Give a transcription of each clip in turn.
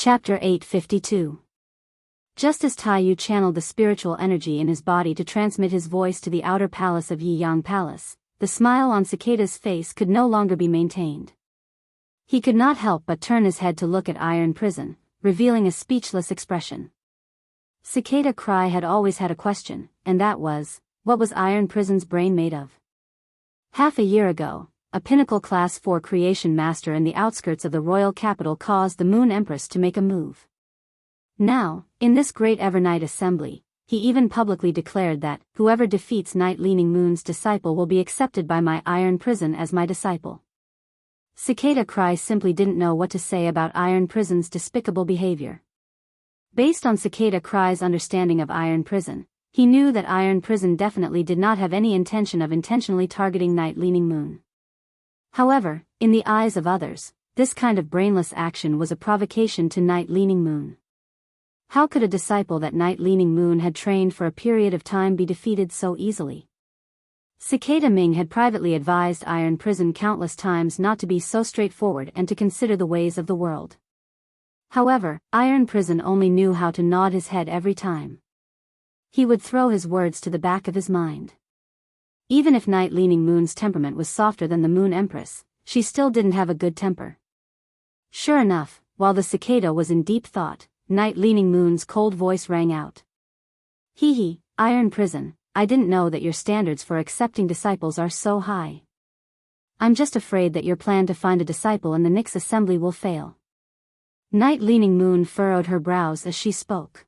Chapter 852. Just as Taiyu channeled the spiritual energy in his body to transmit his voice to the outer palace of Yiyang Palace, the smile on Cicada's face could no longer be maintained. He could not help but turn his head to look at Iron Prison, revealing a speechless expression. Cicada Cry had always had a question, and that was, what was Iron Prison's brain made of? Half a year ago, a pinnacle Class 4 creation master in the outskirts of the royal capital caused the Moon Empress to make a move. Now, in this great Evernight assembly, he even publicly declared that, whoever defeats Night Leaning Moon's disciple will be accepted by my Iron Prison as my disciple. Cicada Cry simply didn't know what to say about Iron Prison's despicable behavior. Based on Cicada Cry's understanding of Iron Prison, he knew that Iron Prison definitely did not have any intention of intentionally targeting Night Leaning Moon. However, in the eyes of others, this kind of brainless action was a provocation to Night Leaning Moon. How could a disciple that Night Leaning Moon had trained for a period of time be defeated so easily? Cicada Ming had privately advised Iron Prison countless times not to be so straightforward and to consider the ways of the world. However, Iron Prison only knew how to nod his head every time. He would throw his words to the back of his mind. Even if Night Leaning Moon's temperament was softer than the Moon Empress, she still didn't have a good temper. Sure enough, while the cicada was in deep thought, Night Leaning Moon's cold voice rang out. Hee, Iron Prison, I didn't know that your standards for accepting disciples are so high. I'm just afraid that your plan to find a disciple in the Nyx assembly will fail. Night Leaning Moon furrowed her brows as she spoke.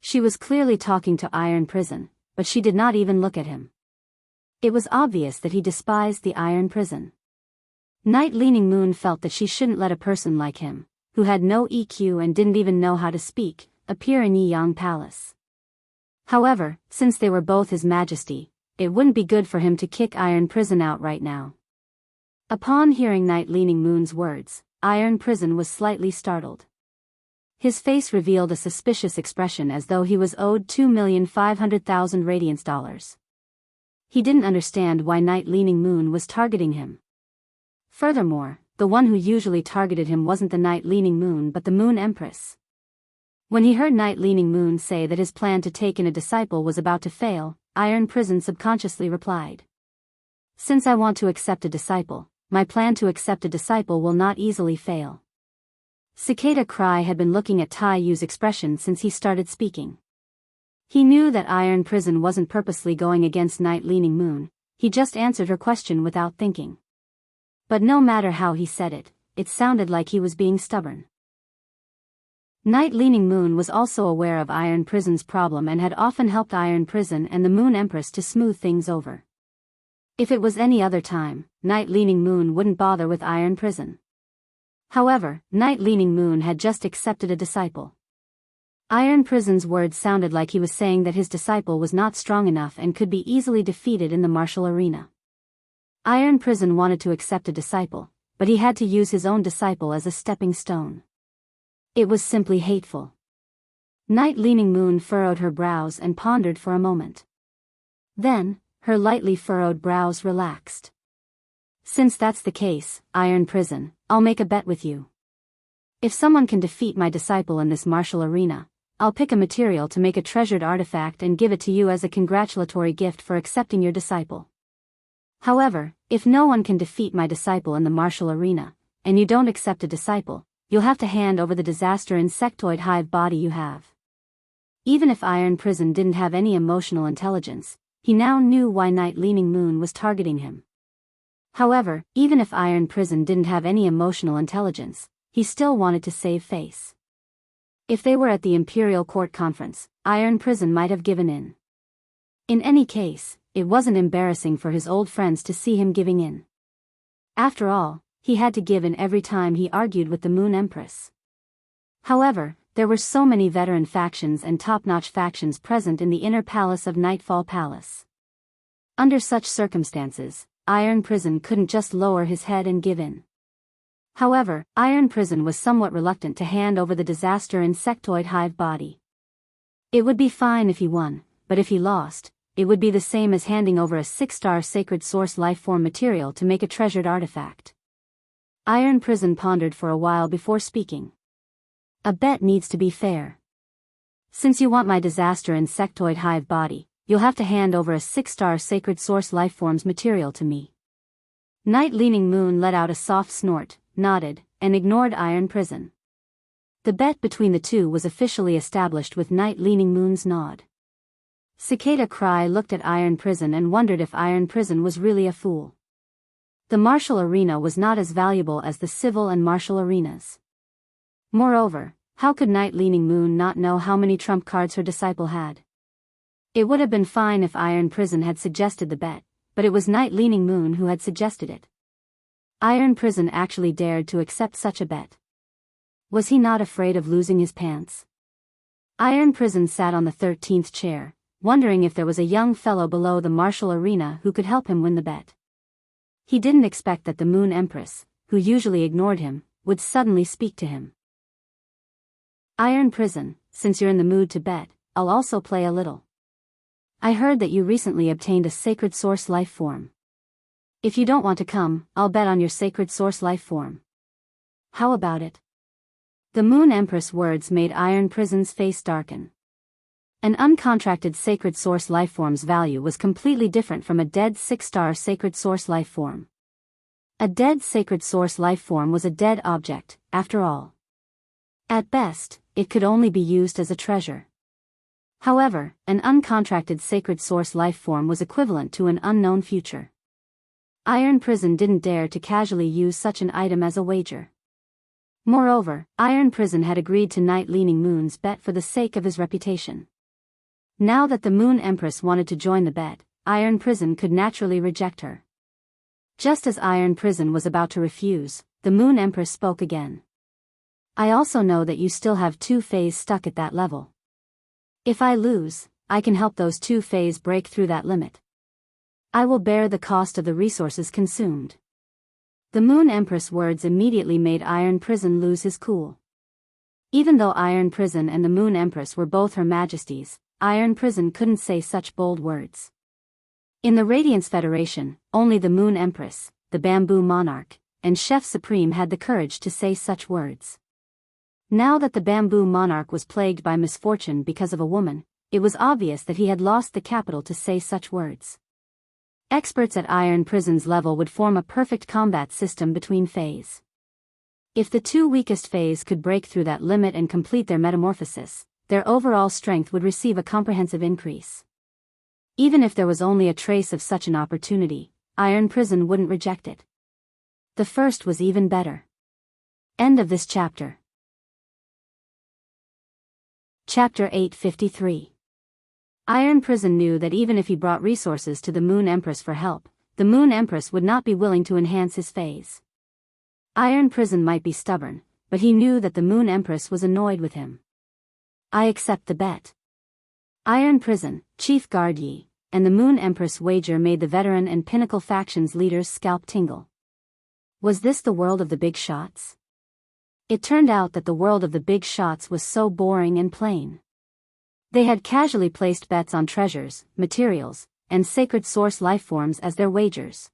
She was clearly talking to Iron Prison, but she did not even look at him. It was obvious that he despised the Iron Prison. Night Leaning Moon felt that she shouldn't let a person like him, who had no EQ and didn't even know how to speak, appear in Yiyang Palace. However, since they were both His Majesty, it wouldn't be good for him to kick Iron Prison out right now. Upon hearing Night Leaning Moon's words, Iron Prison was slightly startled. His face revealed a suspicious expression as though he was owed 2,500,000 radiance dollars. He didn't understand why Night Leaning Moon was targeting him. Furthermore, the one who usually targeted him wasn't the Night Leaning Moon but the Moon Empress. When he heard Night Leaning Moon say that his plan to take in a disciple was about to fail, Iron Prison subconsciously replied. Since I want to accept a disciple, my plan to accept a disciple will not easily fail. Cicada Cry had been looking at Taiyu's expression since he started speaking. He knew that Iron Prison wasn't purposely going against Night Leaning Moon, he just answered her question without thinking. But no matter how he said it, it sounded like he was being stubborn. Night Leaning Moon was also aware of Iron Prison's problem and had often helped Iron Prison and the Moon Empress to smooth things over. If it was any other time, Night Leaning Moon wouldn't bother with Iron Prison. However, Night Leaning Moon had just accepted a disciple. Iron Prison's words sounded like he was saying that his disciple was not strong enough and could be easily defeated in the martial arena. Iron Prison wanted to accept a disciple, but he had to use his own disciple as a stepping stone. It was simply hateful. Night Leaning Moon furrowed her brows and pondered for a moment. Then, her lightly furrowed brows relaxed. Since that's the case, Iron Prison, I'll make a bet with you. If someone can defeat my disciple in this martial arena, I'll pick a material to make a treasured artifact and give it to you as a congratulatory gift for accepting your disciple. However, if no one can defeat my disciple in the martial arena, and you don't accept a disciple, you'll have to hand over the disaster insectoid hive body you have. Even if Iron Prison didn't have any emotional intelligence, he now knew why Night Leaning Moon was targeting him. However, even if Iron Prison didn't have any emotional intelligence, he still wanted to save face. If they were at the Imperial Court Conference, Iron Prison might have given in. In any case, it wasn't embarrassing for his old friends to see him giving in. After all, he had to give in every time he argued with the Moon Empress. However, there were so many veteran factions and top-notch factions present in the inner palace of Nightfall Palace. Under such circumstances, Iron Prison couldn't just lower his head and give in. However, Iron Prison was somewhat reluctant to hand over the disaster insectoid hive body. It would be fine if he won, but if he lost, it would be the same as handing over a 6-star sacred source lifeform material to make a treasured artifact. Iron Prison pondered for a while before speaking. A bet needs to be fair. Since you want my disaster insectoid hive body, you'll have to hand over a 6-star sacred source lifeforms material to me. Night Leaning Moon let out a soft snort, nodded, and ignored Iron Prison. The bet between the two was officially established with Night Leaning Moon's nod. Cicada Cry looked at Iron Prison and wondered if Iron Prison was really a fool. The martial arena was not as valuable as the civil and martial arenas. Moreover, how could Night Leaning Moon not know how many trump cards her disciple had? It would have been fine if Iron Prison had suggested the bet, but it was Night Leaning Moon who had suggested it. Iron Prison actually dared to accept such a bet. Was he not afraid of losing his pants? Iron Prison sat on the 13th chair, wondering if there was a young fellow below the martial arena who could help him win the bet. He didn't expect that the Moon Empress, who usually ignored him, would suddenly speak to him. Iron Prison, since you're in the mood to bet, I'll also play a little. I heard that you recently obtained a sacred source life form. If you don't want to come, I'll bet on your sacred source life form. How about it? The Moon Empress words made Iron Prison's face darken. An uncontracted sacred source lifeform's value was completely different from a dead 6-star sacred source lifeform. A dead sacred source lifeform was a dead object, after all. At best, it could only be used as a treasure. However, an uncontracted sacred source lifeform was equivalent to an unknown future. Iron Prison didn't dare to casually use such an item as a wager. Moreover, Iron Prison had agreed to Night Leaning Moon's bet for the sake of his reputation. Now that the Moon Empress wanted to join the bet, Iron Prison could naturally reject her. Just as Iron Prison was about to refuse, the Moon Empress spoke again. I also know that you still have 2 Fays stuck at that level. If I lose, I can help those 2 Fays break through that limit. I will bear the cost of the resources consumed. The Moon Empress words immediately made Iron Prison lose his cool. Even though Iron Prison and the Moon Empress were both Her Majesties, Iron Prison couldn't say such bold words. In the Radiance Federation, only the Moon Empress, the Bamboo Monarch, and Chef Supreme had the courage to say such words. Now that the Bamboo Monarch was plagued by misfortune because of a woman, it was obvious that he had lost the capital to say such words. Experts at Iron Prison's level would form a perfect combat system between Fays. If the 2 weakest Fays could break through that limit and complete their metamorphosis, their overall strength would receive a comprehensive increase. Even if there was only a trace of such an opportunity, Iron Prison wouldn't reject it. The first was even better. End of this chapter. Chapter 853. Iron Prison knew that even if he brought resources to the Moon Empress for help, the Moon Empress would not be willing to enhance his phase. Iron Prison might be stubborn, but he knew that the Moon Empress was annoyed with him. I accept the bet. Iron Prison, Chief Guard Yi, and the Moon Empress wager made the veteran and pinnacle factions leaders' scalp tingle. Was this the world of the big shots? It turned out that the world of the big shots was so boring and plain. They had casually placed bets on treasures, materials, and sacred source lifeforms as their wagers.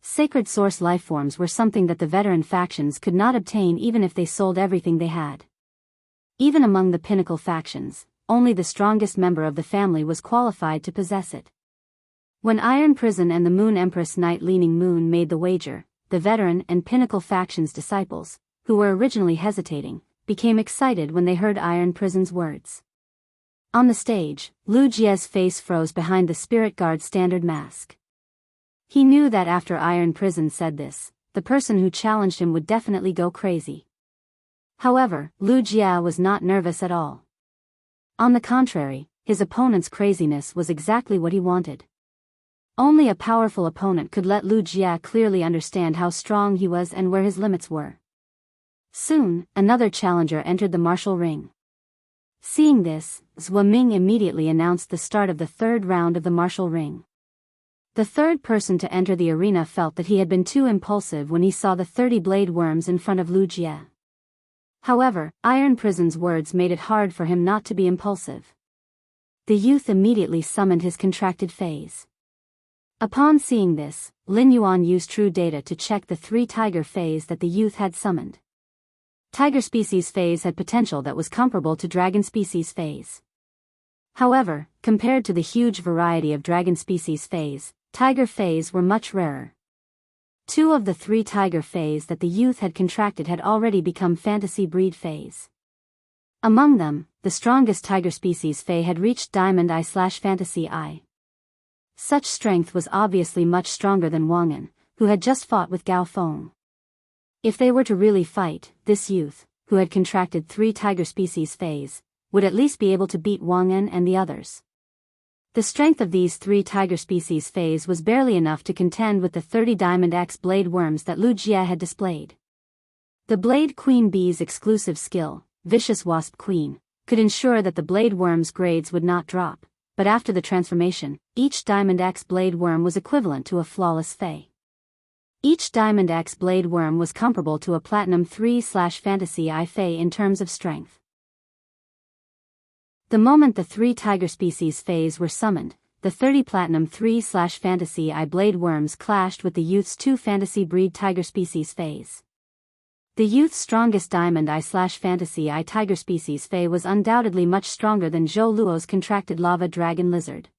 Sacred source lifeforms were something that the veteran factions could not obtain even if they sold everything they had. Even among the pinnacle factions, only the strongest member of the family was qualified to possess it. When Iron Prison and the Moon Empress Night Leaning Moon made the wager, the veteran and pinnacle factions' disciples, who were originally hesitating, became excited when they heard Iron Prison's words. On the stage, Lu Jie's face froze behind the Spirit Guard standard mask. He knew that after Iron Prison said this, the person who challenged him would definitely go crazy. However, Lu Jie was not nervous at all. On the contrary, his opponent's craziness was exactly what he wanted. Only a powerful opponent could let Lu Jie clearly understand how strong he was and where his limits were. Soon, another challenger entered the martial ring. Seeing this, Zhou Ming immediately announced the start of the 3rd round of the martial ring. The 3rd person to enter the arena felt that he had been too impulsive when he saw the 30 blade worms in front of Lu Jie. However, Iron Prison's words made it hard for him not to be impulsive. The youth immediately summoned his contracted phase. Upon seeing this, Lin Yuan used true data to check the 3 tiger phase that the youth had summoned. Tiger species phase had potential that was comparable to dragon species phase. However, compared to the huge variety of dragon species phase, tiger phase were much rarer. 2 of the 3 tiger phase that the youth had contracted had already become fantasy breed phase. Among them, the strongest tiger species phase had reached Diamond Eye/Fantasy Eye. Such strength was obviously much stronger than Wang An, who had just fought with Gao Feng. If they were to really fight, this youth, who had contracted 3 tiger species phase, would at least be able to beat Wang An and the others. The strength of these 3 tiger species phase was barely enough to contend with the 30 Diamond X blade worms that Lu Jie had displayed. The Blade Queen Bee's exclusive skill, Vicious Wasp Queen, could ensure that the blade worms' grades would not drop, but after the transformation, each Diamond X blade worm was equivalent to a flawless Fey. Each Diamond X blade worm was comparable to a Platinum 3/Fantasy Eye Fey in terms of strength. The moment the 3 tiger species phase were summoned, the 30 Platinum 3/Fantasy Eye blade worms clashed with the youth's 2 fantasy breed tiger species phase. The youth's strongest Diamond Eye/Fantasy Eye tiger species phase was undoubtedly much stronger than Zhou Luo's contracted lava dragon lizard.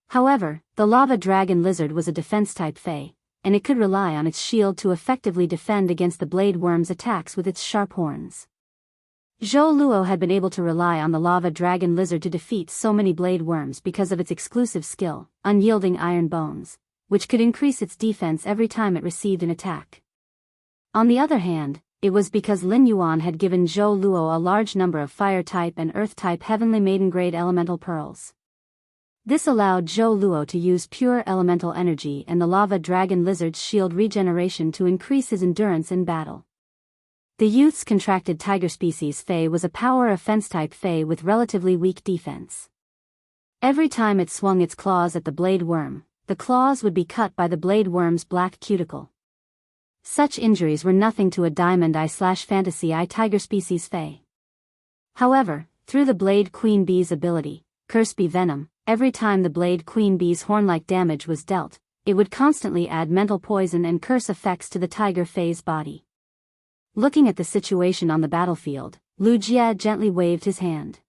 However, the lava dragon lizard was a defense-type phase, and it could rely on its shield to effectively defend against the blade worm's attacks with its sharp horns. Zhou Luo had been able to rely on the lava dragon lizard to defeat so many blade worms because of its exclusive skill, Unyielding Iron Bones, which could increase its defense every time it received an attack. On the other hand, it was because Lin Yuan had given Zhou Luo a large number of fire-type and earth-type heavenly maiden-grade elemental pearls. This allowed Zhou Luo to use pure elemental energy and the lava dragon lizard's shield regeneration to increase his endurance in battle. The youth's contracted tiger species Fey was a power offense-type Fey with relatively weak defense. Every time it swung its claws at the blade worm, the claws would be cut by the blade worm's black cuticle. Such injuries were nothing to a Diamond Eye/Fantasy Eye tiger species Fey. However, through the Blade Queen Bee's ability, Curse Bee Venom, every time the Blade Queen Bee's horn-like damage was dealt, it would constantly add mental poison and curse effects to the tiger Fey's body. Looking at the situation on the battlefield, Lu Jie gently waved his hand.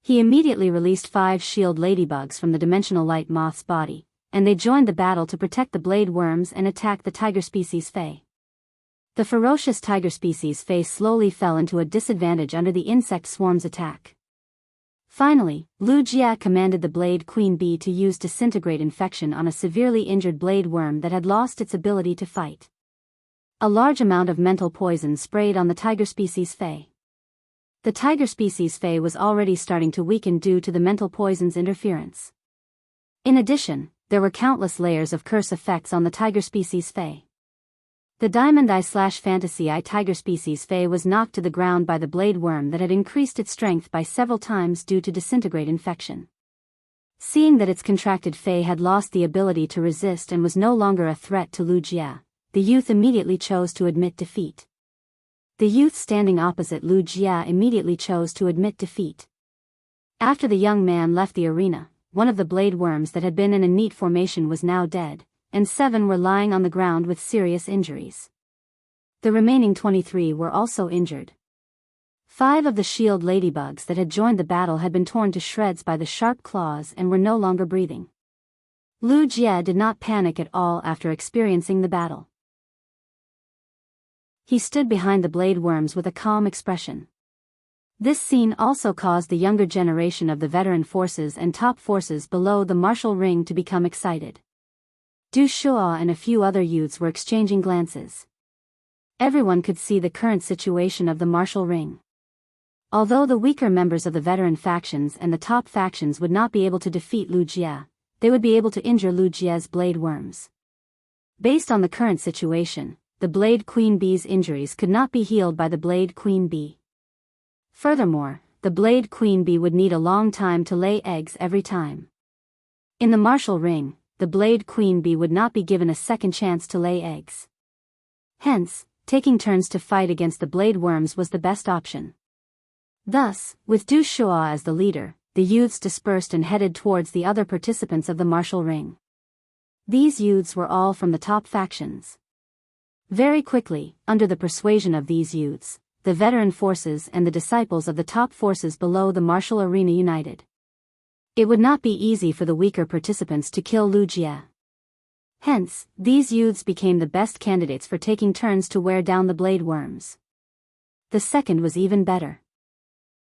He immediately released 5 shield ladybugs from the dimensional light moth's body, and they joined the battle to protect the blade worms and attack the tiger species Fey. The ferocious tiger species Fey slowly fell into a disadvantage under the insect swarm's attack. Finally, Lu Jie commanded the Blade Queen Bee to use Disintegrate Infection on a severely injured blade worm that had lost its ability to fight. A large amount of mental poison sprayed on the tiger species Fey. The tiger species Fey was already starting to weaken due to the mental poison's interference. In addition, there were countless layers of curse effects on the tiger species Fey. The Diamond Eye/Fantasy Eye tiger species Fey was knocked to the ground by the blade worm that had increased its strength by several times due to Disintegrate Infection. Seeing that its contracted Fey had lost the ability to resist and was no longer a threat to Lu Jie, the youth immediately chose to admit defeat. The youth standing opposite Lu Jie immediately chose to admit defeat. After the young man left the arena, one of the blade worms that had been in a neat formation was now dead, and 7 were lying on the ground with serious injuries. The remaining 23 were also injured. 5 of the shield ladybugs that had joined the battle had been torn to shreds by the sharp claws and were no longer breathing. Lu Jie did not panic at all after experiencing the battle. He stood behind the blade worms with a calm expression. This scene also caused the younger generation of the veteran forces and top forces below the martial ring to become excited. Du Shuo and a few other youths were exchanging glances. Everyone could see the current situation of the martial ring. Although the weaker members of the veteran factions and the top factions would not be able to defeat Lu Jie, they would be able to injure Lu Jie's blade worms. Based on the current situation, the Blade Queen Bee's injuries could not be healed by the Blade Queen Bee. Furthermore, the Blade Queen Bee would need a long time to lay eggs every time. In the martial ring, the Blade Queen Bee would not be given a second chance to lay eggs. Hence, taking turns to fight against the blade worms was the best option. Thus, with Du Shuo as the leader, the youths dispersed and headed towards the other participants of the martial ring. These youths were all from the top factions. Very quickly, under the persuasion of these youths, the veteran forces and the disciples of the top forces below the martial arena united. It would not be easy for the weaker participants to kill Lu Jie. Hence, these youths became the best candidates for taking turns to wear down the blade worms. The second was even better.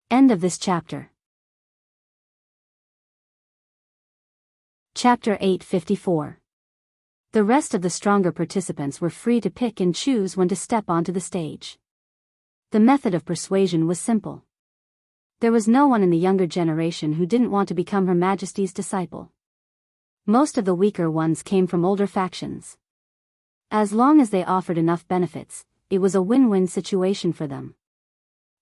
End of this chapter. Chapter 854. The rest of the stronger participants were free to pick and choose when to step onto the stage. The method of persuasion was simple. There was no one in the younger generation who didn't want to become Her Majesty's disciple. Most of the weaker ones came from older factions. As long as they offered enough benefits, it was a win-win situation for them.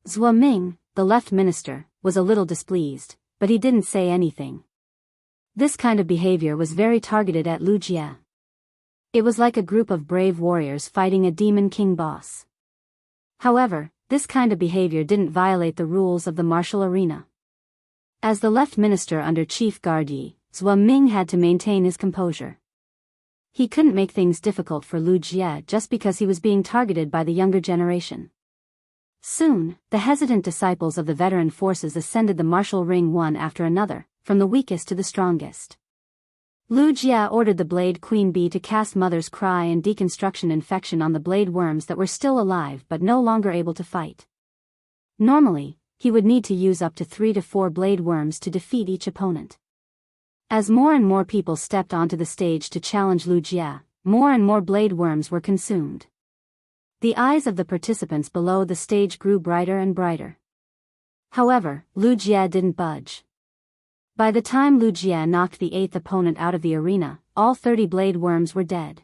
Zhuo Ming, the left minister, was a little displeased, but he didn't say anything. This kind of behavior was very targeted at Lu Jie. It was like a group of brave warriors fighting a demon king boss. However, this kind of behavior didn't violate the rules of the martial arena. As the left minister under Chief Guard Yi, Zhuo Ming had to maintain his composure. He couldn't make things difficult for Lu Jie just because he was being targeted by the younger generation. Soon, the hesitant disciples of the veteran forces ascended the martial ring one after another, from the weakest to the strongest. Lu Jie ordered the Blade Queen Bee to cast Mother's Cry and Deconstruction Infection on the blade worms that were still alive but no longer able to fight. Normally, he would need to use up to 3 to 4 blade worms to defeat each opponent. As more and more people stepped onto the stage to challenge Lu Jie, more and more blade worms were consumed. The eyes of the participants below the stage grew brighter and brighter. However, Lu Jie didn't budge. By the time Lu Jie knocked the 8th opponent out of the arena, all 30 blade worms were dead.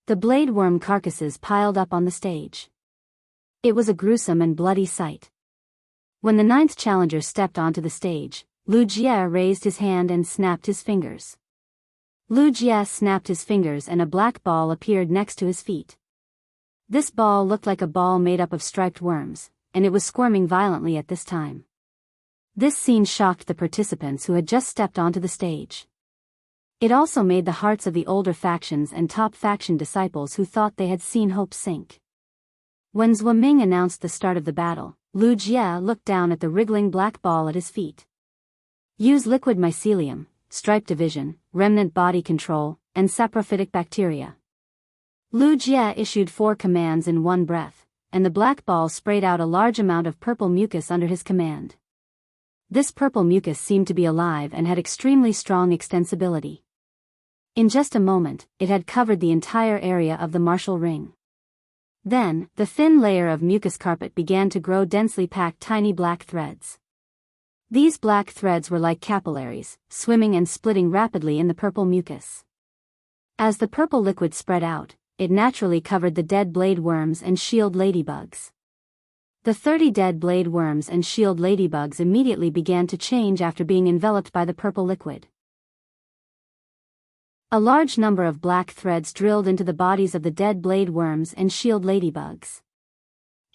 The blade worm carcasses piled up on the stage. It was a gruesome and bloody sight. When the 9th challenger stepped onto the stage, Lu Jie raised his hand and snapped his fingers. Lu Jie snapped his fingers and a black ball appeared next to his feet. This ball looked like a ball made up of striped worms, and it was squirming violently at this time. This scene shocked the participants who had just stepped onto the stage. It also made the hearts of the older factions and top faction disciples who thought they had seen hope sink. When Zhuo Ming announced the start of the battle, Lu Jie looked down at the wriggling black ball at his feet. Use liquid mycelium, stripe division, remnant body control, and saprophytic bacteria. Lu Jie issued 4 commands in one breath, and the black ball sprayed out a large amount of purple mucus under his command. This purple mucus seemed to be alive and had extremely strong extensibility. In just a moment, it had covered the entire area of the martial ring. Then, the thin layer of mucus carpet began to grow densely packed tiny black threads. These black threads were like capillaries, swimming and splitting rapidly in the purple mucus. As the purple liquid spread out, it naturally covered the dead blade worms and shield ladybugs. The 30 dead blade worms and shield ladybugs immediately began to change after being enveloped by the purple liquid. A large number of black threads drilled into the bodies of the dead blade worms and shield ladybugs.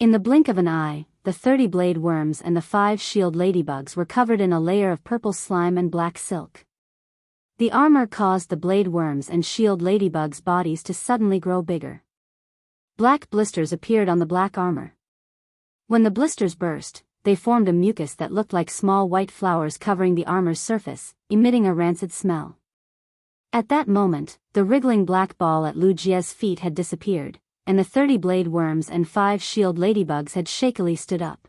In the blink of an eye, the 30 blade worms and the 5 shield ladybugs were covered in a layer of purple slime and black silk. The armor caused the blade worms and shield ladybugs' bodies to suddenly grow bigger. Black blisters appeared on the black armor. When the blisters burst, they formed a mucus that looked like small white flowers covering the armor's surface, emitting a rancid smell. At that moment, the wriggling black ball at Lu Jie's feet had disappeared, and the 30 blade worms and 5 shield ladybugs had shakily stood up.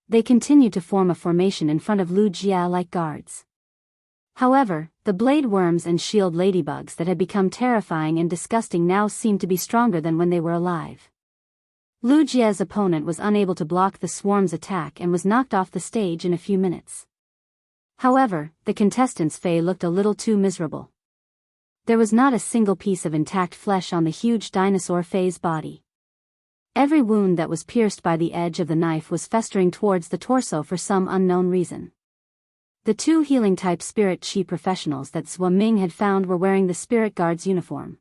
They continued to form a formation in front of Lu Jie like guards. However, the blade worms and shield ladybugs that had become terrifying and disgusting now seemed to be stronger than when they were alive. Lu Jie's opponent was unable to block the swarm's attack and was knocked off the stage in a few minutes. However, the contestant's fate looked a little too miserable. There was not a single piece of intact flesh on the huge dinosaur Fei's body. Every wound that was pierced by the edge of the knife was festering towards the torso for some unknown reason. The 2 healing-type spirit chi professionals that Zhuo Ming had found were wearing the spirit guard's uniform.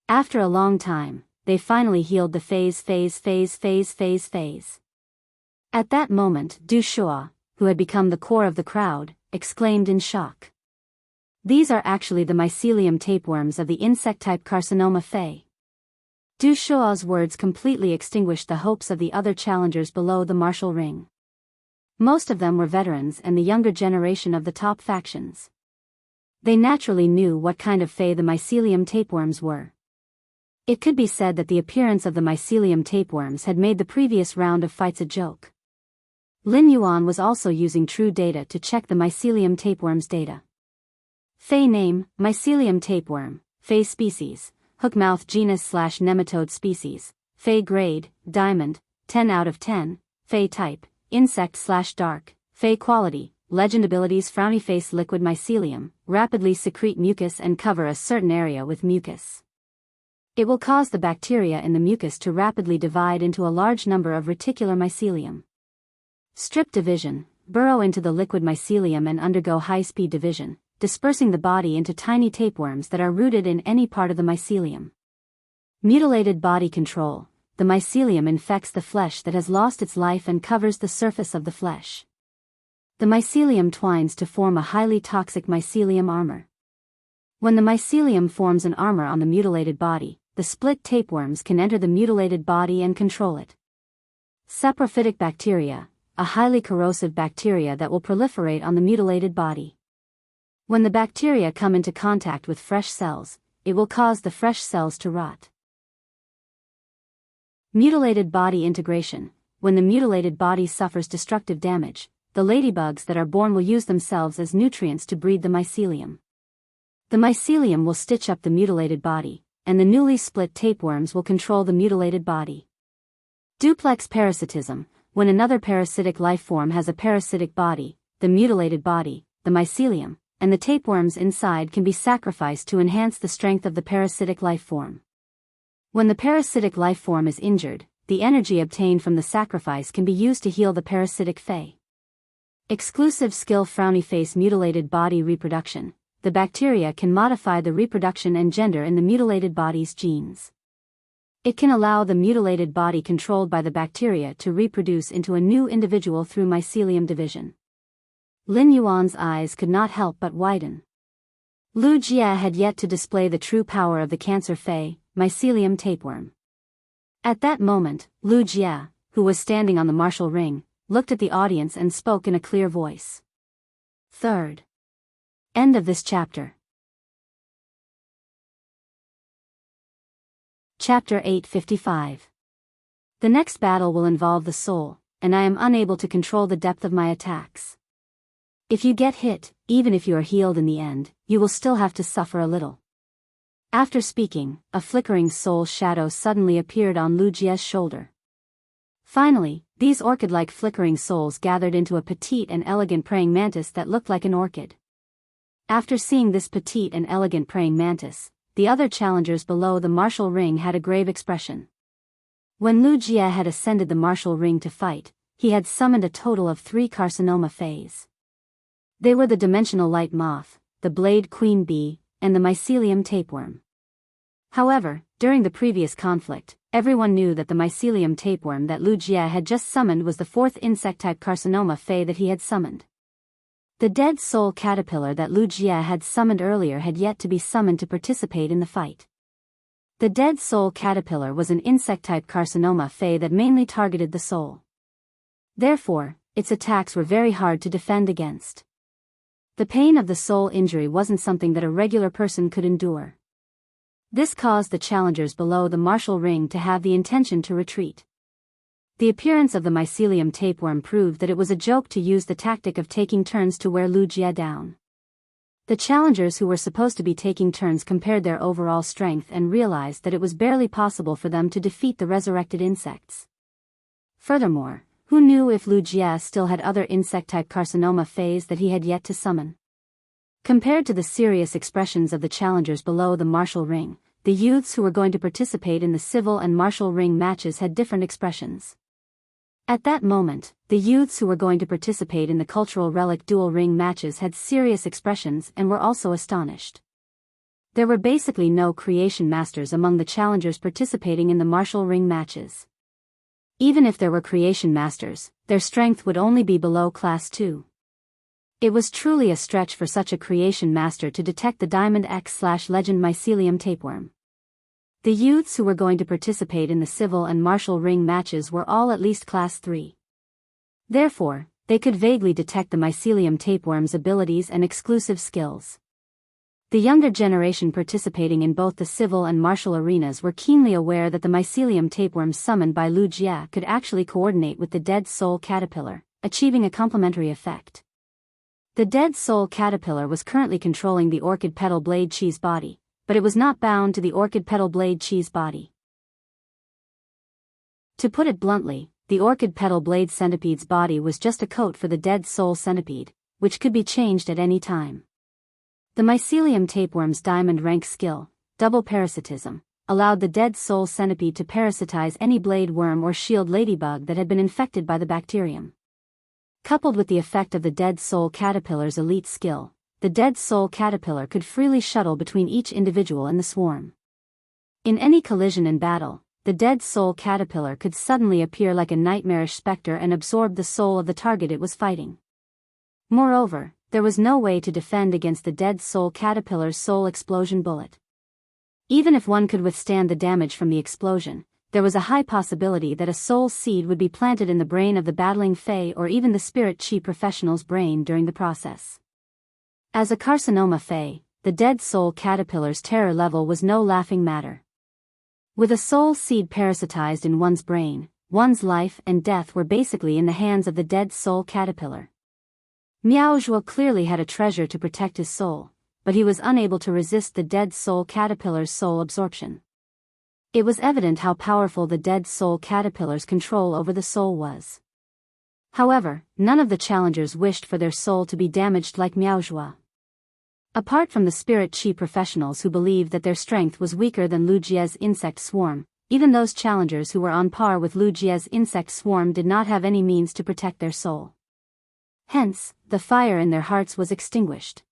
After a long time, they finally healed the Fei's. At that moment, Du Shua, who had become the core of the crowd, exclaimed in shock. These are actually the mycelium tapeworms of the insect-type carcinoma Fei. Du Shuo's words completely extinguished the hopes of the other challengers below the martial ring. Most of them were veterans and the younger generation of the top factions. They naturally knew what kind of fae the mycelium tapeworms were. It could be said that the appearance of the mycelium tapeworms had made the previous round of fights a joke. Lin Yuan was also using true data to check the mycelium tapeworms data. Fae name, mycelium tapeworm, Fae species, hookmouth genus/nematode species, Fae grade, diamond, 10 out of 10, Fae type, insect/dark, Fae quality, legend abilities frowny face liquid mycelium, rapidly secrete mucus and cover a certain area with mucus. It will cause the bacteria in the mucus to rapidly divide into a large number of reticular mycelium. Strip division, burrow into the liquid mycelium and undergo high-speed division, dispersing the body into tiny tapeworms that are rooted in any part of the mycelium. Mutilated body control, the mycelium infects the flesh that has lost its life and covers the surface of the flesh. The mycelium twines to form a highly toxic mycelium armor. When the mycelium forms an armor on the mutilated body, the split tapeworms can enter the mutilated body and control it. Saprophytic bacteria, a highly corrosive bacteria that will proliferate on the mutilated body. When the bacteria come into contact with fresh cells, it will cause the fresh cells to rot. Mutilated body integration, when the mutilated body suffers destructive damage, the ladybugs that are born will use themselves as nutrients to breed the mycelium. The mycelium will stitch up the mutilated body, and the newly split tapeworms will control the mutilated body. Duplex parasitism, when another parasitic life form has a parasitic body, the mutilated body, the mycelium, and the tapeworms inside can be sacrificed to enhance the strength of the parasitic life form. When the parasitic life form is injured, the energy obtained from the sacrifice can be used to heal the parasitic fae. Exclusive skill frowny face mutilated body reproduction, the bacteria can modify the reproduction and gender in the mutilated body's genes. It can allow the mutilated body controlled by the bacteria to reproduce into a new individual through mycelium division. Lin Yuan's eyes could not help but widen. Lu Jie had yet to display the true power of the cancer fae, mycelium tapeworm. At that moment, Lu Jie, who was standing on the martial ring, looked at the audience and spoke in a clear voice. Third. End of this chapter. Chapter 855. The next battle will involve the soul, and I am unable to control the depth of my attacks. If you get hit, even if you are healed in the end, you will still have to suffer a little. After speaking, a flickering soul shadow suddenly appeared on Lu Jie's shoulder. Finally, these orchid-like flickering souls gathered into a petite and elegant praying mantis that looked like an orchid. After seeing this petite and elegant praying mantis, the other challengers below the martial ring had a grave expression. When Lu Jie had ascended the martial ring to fight, he had summoned a total of 3 carcinoma fays. They were the dimensional light moth, the blade queen bee, and the mycelium tapeworm. However, during the previous conflict, everyone knew that the mycelium tapeworm that Lu Jie had just summoned was the 4th insect-type carcinoma fae that he had summoned. The dead soul caterpillar that Lu Jie had summoned earlier had yet to be summoned to participate in the fight. The dead soul caterpillar was an insect-type carcinoma fae that mainly targeted the soul. Therefore, its attacks were very hard to defend against. The pain of the soul injury wasn't something that a regular person could endure. This caused the challengers below the martial ring to have the intention to retreat. The appearance of the mycelium tapeworm proved that it was a joke to use the tactic of taking turns to wear Lu Jie down. The challengers who were supposed to be taking turns compared their overall strength and realized that it was barely possible for them to defeat the resurrected insects. Furthermore, who knew if Lu Jie still had other insect-type carcinoma fays that he had yet to summon? Compared to the serious expressions of the challengers below the martial ring, the youths who were going to participate in the civil and martial ring matches had different expressions. At that moment, the youths who were going to participate in the cultural relic dual ring matches had serious expressions and were also astonished. There were basically no creation masters among the challengers participating in the martial ring matches. Even if there were creation masters, their strength would only be below class 2. It was truly a stretch for such a creation master to detect the Diamond X/Legend mycelium tapeworm. The youths who were going to participate in the civil and martial ring matches were all at least Class 3. Therefore, they could vaguely detect the mycelium tapeworm's abilities and exclusive skills. The younger generation participating in both the civil and martial arenas were keenly aware that the mycelium tapeworm summoned by Lu Jia could actually coordinate with the dead soul caterpillar, achieving a complementary effect. The dead soul caterpillar was currently controlling the orchid petal blade cheese body, but it was not bound to the orchid petal blade cheese body. To put it bluntly, the orchid petal blade centipede's body was just a coat for the dead soul centipede, which could be changed at any time. The mycelium tapeworm's diamond rank skill, double parasitism, allowed the dead soul centipede to parasitize any blade worm or shield ladybug that had been infected by the bacterium. Coupled with the effect of the dead soul caterpillar's elite skill, the dead soul caterpillar could freely shuttle between each individual in the swarm. In any collision and battle, the dead soul caterpillar could suddenly appear like a nightmarish specter and absorb the soul of the target it was fighting. Moreover, there was no way to defend against the dead soul caterpillar's soul explosion bullet. Even if one could withstand the damage from the explosion, there was a high possibility that a soul seed would be planted in the brain of the battling Fae or even the spirit chi professional's brain during the process. As a carcinoma Fae, the dead soul caterpillar's terror level was no laughing matter. With a soul seed parasitized in one's brain, one's life and death were basically in the hands of the dead soul caterpillar. Miao Zhuo clearly had a treasure to protect his soul, but he was unable to resist the dead soul caterpillar's soul absorption. It was evident how powerful the dead soul caterpillar's control over the soul was. However, none of the challengers wished for their soul to be damaged like Miao Zhuo. Apart from the spirit chi professionals who believed that their strength was weaker than Lu Jia's insect swarm, even those challengers who were on par with Lu Jia's insect swarm did not have any means to protect their soul. Hence, the fire in their hearts was extinguished.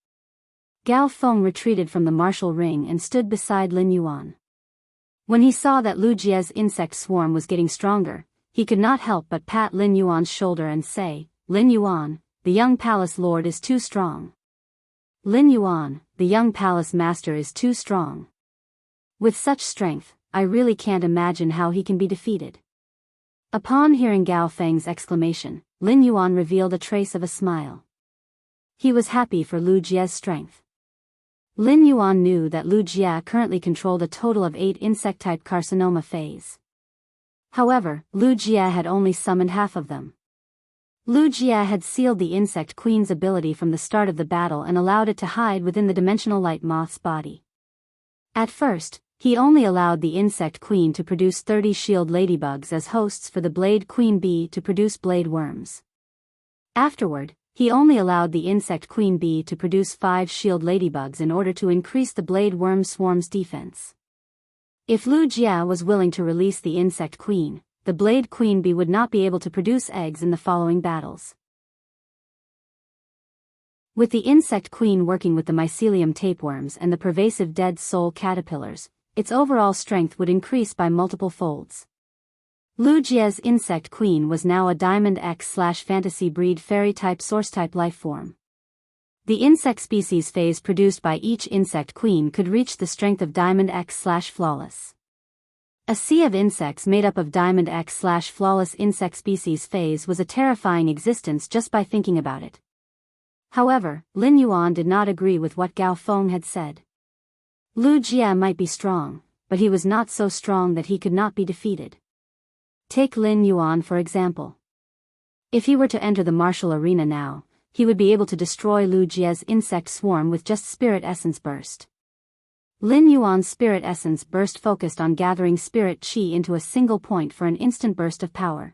Gao Feng retreated from the martial ring and stood beside Lin Yuan. When he saw that Lu Jia's insect swarm was getting stronger, he could not help but pat Lin Yuan's shoulder and say, "Lin Yuan, the young palace lord is too strong. Lin Yuan, the young palace master is too strong. With such strength, I really can't imagine how he can be defeated." Upon hearing Gao Feng's exclamation, Lin Yuan revealed a trace of a smile. He was happy for Lu Jia's strength. Lin Yuan knew that Lu Jia currently controlled a total of 8 insect-type carcinoma phase. However, Lu Jia had only summoned half of them. Lu Jia had sealed the insect queen's ability from the start of the battle and allowed it to hide within the dimensional light moth's body. At first, he only allowed the insect queen to produce 30 shield ladybugs as hosts for the blade queen bee to produce blade worms. Afterward, he only allowed the insect queen bee to produce 5 shield ladybugs in order to increase the blade worm swarm's defense. If Lu Jia was willing to release the insect queen, the blade queen bee would not be able to produce eggs in the following battles. With the insect queen working with the mycelium tapeworms and the pervasive dead soul caterpillars, its overall strength would increase by multiple folds. Lu Jia's insect queen was now a Diamond X/fantasy breed fairy-type source-type life form. The insect species phase produced by each insect queen could reach the strength of Diamond X/flawless. A sea of insects made up of Diamond X/flawless insect species phase was a terrifying existence just by thinking about it. However, Lin Yuan did not agree with what Gao Feng had said. Lu Jia might be strong, but he was not so strong that he could not be defeated. Take Lin Yuan for example. If he were to enter the martial arena now, he would be able to destroy Lu Jia's insect swarm with just Spirit Essence Burst. Lin Yuan's Spirit Essence Burst focused on gathering Spirit Chi into a single point for an instant burst of power.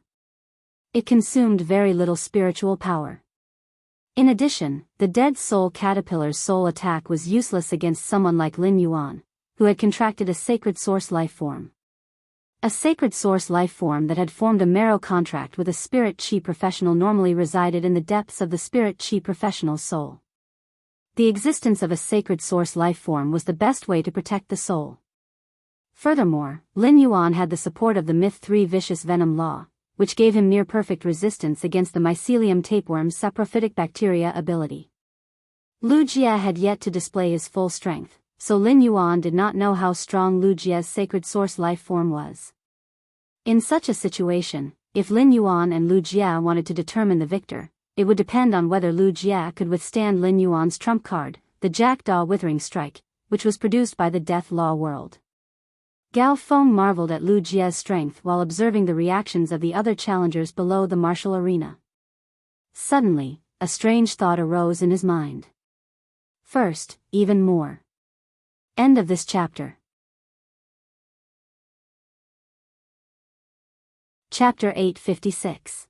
It consumed very little spiritual power. In addition, the dead soul caterpillar's soul attack was useless against someone like Lin Yuan, who had contracted a sacred source life form. A sacred source life form that had formed a marrow contract with a spirit chi professional normally resided in the depths of the spirit chi professional's soul. The existence of a sacred source life form was the best way to protect the soul. Furthermore, Lin Yuan had the support of the Myth 3 Vicious Venom Law, which gave him near-perfect resistance against the mycelium tapeworm's saprophytic bacteria ability. Lu Jia had yet to display his full strength, so Lin Yuan did not know how strong Lu Jie's sacred source life form was. In such a situation, if Lin Yuan and Lu Jie wanted to determine the victor, it would depend on whether Lu Jie could withstand Lin Yuan's trump card, the Jackdaw Withering Strike, which was produced by the Death Law World. Gao Feng marveled at Lu Jie's strength while observing the reactions of the other challengers below the martial arena. Suddenly, a strange thought arose in his mind. First, even more. End of this chapter. Chapter 856.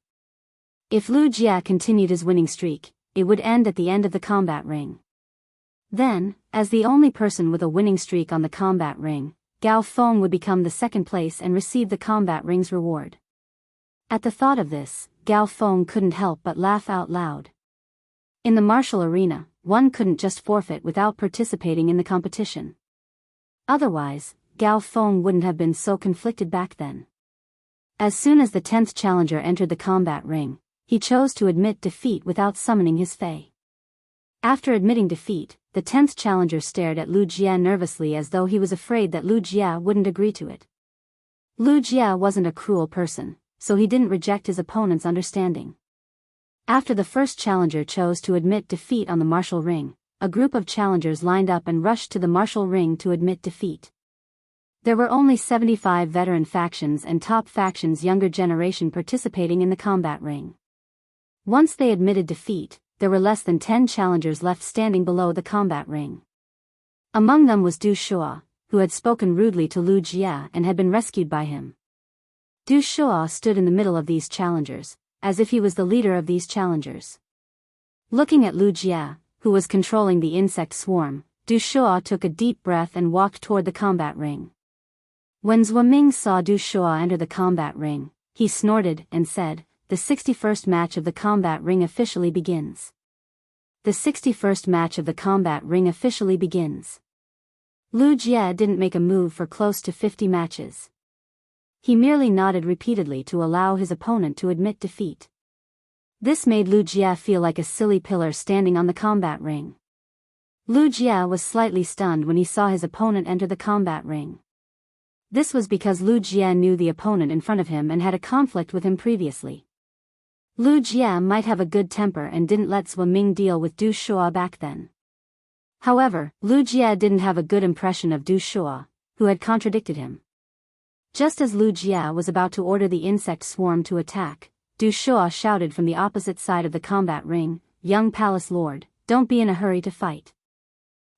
If Lu Jie continued his winning streak, it would end at the end of the combat ring. Then, as the only person with a winning streak on the combat ring, Gao Feng would become the second place and receive the combat ring's reward. At the thought of this, Gao Feng couldn't help but laugh out loud. In the martial arena, one couldn't just forfeit without participating in the competition. Otherwise, Gao Feng wouldn't have been so conflicted back then. As soon as the 10th challenger entered the combat ring, he chose to admit defeat without summoning his Fae. After admitting defeat, the 10th challenger stared at Lu Jie nervously as though he was afraid that Lu Jie wouldn't agree to it. Lu Jie wasn't a cruel person, so he didn't reject his opponent's understanding. After the first challenger chose to admit defeat on the martial ring, a group of challengers lined up and rushed to the martial ring to admit defeat. There were only 75 veteran factions and top factions younger generation participating in the combat ring. Once they admitted defeat, there were less than 10 challengers left standing below the combat ring. Among them was Du Shuo, who had spoken rudely to Lu Jie and had been rescued by him. Du Shuo stood in the middle of these challengers, as if he was the leader of these challengers. Looking at Lu Jie, who was controlling the insect swarm, Du Shuo took a deep breath and walked toward the combat ring. When Zhuoming saw Du Shuo enter the combat ring, he snorted and said, "The 61st match of the combat ring officially begins." The 61st match of the combat ring officially begins. Lu Jie didn't make a move for close to 50 matches. He merely nodded repeatedly to allow his opponent to admit defeat. This made Lu Jie feel like a silly pillar standing on the combat ring. Lu Jie was slightly stunned when he saw his opponent enter the combat ring. This was because Lu Jie knew the opponent in front of him and had a conflict with him previously. Lu Jie might have a good temper and didn't let Zhuoming deal with Du Shuo back then. However, Lu Jie didn't have a good impression of Du Shuo, who had contradicted him. Just as Lu Jie was about to order the insect swarm to attack, Du Shuo shouted from the opposite side of the combat ring, "Young Palace Lord, don't be in a hurry to fight.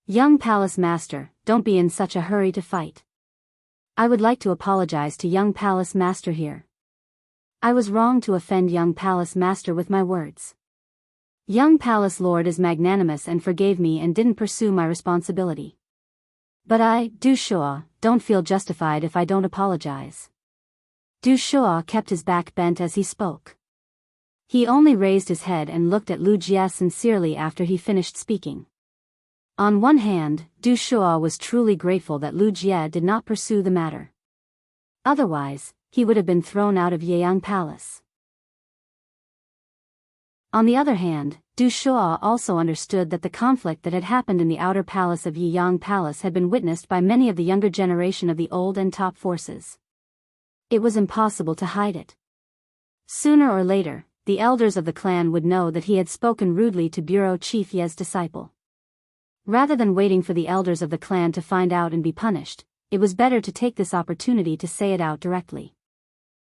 Young Palace Master, don't be in such a hurry to fight. I would like to apologize to Young Palace Master here. I was wrong to offend Young Palace Master with my words. Young Palace Lord is magnanimous and forgave me and didn't pursue my responsibility. But I, Du Shuo, don't feel justified if I don't apologize." Du Shuo kept his back bent as he spoke. He only raised his head and looked at Lu Jie sincerely after he finished speaking. On one hand, Du Shuo was truly grateful that Lu Jie did not pursue the matter. Otherwise, he would have been thrown out of Yeyang Palace. On the other hand, Du Shuo also understood that the conflict that had happened in the outer palace of Yeyang Palace had been witnessed by many of the younger generation of the old and top forces. It was impossible to hide it. Sooner or later, the elders of the clan would know that he had spoken rudely to Bureau Chief Ye's disciple. Rather than waiting for the elders of the clan to find out and be punished, it was better to take this opportunity to say it out directly.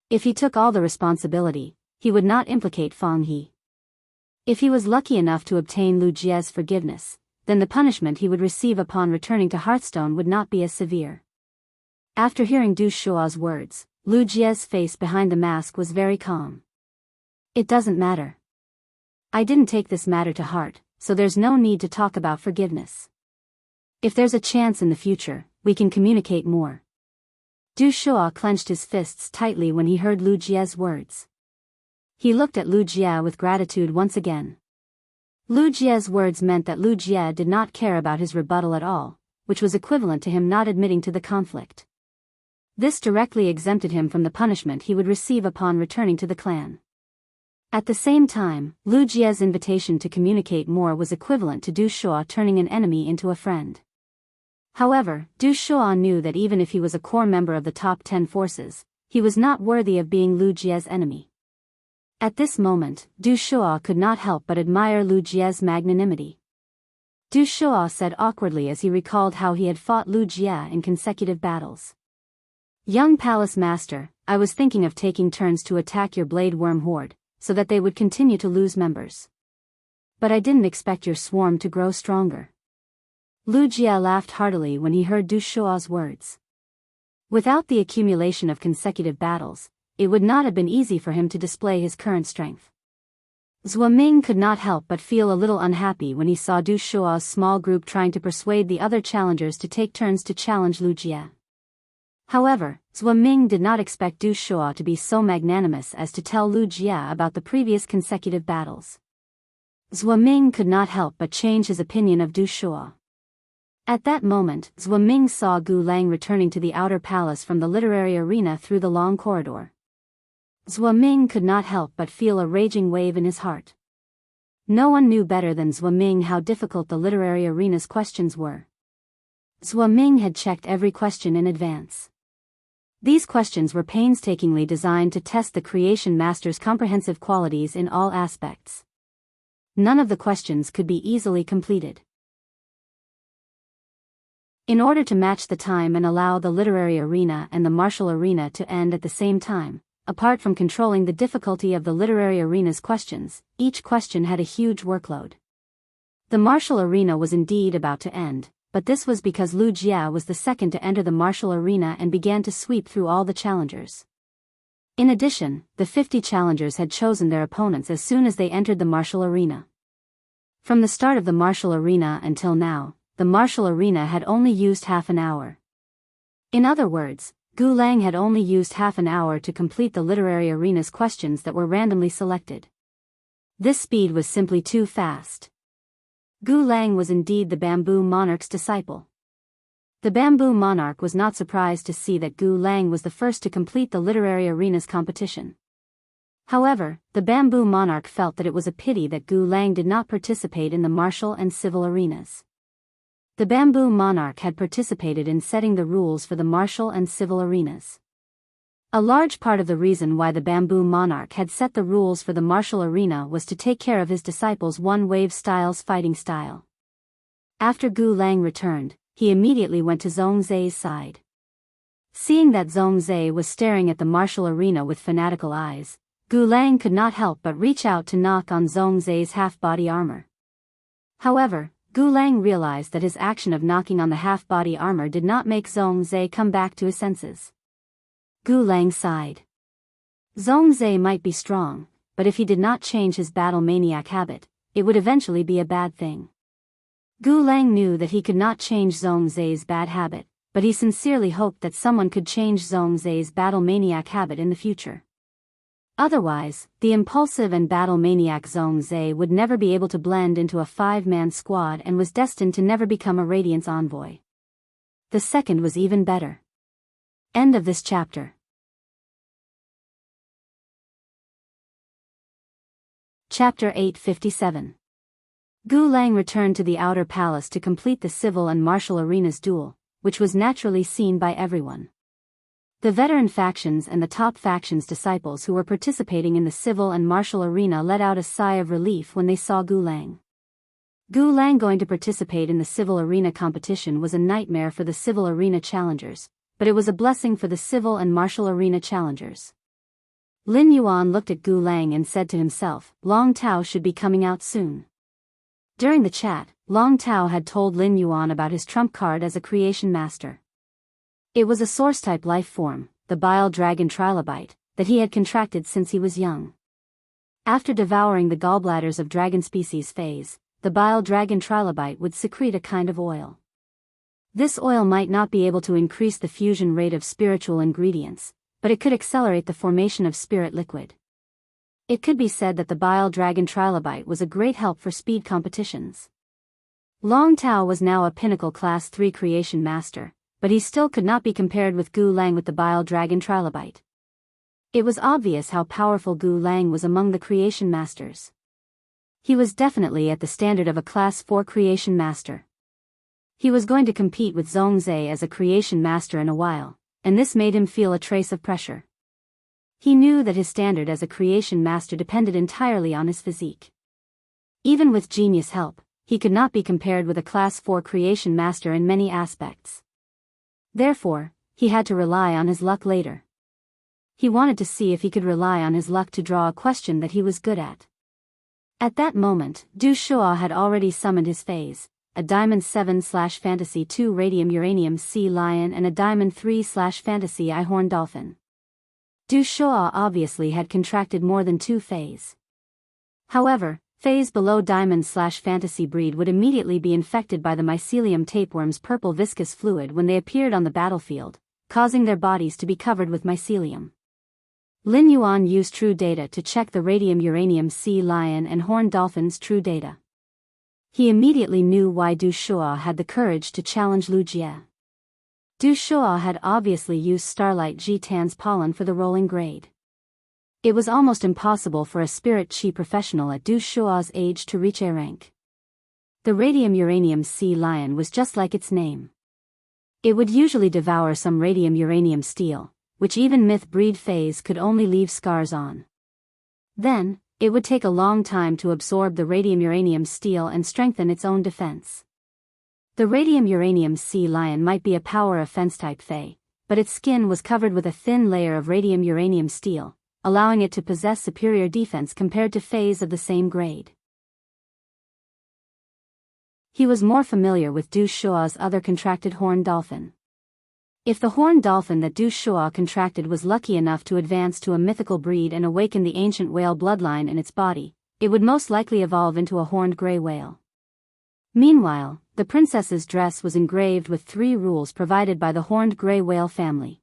If he took all the responsibility, he would not implicate Feng He. If he was lucky enough to obtain Lu Jie's forgiveness, then the punishment he would receive upon returning to Hearthstone would not be as severe. After hearing Du Shuo's words, Lu Jie's face behind the mask was very calm. "It doesn't matter. I didn't take this matter to heart, so there's no need to talk about forgiveness. If there's a chance in the future, we can communicate more." Du Shuo clenched his fists tightly when he heard Lu Jie's words. He looked at Lu Jie with gratitude once again. Lu Jie's words meant that Lu Jie did not care about his rebuttal at all, which was equivalent to him not admitting to the conflict. This directly exempted him from the punishment he would receive upon returning to the clan. At the same time, Lu Jie's invitation to communicate more was equivalent to Du Shuo turning an enemy into a friend. However, Du Shuo knew that even if he was a core member of the top 10 forces, he was not worthy of being Lu Jie's enemy. At this moment, Du Shuo could not help but admire Lu Jie's magnanimity. Du Shuo said awkwardly as he recalled how he had fought Lu Jie in consecutive battles. Young Palace Master, I was thinking of taking turns to attack your Blade Worm horde, so that they would continue to lose members. But I didn't expect your swarm to grow stronger. Lu Jie laughed heartily when he heard Du Shuo's words. Without the accumulation of consecutive battles, it would not have been easy for him to display his current strength. Zhuo Ming could not help but feel a little unhappy when he saw Du Shuo's small group trying to persuade the other challengers to take turns to challenge Lu Jie. However, Zhuo Ming did not expect Du Shuo to be so magnanimous as to tell Lu Jie about the previous consecutive battles. Zhuo Ming could not help but change his opinion of Du Shuo. At that moment, Zhuo Ming saw Gu Lang returning to the outer palace from the literary arena through the long corridor. Zhuo Ming could not help but feel a raging wave in his heart. No one knew better than Zhuo Ming how difficult the literary arena's questions were. Zhuo Ming had checked every question in advance. These questions were painstakingly designed to test the creation master's comprehensive qualities in all aspects. None of the questions could be easily completed. In order to match the time and allow the literary arena and the martial arena to end at the same time, apart from controlling the difficulty of the literary arena's questions, each question had a huge workload. The martial arena was indeed about to end, but this was because Lu Jie was the second to enter the martial arena and began to sweep through all the challengers. In addition, the 50 challengers had chosen their opponents as soon as they entered the martial arena. From the start of the martial arena until now, the martial arena had only used half an hour. In other words, Gu Lang had only used half an hour to complete the literary arena's questions that were randomly selected. This speed was simply too fast. Gu Lang was indeed the Bamboo Monarch's disciple. The Bamboo Monarch was not surprised to see that Gu Lang was the first to complete the literary arena's competition. However, the Bamboo Monarch felt that it was a pity that Gu Lang did not participate in the martial and civil arenas. The Bamboo Monarch had participated in setting the rules for the martial and civil arenas. A large part of the reason why the Bamboo Monarch had set the rules for the martial arena was to take care of his disciples' one-wave style's fighting style. After Gu Lang returned, he immediately went to Zhongzai's side. Seeing that Zhongzai was staring at the martial arena with fanatical eyes, Gu Lang could not help but reach out to knock on Zhongzai's half-body armor. However, Gu Lang realized that his action of knocking on the half-body armor did not make Zhongzai come back to his senses. Gu Lang sighed. Zhongzai might be strong, but if he did not change his battle maniac habit, it would eventually be a bad thing. Gu Lang knew that he could not change Zhongzai's bad habit, but he sincerely hoped that someone could change Zhongzai's battle maniac habit in the future. Otherwise, the impulsive and battle maniac Zhongzai would never be able to blend into a 5-man squad and was destined to never become a Radiance envoy. The second was even better. End of this chapter. Chapter 857. Gu Lang returned to the outer palace to complete the civil and martial arena's duel, which was naturally seen by everyone. The veteran factions and the top faction's disciples who were participating in the civil and martial arena let out a sigh of relief when they saw Gu Lang. Gu Lang going to participate in the civil arena competition was a nightmare for the civil arena challengers, but it was a blessing for the civil and martial arena challengers. Lin Yuan looked at Gu Lang and said to himself, Long Tao should be coming out soon. During the chat, Long Tao had told Lin Yuan about his trump card as a creation master. It was a source-type life form, the bile dragon trilobite, that he had contracted since he was young. After devouring the gallbladders of dragon species phase, the bile dragon trilobite would secrete a kind of oil. This oil might not be able to increase the fusion rate of spiritual ingredients, but it could accelerate the formation of spirit liquid. It could be said that the bile dragon trilobite was a great help for speed competitions. Long Tao was now a pinnacle class 3 creation master, but he still could not be compared with Gu Lang with the bile dragon trilobite. It was obvious how powerful Gu Lang was among the creation masters. He was definitely at the standard of a class 4 creation master. He was going to compete with Zhongzhe as a creation master in a while, and this made him feel a trace of pressure. He knew that his standard as a creation master depended entirely on his physique. Even with genius help, he could not be compared with a Class 4 creation master in many aspects. Therefore, he had to rely on his luck later. He wanted to see if he could rely on his luck to draw a question that he was good at. At that moment, Du Shuo had already summoned his phase, a Diamond 7/Fantasy 2 Radium Uranium Sea Lion and a Diamond 3/Fantasy I Horn Dolphin. Du Shuo obviously had contracted more than 2 phase. However, phase below Diamond/Fantasy breed would immediately be infected by the mycelium tapeworm's purple viscous fluid when they appeared on the battlefield, causing their bodies to be covered with mycelium. Lin Yuan used true data to check the Radium Uranium Sea Lion and Horn Dolphin's true data. He immediately knew why Du Shuo had the courage to challenge Lu Jie. Du Shuo had obviously used Starlight Jitan's pollen for the rolling grade. It was almost impossible for a spirit chi professional at Du Shuo's age to reach A rank. The Radium Uranium Sea Lion was just like its name. It would usually devour some Radium Uranium steel, which even myth breed phase could only leave scars on. Then, it would take a long time to absorb the Radium Uranium steel and strengthen its own defense. The Radium Uranium Sea Lion might be a power offense type Fae, but its skin was covered with a thin layer of Radium Uranium steel, allowing it to possess superior defense compared to Faes of the same grade. He was more familiar with Du Shuo's other contracted Horned Dolphin. If the Horned Dolphin that Du Shuo contracted was lucky enough to advance to a mythical breed and awaken the ancient whale bloodline in its body, it would most likely evolve into a horned gray whale. Meanwhile, the princess's dress was engraved with 3 rules provided by the horned gray whale family.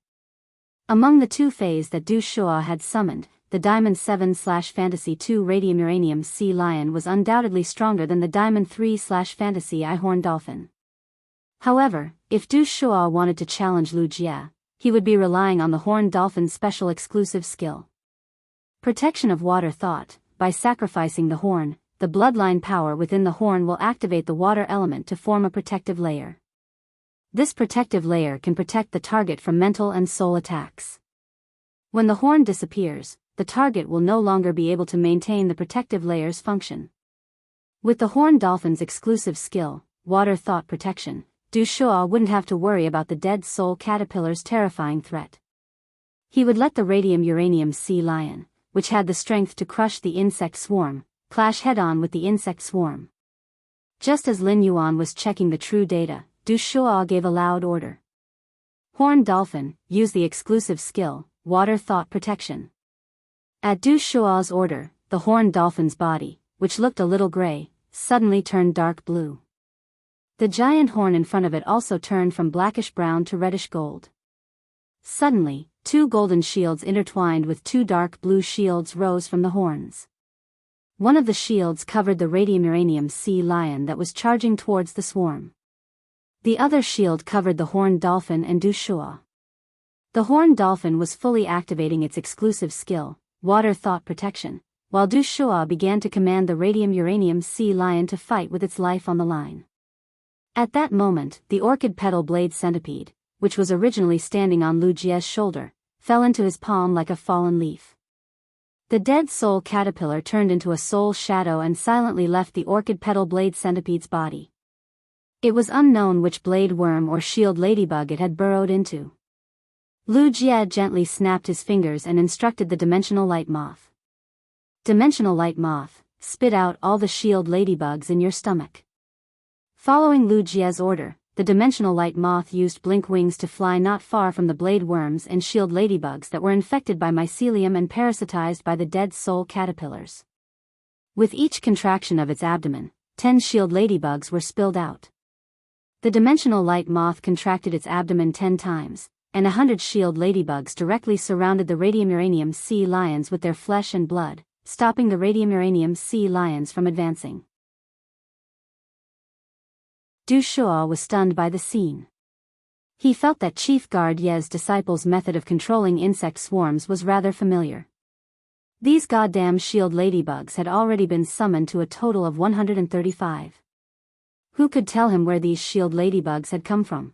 Among the 2 Faes that Du Shuo had summoned, the Diamond 7/Fantasy 2 Radium Uranium Sea Lion was undoubtedly stronger than the Diamond 3/Fantasy I Horn Dolphin. However, if Du Shuo wanted to challenge Lu Jie, he would be relying on the Horned Dolphin's special exclusive skill. Protection of Water Thought. By sacrificing the horn, the bloodline power within the horn will activate the water element to form a protective layer. This protective layer can protect the target from mental and soul attacks. When the horn disappears, the target will no longer be able to maintain the protective layer's function. With the Horned Dolphin's exclusive skill, Water Thought Protection, Du Shuo wouldn't have to worry about the dead soul caterpillar's terrifying threat. He would let the Radium Uranium Sea Lion, which had the strength to crush the insect swarm, clash head-on with the insect swarm. Just as Lin Yuan was checking the true data, Du Shuo gave a loud order. Horned Dolphin, use the exclusive skill, Water Thought Protection. At Du Shuo's order, the Horned Dolphin's body, which looked a little gray, suddenly turned dark blue. The giant horn in front of it also turned from blackish brown to reddish gold. Suddenly, 2 golden shields intertwined with 2 dark blue shields rose from the horns. One of the shields covered the Radium Uranium Sea Lion that was charging towards the swarm. The other shield covered the Horned Dolphin and Du Shuo. The Horned Dolphin was fully activating its exclusive skill, Water Thought Protection, while Du Shuo began to command the Radium Uranium Sea Lion to fight with its life on the line. At that moment, the orchid petal blade centipede, which was originally standing on Lu Jie's shoulder, fell into his palm like a fallen leaf. The dead soul caterpillar turned into a soul shadow and silently left the orchid petal blade centipede's body. It was unknown which blade worm or shield ladybug it had burrowed into. Lu Jie gently snapped his fingers and instructed the Dimensional Light Moth. Dimensional Light Moth, spit out all the shield ladybugs in your stomach. Following Lu Jie's order, the Dimensional Light Moth used blink wings to fly not far from the blade worms and shield ladybugs that were infected by mycelium and parasitized by the dead soul caterpillars. With each contraction of its abdomen, 10 shield ladybugs were spilled out. The Dimensional Light Moth contracted its abdomen 10 times, and 100 shield ladybugs directly surrounded the Radium Uranium Sea Lions with their flesh and blood, stopping the Radium Uranium Sea Lions from advancing. Du Shuo was stunned by the scene. He felt that Chief Guard Ye's disciple's method of controlling insect swarms was rather familiar. These goddamn shield ladybugs had already been summoned to a total of 135. Who could tell him where these shield ladybugs had come from?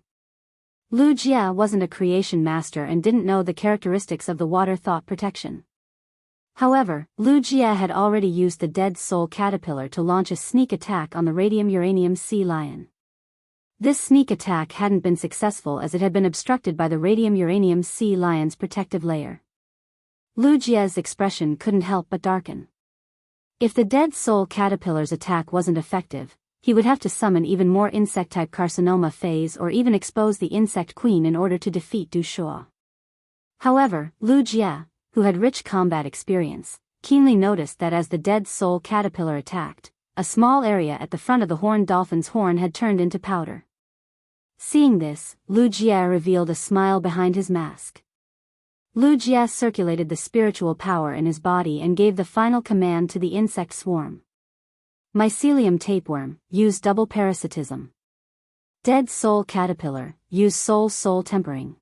Lu Jia wasn't a creation master and didn't know the characteristics of the water thought protection. However, Lu Jia had already used the dead soul caterpillar to launch a sneak attack on the radium-uranium sea lion. This sneak attack hadn't been successful as it had been obstructed by the radium-uranium sea lion's protective layer. Lu Jia's expression couldn't help but darken. If the dead soul caterpillar's attack wasn't effective, he would have to summon even more insect-type carcinoma phase or even expose the insect queen in order to defeat Du Shuo. However, Lu Jia, who had rich combat experience, keenly noticed that as the dead soul caterpillar attacked, a small area at the front of the horned dolphin's horn had turned into powder. Seeing this, Lu Jia revealed a smile behind his mask. Lu Jia circulated the spiritual power in his body and gave the final command to the insect swarm. Mycelium tapeworm, use double parasitism. Dead soul caterpillar, use soul tempering.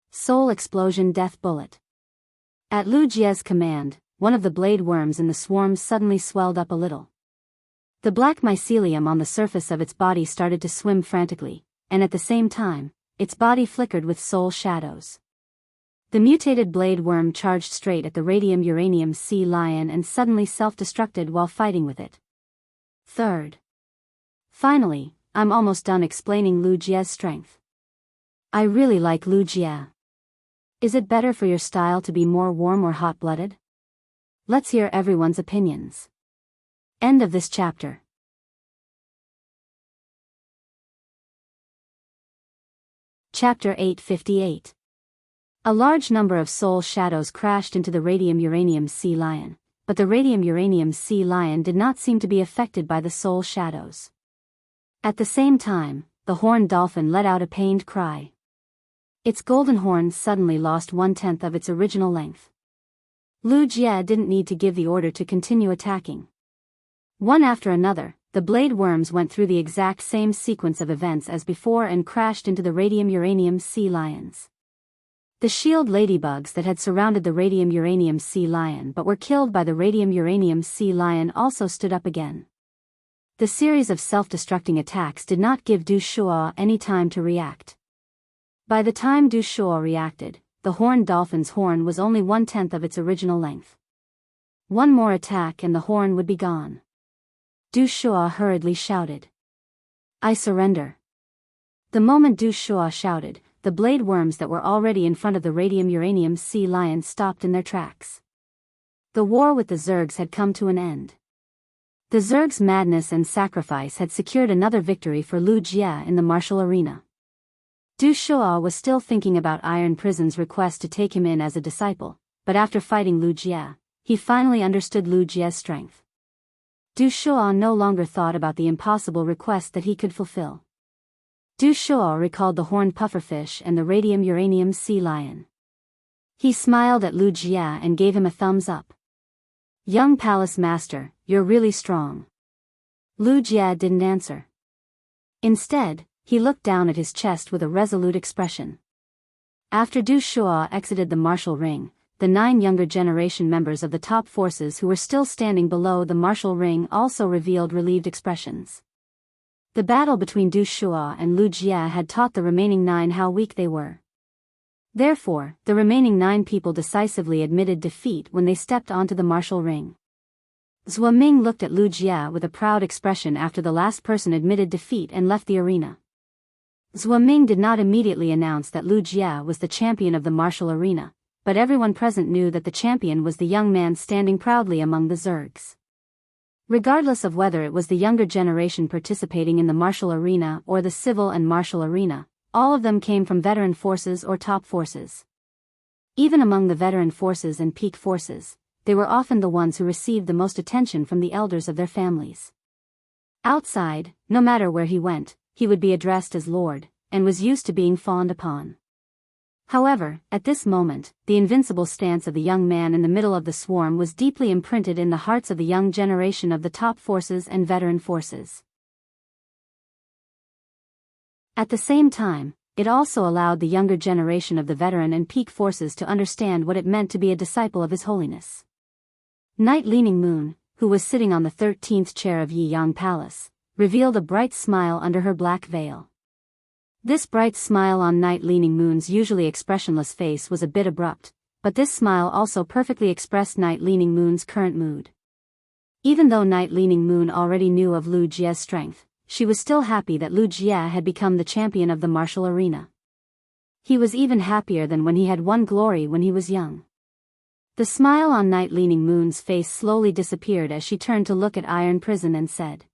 Soul explosion death bullet. At Lu Jia's command, one of the blade worms in the swarm suddenly swelled up a little. The black mycelium on the surface of its body started to swim frantically, and at the same time, its body flickered with soul shadows. The mutated blade worm charged straight at the radium-uranium sea lion and suddenly self-destructed while fighting with it. Third. Finally, I'm almost done explaining Lu Jia's strength. I really like Lu Jia. Is it better for your style to be more warm or hot-blooded? Let's hear everyone's opinions. End of this chapter. Chapter 858. A large number of soul shadows crashed into the radium-uranium sea lion, but the radium-uranium sea lion did not seem to be affected by the soul shadows. At the same time, the horned dolphin let out a pained cry. Its golden horn suddenly lost 1/10 of its original length. Lu Jia didn't need to give the order to continue attacking. One after another, the blade worms went through the exact same sequence of events as before and crashed into the radium-uranium sea lions. The shield ladybugs that had surrounded the radium-uranium sea lion but were killed by the radium-uranium sea lion also stood up again. The series of self-destructing attacks did not give Du Shuo any time to react. By the time Du Shuo reacted, the horned dolphin's horn was only 1/10 of its original length. One more attack and the horn would be gone. Du Shuo hurriedly shouted, "I surrender." The moment Du Shuo shouted, the blade worms that were already in front of the radium-uranium sea lion stopped in their tracks. The war with the Zergs had come to an end. The Zergs' madness and sacrifice had secured another victory for Lu Jia in the martial arena. Du Shuo was still thinking about Iron Prison's request to take him in as a disciple, but after fighting Lu Jia, he finally understood Lu Jia's strength. Du Shuo no longer thought about the impossible request that he could fulfill. Du Shuo recalled the horned pufferfish and the radium-uranium sea lion. He smiled at Lu Jia and gave him a thumbs up. "Young palace master, you're really strong." Lu Jia didn't answer. Instead, he looked down at his chest with a resolute expression. After Du Shuo exited the martial ring, the 9 younger generation members of the top forces who were still standing below the martial ring also revealed relieved expressions. The battle between Du Shuo and Lu Jia had taught the remaining 9 how weak they were. Therefore, the remaining 9 people decisively admitted defeat when they stepped onto the martial ring. Zhuo Ming looked at Lu Jia with a proud expression after the last person admitted defeat and left the arena. Zhuo Ming did not immediately announce that Lu Jia was the champion of the martial arena, but everyone present knew that the champion was the young man standing proudly among the Zergs. Regardless of whether it was the younger generation participating in the martial arena or the civil and martial arena, all of them came from veteran forces or top forces. Even among the veteran forces and peak forces, they were often the ones who received the most attention from the elders of their families. Outside, no matter where he went, he would be addressed as Lord, and was used to being fawned upon. However, at this moment, the invincible stance of the young man in the middle of the swarm was deeply imprinted in the hearts of the young generation of the top forces and veteran forces. At the same time, it also allowed the younger generation of the veteran and peak forces to understand what it meant to be a disciple of His Holiness. Night Leaning Moon, who was sitting on the 13th chair of Yiyang Palace, revealed a bright smile under her black veil. This bright smile on Night Leaning Moon's usually expressionless face was a bit abrupt, but this smile also perfectly expressed Night Leaning Moon's current mood. Even though Night Leaning Moon already knew of Lu Jie's strength, she was still happy that Lu Jie had become the champion of the martial arena. He was even happier than when he had won glory when he was young. The smile on Night Leaning Moon's face slowly disappeared as she turned to look at Iron Prison and said,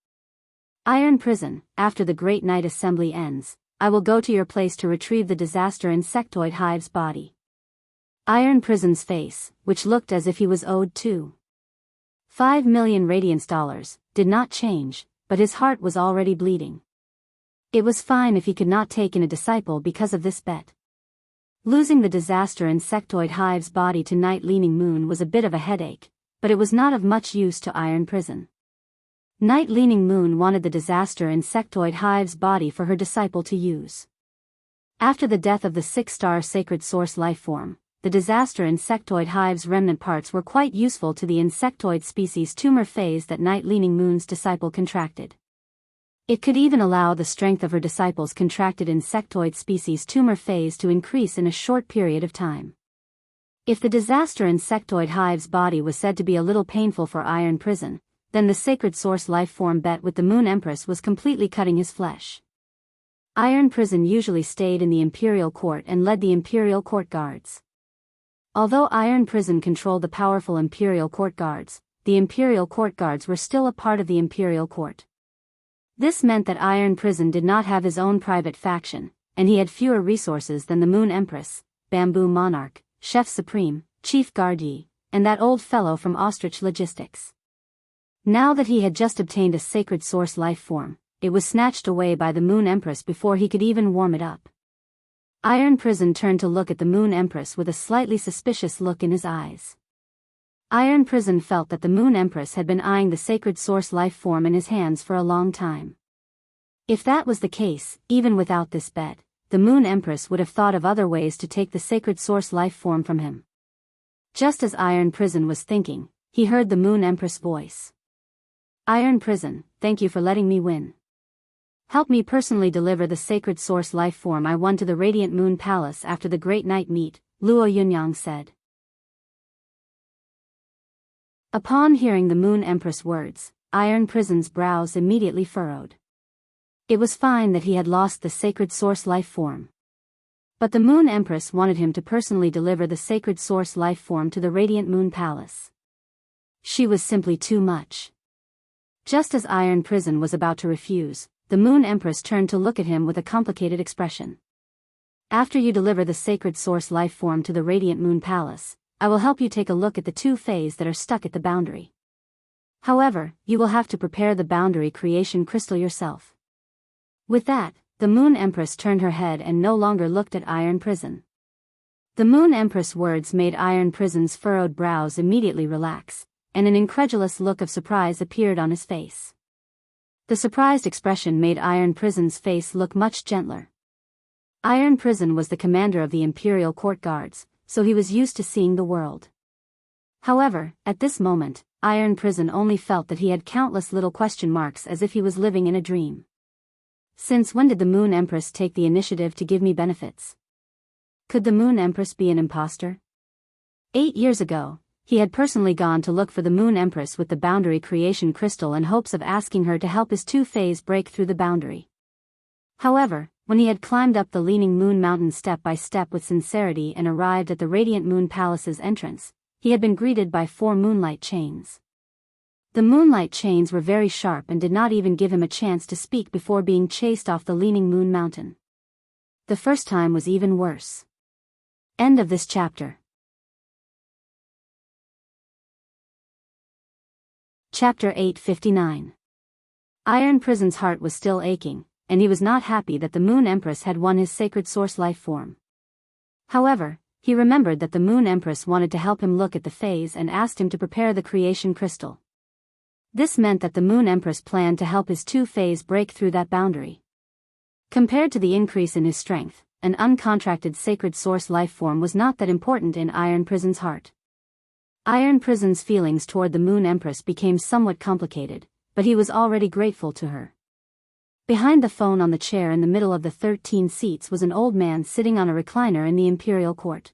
"Iron Prison, after the Great Night Assembly ends, I will go to your place to retrieve the disaster insectoid hive's body." Iron Prison's face, which looked as if he was owed 5 million radiance dollars, did not change, but his heart was already bleeding. It was fine if he could not take in a disciple because of this bet. Losing the disaster insectoid hive's body to Night Leaning Moon was a bit of a headache, but it was not of much use to Iron Prison. Night Leaning Moon wanted the disaster insectoid hive's body for her disciple to use. After the death of the 6-star sacred source lifeform, the disaster insectoid hive's remnant parts were quite useful to the insectoid species tumor phase that Night Leaning Moon's disciple contracted. It could even allow the strength of her disciple's contracted insectoid species tumor phase to increase in a short period of time. If the disaster insectoid hive's body was said to be a little painful for Iron Prison, then the sacred source lifeform bet with the Moon Empress was completely cutting his flesh. Iron Prison usually stayed in the Imperial Court and led the Imperial Court Guards. Although Iron Prison controlled the powerful Imperial Court Guards, the Imperial Court Guards were still a part of the Imperial Court. This meant that Iron Prison did not have his own private faction, and he had fewer resources than the Moon Empress, Bamboo Monarch, Chef Supreme, Chief Guardian, and that old fellow from Ostrich Logistics. Now that he had just obtained a sacred source life form, it was snatched away by the Moon Empress before he could even warm it up. Iron Prison turned to look at the Moon Empress with a slightly suspicious look in his eyes. Iron Prison felt that the Moon Empress had been eyeing the sacred source life form in his hands for a long time. If that was the case, even without this bet, the Moon Empress would have thought of other ways to take the sacred source life form from him. Just as Iron Prison was thinking, he heard the Moon Empress' voice. "Iron Prison, thank you for letting me win. Help me personally deliver the sacred source life form I won to the Radiant Moon Palace after the Great Night Meet," Luo Yunyang said. Upon hearing the Moon Empress' words, Iron Prison's brows immediately furrowed. It was fine that he had lost the sacred source life form. But the Moon Empress wanted him to personally deliver the sacred source life form to the Radiant Moon Palace. She was simply too much. Just as Iron Prison was about to refuse, the Moon Empress turned to look at him with a complicated expression. "After you deliver the sacred source life form to the Radiant Moon Palace, I will help you take a look at the 2 fays that are stuck at the boundary. However, you will have to prepare the boundary creation crystal yourself." With that, the Moon Empress turned her head and no longer looked at Iron Prison. The Moon Empress' words made Iron Prison's furrowed brows immediately relax, and an incredulous look of surprise appeared on his face. The surprised expression made Iron Prison's face look much gentler. Iron Prison was the commander of the Imperial Court Guards, so he was used to seeing the world. However, at this moment, Iron Prison only felt that he had countless little question marks as if he was living in a dream. Since when did the Moon Empress take the initiative to give me benefits? Could the Moon Empress be an imposter? 8 years ago, he had personally gone to look for the Moon Empress with the boundary creation crystal in hopes of asking her to help his 2 fays break through the boundary. However, when he had climbed up the Leaning Moon Mountain step by step with sincerity and arrived at the Radiant Moon Palace's entrance, he had been greeted by 4 moonlight chains. The moonlight chains were very sharp and did not even give him a chance to speak before being chased off the Leaning Moon Mountain. The first time was even worse. End of this chapter. Chapter 859. Iron Prison's heart was still aching, and he was not happy that the Moon Empress had won his sacred source life form. However, he remembered that the Moon Empress wanted to help him look at the fays and asked him to prepare the creation crystal. This meant that the Moon Empress planned to help his 2 fays break through that boundary. Compared to the increase in his strength, an uncontracted sacred source life form was not that important in Iron Prison's heart. Iron Prison's feelings toward the Moon Empress became somewhat complicated, but he was already grateful to her. Behind the phone on the chair in the middle of the 13 seats was an old man sitting on a recliner in the imperial court.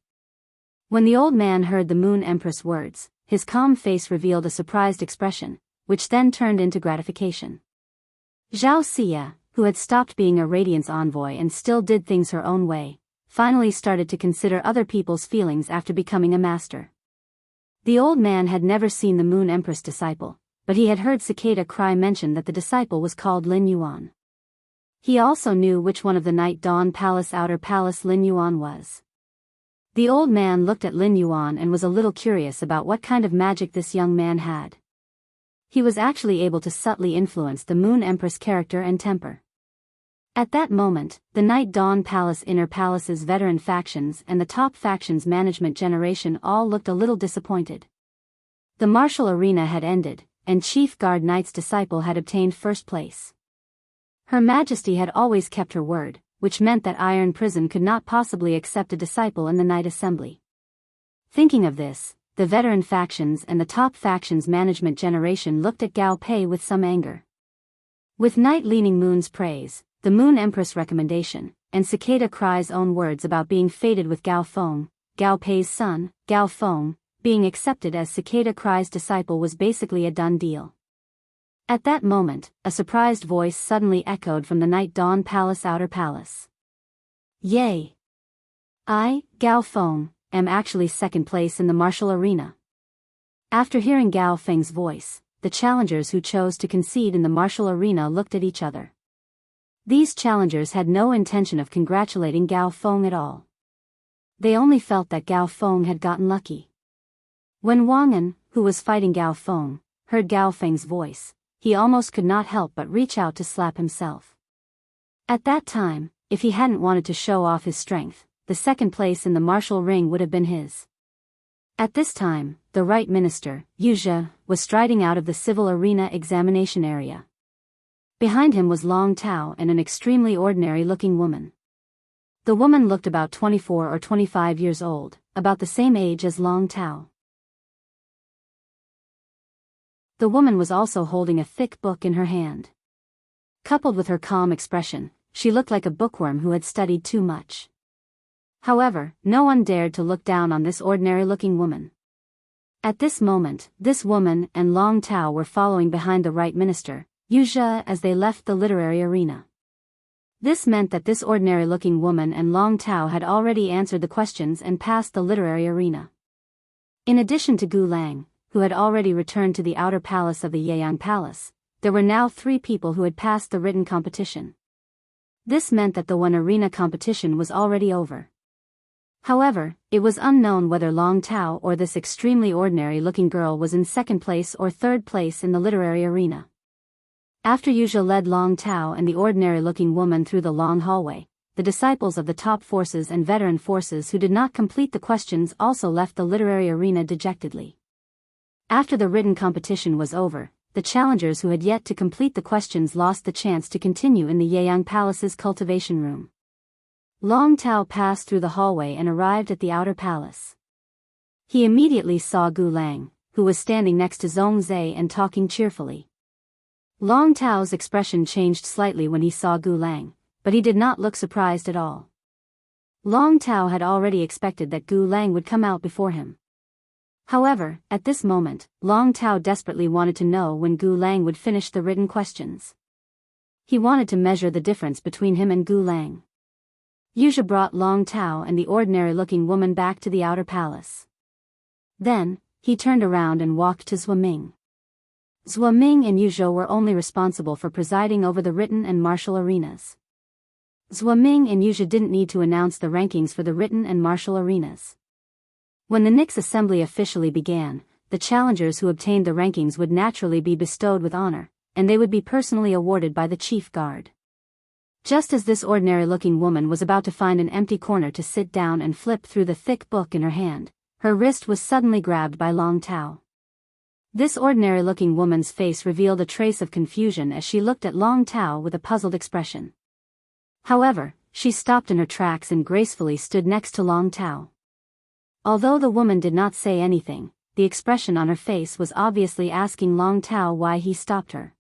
When the old man heard the Moon Empress words, his calm face revealed a surprised expression, which then turned into gratification. Zhao Xia, who had stopped being a Radiance envoy and still did things her own way, finally started to consider other people's feelings after becoming a master. The old man had never seen the Moon Empress disciple, but he had heard Cicada Cry mention that the disciple was called Lin Yuan. He also knew which one of the Night Dawn Palace Outer Palace Lin Yuan was. The old man looked at Lin Yuan and was a little curious about what kind of magic this young man had. He was actually able to subtly influence the Moon Empress character and temper. At that moment, the Night Dawn Palace Inner Palace's veteran factions and the top factions management generation all looked a little disappointed. The martial arena had ended, and Chief Guard Knight's disciple had obtained first place. Her Majesty had always kept her word, which meant that Iron Prison could not possibly accept a disciple in the Night Assembly. Thinking of this, the veteran factions and the top factions management generation looked at Gao Pei with some anger. With Night Leaning Moon's praise, the Moon Empress recommendation, and Cicada Cry's own words about being fated with Gao Feng, Gao Pei's son, Gao Feng, being accepted as Cicada Cry's disciple was basically a done deal. At that moment, a surprised voice suddenly echoed from the Night Dawn Palace Outer Palace. Yay! I, Gao Feng, am actually second place in the martial arena. After hearing Gao Feng's voice, the challengers who chose to concede in the martial arena looked at each other. These challengers had no intention of congratulating Gao Feng at all. They only felt that Gao Feng had gotten lucky. When Wang An, who was fighting Gao Feng, heard Gao Feng's voice, he almost could not help but reach out to slap himself. At that time, if he hadn't wanted to show off his strength, the second place in the martial ring would have been his. At this time, the Right Minister, Wuxia, was striding out of the civil arena examination area. Behind him was Long Tao and an extremely ordinary-looking woman. The woman looked about 24 or 25 years old, about the same age as Long Tao. The woman was also holding a thick book in her hand. Coupled with her calm expression, she looked like a bookworm who had studied too much. However, no one dared to look down on this ordinary-looking woman. At this moment, this woman and Long Tao were following behind the Right Minister, Wuxia, as they left the literary arena. This meant that this ordinary-looking woman and Long Tao had already answered the questions and passed the literary arena. In addition to Gu Lang, who had already returned to the outer palace of the Yeyang Palace, there were now 3 people who had passed the written competition. This meant that the one arena competition was already over. However, it was unknown whether Long Tao or this extremely ordinary-looking girl was in second place or third place in the literary arena. After Wuxia led Long Tao and the ordinary-looking woman through the long hallway, the disciples of the top forces and veteran forces who did not complete the questions also left the literary arena dejectedly. After the written competition was over, the challengers who had yet to complete the questions lost the chance to continue in the Yeyang Palace's cultivation room. Long Tao passed through the hallway and arrived at the outer palace. He immediately saw Gu Lang, who was standing next to Zhong Zhe and talking cheerfully. Long Tao's expression changed slightly when he saw Gu Lang, but he did not look surprised at all. Long Tao had already expected that Gu Lang would come out before him. However, at this moment, Long Tao desperately wanted to know when Gu Lang would finish the written questions. He wanted to measure the difference between him and Gu Lang. Wuxia brought Long Tao and the ordinary-looking woman back to the outer palace. Then, he turned around and walked to Zhuo Ming. Zhuo Ming and Wuxia were only responsible for presiding over the written and martial arenas. Zhuo Ming and Wuxia didn't need to announce the rankings for the written and martial arenas. When the Nix assembly officially began, the challengers who obtained the rankings would naturally be bestowed with honor, and they would be personally awarded by the chief guard. Just as this ordinary-looking woman was about to find an empty corner to sit down and flip through the thick book in her hand, her wrist was suddenly grabbed by Long Tao. This ordinary-looking woman's face revealed a trace of confusion as she looked at Long Tao with a puzzled expression. However, she stopped in her tracks and gracefully stood next to Long Tao. Although the woman did not say anything, the expression on her face was obviously asking Long Tao why he stopped her.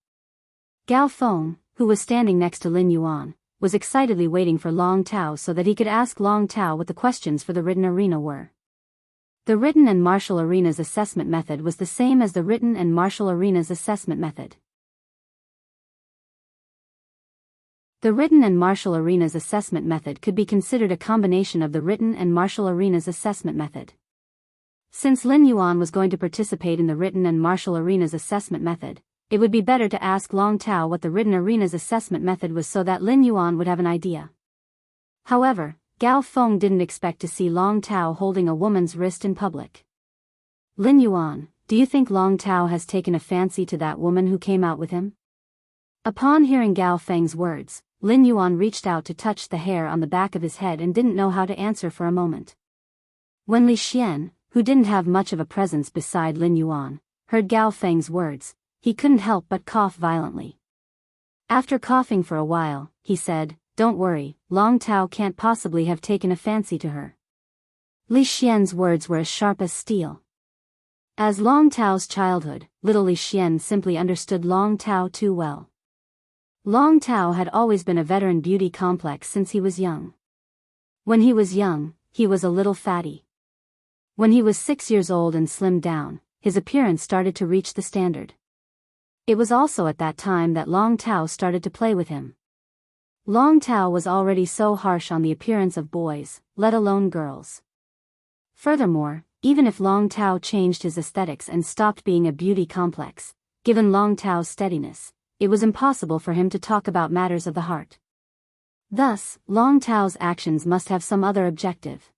Gao Feng, who was standing next to Lin Yuan, was excitedly waiting for Long Tao so that he could ask Long Tao what the questions for the written arena were. The written and martial arena's assessment method was the same as the written and martial arena's assessment method. The written and martial arena's assessment method could be considered a combination of the written and martial arena's assessment method. Since Lin Yuan was going to participate in the written and martial arena's assessment method, it would be better to ask Long Tao what the written arena's assessment method was so that Lin Yuan would have an idea. However, Gao Feng didn't expect to see Long Tao holding a woman's wrist in public. Lin Yuan, do you think Long Tao has taken a fancy to that woman who came out with him? Upon hearing Gao Feng's words, Lin Yuan reached out to touch the hair on the back of his head and didn't know how to answer for a moment. When Li Xian, who didn't have much of a presence beside Lin Yuan, heard Gao Feng's words, he couldn't help but cough violently. After coughing for a while, he said, "Don't worry, Long Tao can't possibly have taken a fancy to her." Li Xian's words were as sharp as steel. As Long Tao's childhood, little Li Xian simply understood Long Tao too well. Long Tao had always been a veteran beauty complex since he was young. When he was young, he was a little fatty. When he was 6 years old and slimmed down, his appearance started to reach the standard. It was also at that time that Long Tao started to play with him. Long Tao was already so harsh on the appearance of boys, let alone girls. Furthermore, even if Long Tao changed his aesthetics and stopped being a beauty complex, given Long Tao's steadiness, it was impossible for him to talk about matters of the heart. Thus, Long Tao's actions must have some other objective.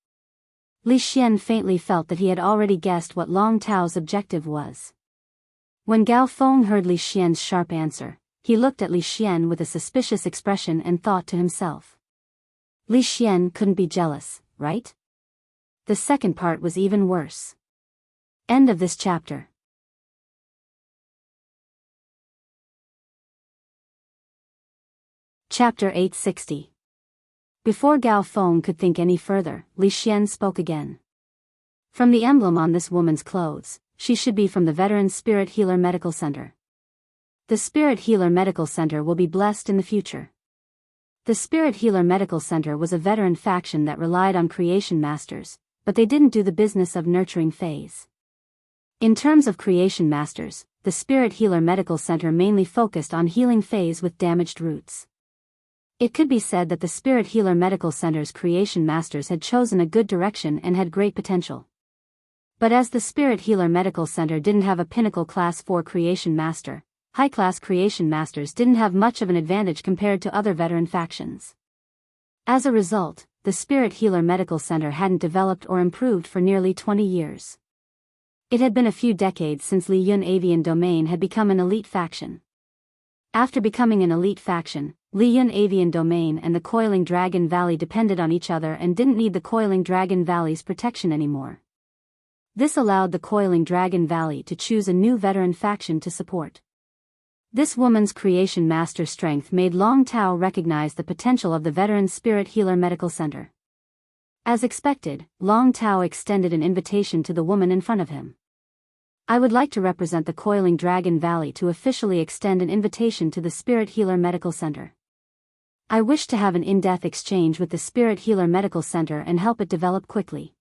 Li Xian faintly felt that he had already guessed what Long Tao's objective was. When Gao Feng heard Li Xian's sharp answer, he looked at Li Xian with a suspicious expression and thought to himself. Li Xian couldn't be jealous, right? The second part was even worse. End of this chapter. Chapter 860. Before Gao Feng could think any further, Li Xian spoke again. From the emblem on this woman's clothes, she should be from the Veteran Spirit Healer Medical Center. The Spirit Healer Medical Center will be blessed in the future. The Spirit Healer Medical Center was a veteran faction that relied on creation masters, but they didn't do the business of nurturing phase. In terms of creation masters, the Spirit Healer Medical Center mainly focused on healing phase with damaged roots. It could be said that the Spirit Healer Medical Center's creation masters had chosen a good direction and had great potential. But as the Spirit Healer Medical Center didn't have a pinnacle class 4 creation master, high-class creation masters didn't have much of an advantage compared to other veteran factions. As a result, the Spirit Healer Medical Center hadn't developed or improved for nearly 20 years. It had been a few decades since Li Yun Avian Domain had become an elite faction. After becoming an elite faction, Li Yun Avian Domain and the Coiling Dragon Valley depended on each other and didn't need the Coiling Dragon Valley's protection anymore. This allowed the Coiling Dragon Valley to choose a new veteran faction to support. This woman's creation master strength made Long Tao recognize the potential of the Veteran Spirit Healer Medical Center. As expected, Long Tao extended an invitation to the woman in front of him. "I would like to represent the Coiling Dragon Valley to officially extend an invitation to the Spirit Healer Medical Center. I wish to have an in-depth exchange with the Spirit Healer Medical Center and help it develop quickly."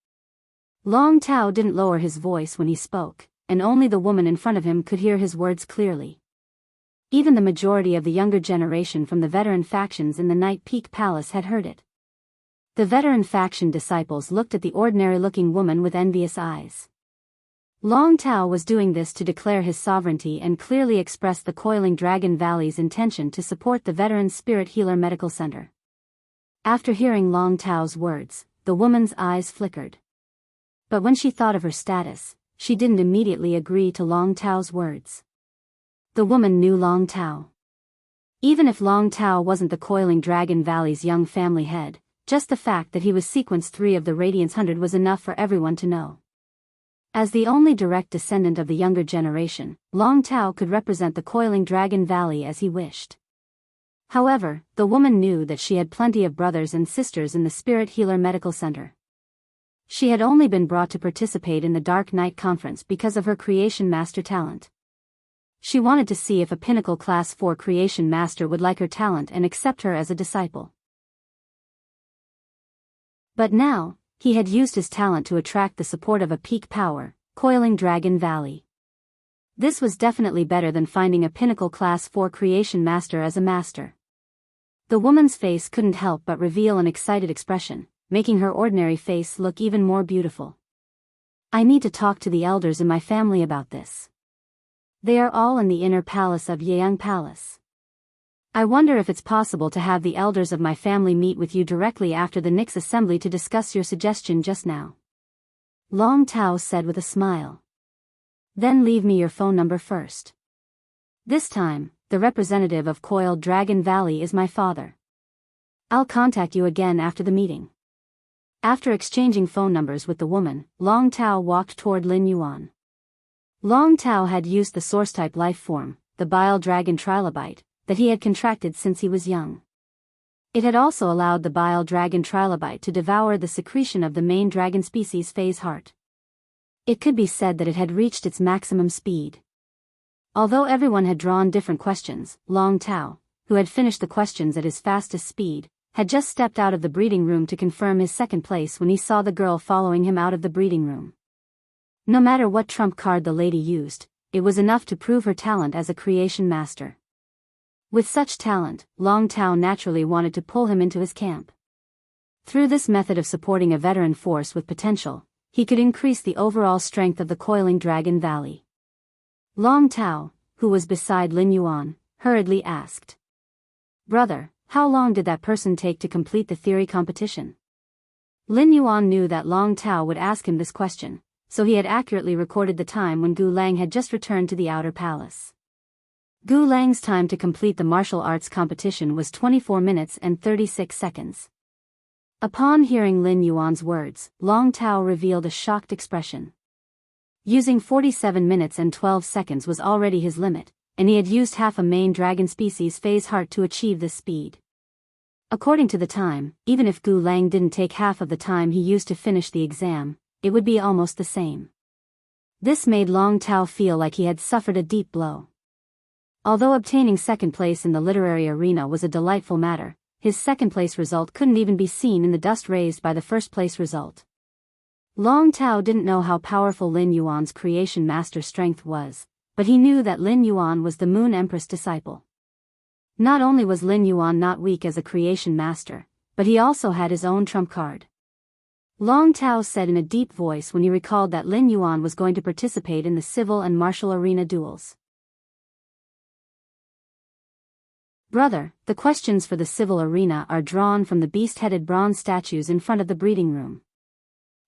Long Tao didn't lower his voice when he spoke, and only the woman in front of him could hear his words clearly. Even the majority of the younger generation from the veteran factions in the Night Peak Palace had heard it. The veteran faction disciples looked at the ordinary-looking woman with envious eyes. Long Tao was doing this to declare his sovereignty and clearly express the Coiling Dragon Valley's intention to support the Veteran Spirit Healer Medical Center. After hearing Long Tao's words, the woman's eyes flickered. But when she thought of her status, she didn't immediately agree to Long Tao's words. The woman knew Long Tao. Even if Long Tao wasn't the Coiling Dragon Valley's young family head, just the fact that he was sequence 3 of the Radiance 100 was enough for everyone to know. As the only direct descendant of the younger generation, Long Tao could represent the Coiling Dragon Valley as he wished. However, the woman knew that she had plenty of brothers and sisters in the Spirit Healer Medical Center. She had only been brought to participate in the Dark Night Conference because of her creation master talent. She wanted to see if a pinnacle class 4 creation master would like her talent and accept her as a disciple. But now, he had used his talent to attract the support of a peak power, Coiling Dragon Valley. This was definitely better than finding a pinnacle class 4 creation master as a master. The woman's face couldn't help but reveal an excited expression, making her ordinary face look even more beautiful. I need to talk to the elders in my family about this. They are all in the inner palace of Jianghu Palace. I wonder if it's possible to have the elders of my family meet with you directly after the Nix assembly to discuss your suggestion just now. Long Tao said with a smile. Then leave me your phone number first. This time, the representative of Coiled Dragon Valley is my father. I'll contact you again after the meeting. After exchanging phone numbers with the woman, Long Tao walked toward Lin Yuan. Long Tao had used the source-type life form, the Bile Dragon Trilobite, that he had contracted since he was young. It had also allowed the Bile Dragon Trilobite to devour the secretion of the main dragon species phase heart. It could be said that it had reached its maximum speed. Although everyone had drawn different questions, Long Tao, who had finished the questions at his fastest speed, had just stepped out of the breeding room to confirm his second place when he saw the girl following him out of the breeding room. No matter what trump card the lady used, it was enough to prove her talent as a creation master. With such talent, Long Tao naturally wanted to pull him into his camp. Through this method of supporting a veteran force with potential, he could increase the overall strength of the Coiling Dragon Valley. Long Tao, who was beside Lin Yuan, hurriedly asked, "Brother, how long did that person take to complete the theory competition?" Lin Yuan knew that Long Tao would ask him this question, so he had accurately recorded the time when Gu Lang had just returned to the outer palace. Gu Lang's time to complete the martial arts competition was 24 minutes and 36 seconds. Upon hearing Lin Yuan's words, Long Tao revealed a shocked expression. Using 47 minutes and 12 seconds was already his limit, and he had used half a main dragon species phase heart to achieve this speed. According to the time, even if Gu Lang didn't take half of the time he used to finish the exam, it would be almost the same. This made Long Tao feel like he had suffered a deep blow. Although obtaining second place in the literary arena was a delightful matter, his second place result couldn't even be seen in the dust raised by the first place result. Long Tao didn't know how powerful Lin Yuan's creation master strength was, but he knew that Lin Yuan was the Moon Empress disciple. Not only was Lin Yuan not weak as a creation master, but he also had his own trump card. Long Tao said in a deep voice when he recalled that Lin Yuan was going to participate in the civil and martial arena duels. "Brother, the questions for the civil arena are drawn from the beast-headed bronze statues in front of the breeding room.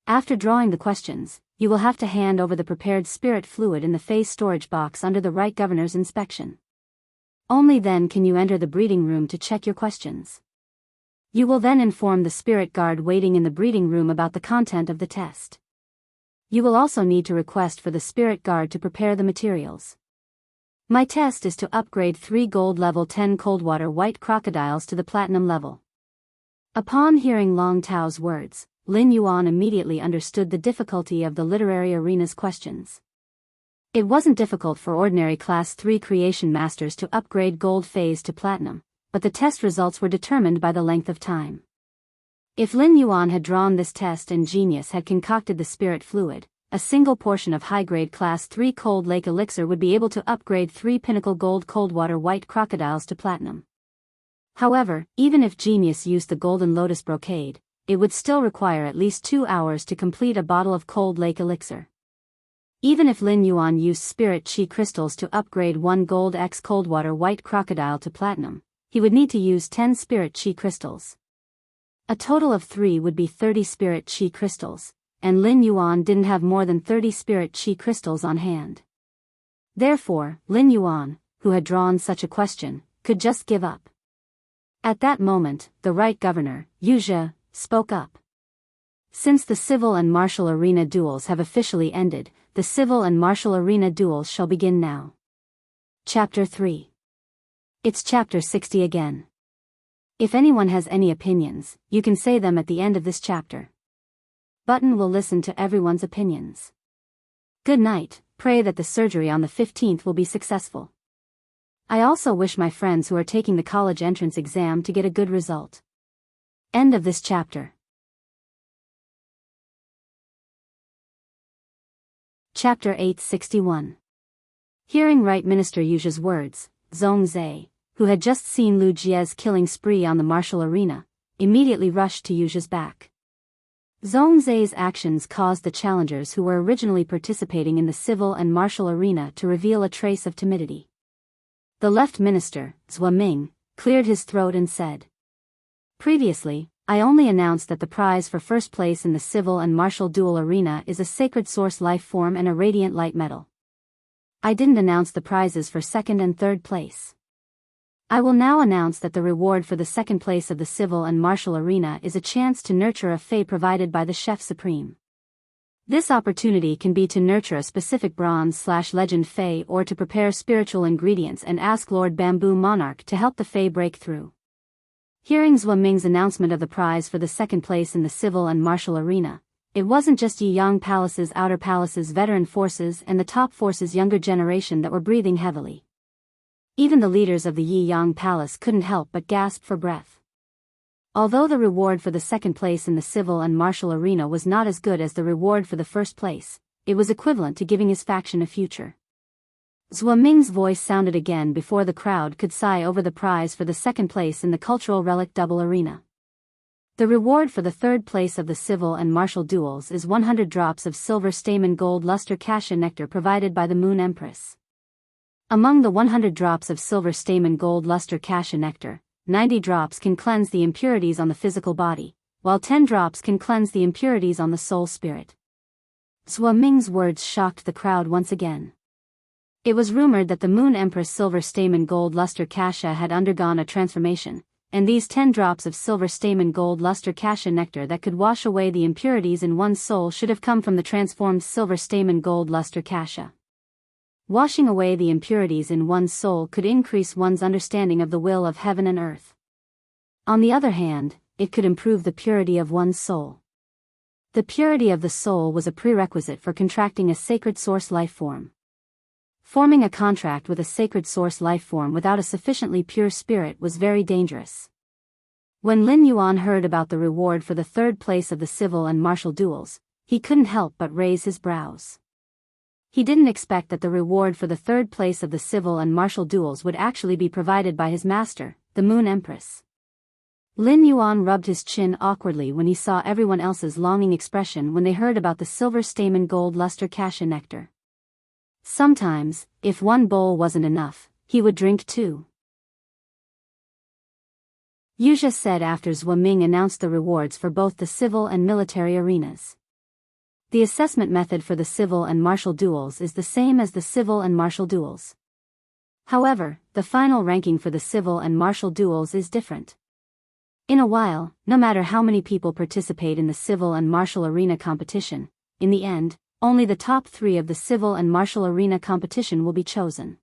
After drawing the questions, you will have to hand over the prepared spirit fluid in the phase storage box under the right governor's inspection. Only then can you enter the breeding room to check your questions. You will then inform the spirit guard waiting in the breeding room about the content of the test. You will also need to request for the spirit guard to prepare the materials. My test is to upgrade 3 gold level 10 coldwater white crocodiles to the platinum level." Upon hearing Long Tao's words, Lin Yuan immediately understood the difficulty of the literary arena's questions. It wasn't difficult for ordinary class 3 creation masters to upgrade gold phase to platinum, but the test results were determined by the length of time. If Lin Yuan had drawn this test and Genius had concocted the spirit fluid, a single portion of high-grade class 3 cold lake elixir would be able to upgrade 3 pinnacle gold coldwater white crocodiles to platinum. However, even if Genius used the golden lotus brocade, it would still require at least 2 hours to complete a bottle of cold lake elixir. Even if Lin Yuan used spirit chi crystals to upgrade 1 gold X coldwater white crocodile to platinum, he would need to use 10 spirit chi crystals. A total of 3 would be 30 spirit chi crystals, and Lin Yuan didn't have more than 30 spirit chi crystals on hand. Therefore, Lin Yuan, who had drawn such a question, could just give up. At that moment, the right governor, Wuxia, spoke up. "Since the civil and martial arena duels have officially ended, the civil and martial arena duels shall begin now." Chapter 3. It's Chapter 60 again. If anyone has any opinions, you can say them at the end of this chapter. Button will listen to everyone's opinions. Good night, pray that the surgery on the 15th will be successful. I also wish my friends who are taking the college entrance exam to get a good result. End of this chapter. Chapter 861. Hearing Right Minister Yu's words, Zhongzhe, who had just seen Lu Jie's killing spree on the martial arena, immediately rushed to Yu's back. Zhongzhe's actions caused the challengers who were originally participating in the civil and martial arena to reveal a trace of timidity. The left minister, Zhua Ming, cleared his throat and said, "Previously, I only announced that the prize for first place in the civil and martial duel arena is a sacred source life form and a radiant light medal. I didn't announce the prizes for second and third place. I will now announce that the reward for the second place of the civil and martial arena is a chance to nurture a fey provided by the Chef Supreme. This opportunity can be to nurture a specific bronze/legend fey or to prepare spiritual ingredients and ask Lord Bamboo Monarch to help the fey break through." Hearing Zhua Ming's announcement of the prize for the second place in the civil and martial arena, it wasn't just Yiyang Palace's outer palace's veteran forces and the top force's younger generation that were breathing heavily. Even the leaders of the Yiyang Palace couldn't help but gasp for breath. Although the reward for the second place in the civil and martial arena was not as good as the reward for the first place, it was equivalent to giving his faction a future. Zhua Ming's voice sounded again before the crowd could sigh over the prize for the second place in the cultural relic double arena. The reward for the third place of the civil and martial duels is 100 drops of silver stamen gold luster cassia nectar provided by the Moon Empress. Among the 100 drops of silver stamen gold luster cassia nectar, 90 drops can cleanse the impurities on the physical body, while 10 drops can cleanse the impurities on the soul spirit. Zhua Ming's words shocked the crowd once again. It was rumored that the Moon Empress silver stamen gold luster cassia had undergone a transformation, and these 10 drops of silver stamen gold luster cassia nectar that could wash away the impurities in one's soul should have come from the transformed silver stamen gold luster cassia. Washing away the impurities in one's soul could increase one's understanding of the will of heaven and earth. On the other hand, it could improve the purity of one's soul. The purity of the soul was a prerequisite for contracting a sacred source life form. Forming a contract with a sacred source life form without a sufficiently pure spirit was very dangerous. When Lin Yuan heard about the reward for the third place of the civil and martial duels, he couldn't help but raise his brows. He didn't expect that the reward for the third place of the civil and martial duels would actually be provided by his master, the Moon Empress. Lin Yuan rubbed his chin awkwardly when he saw everyone else's longing expression when they heard about the silver stamen gold luster cassia nectar. Sometimes, if one bowl wasn't enough, he would drink two. Yuzha said after Zhua Ming announced the rewards for both the civil and military arenas. The assessment method for the civil and martial duels is the same as the civil and martial duels. However, the final ranking for the civil and martial duels is different. In a while, no matter how many people participate in the civil and martial arena competition, in the end, only the top 3 of the civil and martial arena competition will be chosen.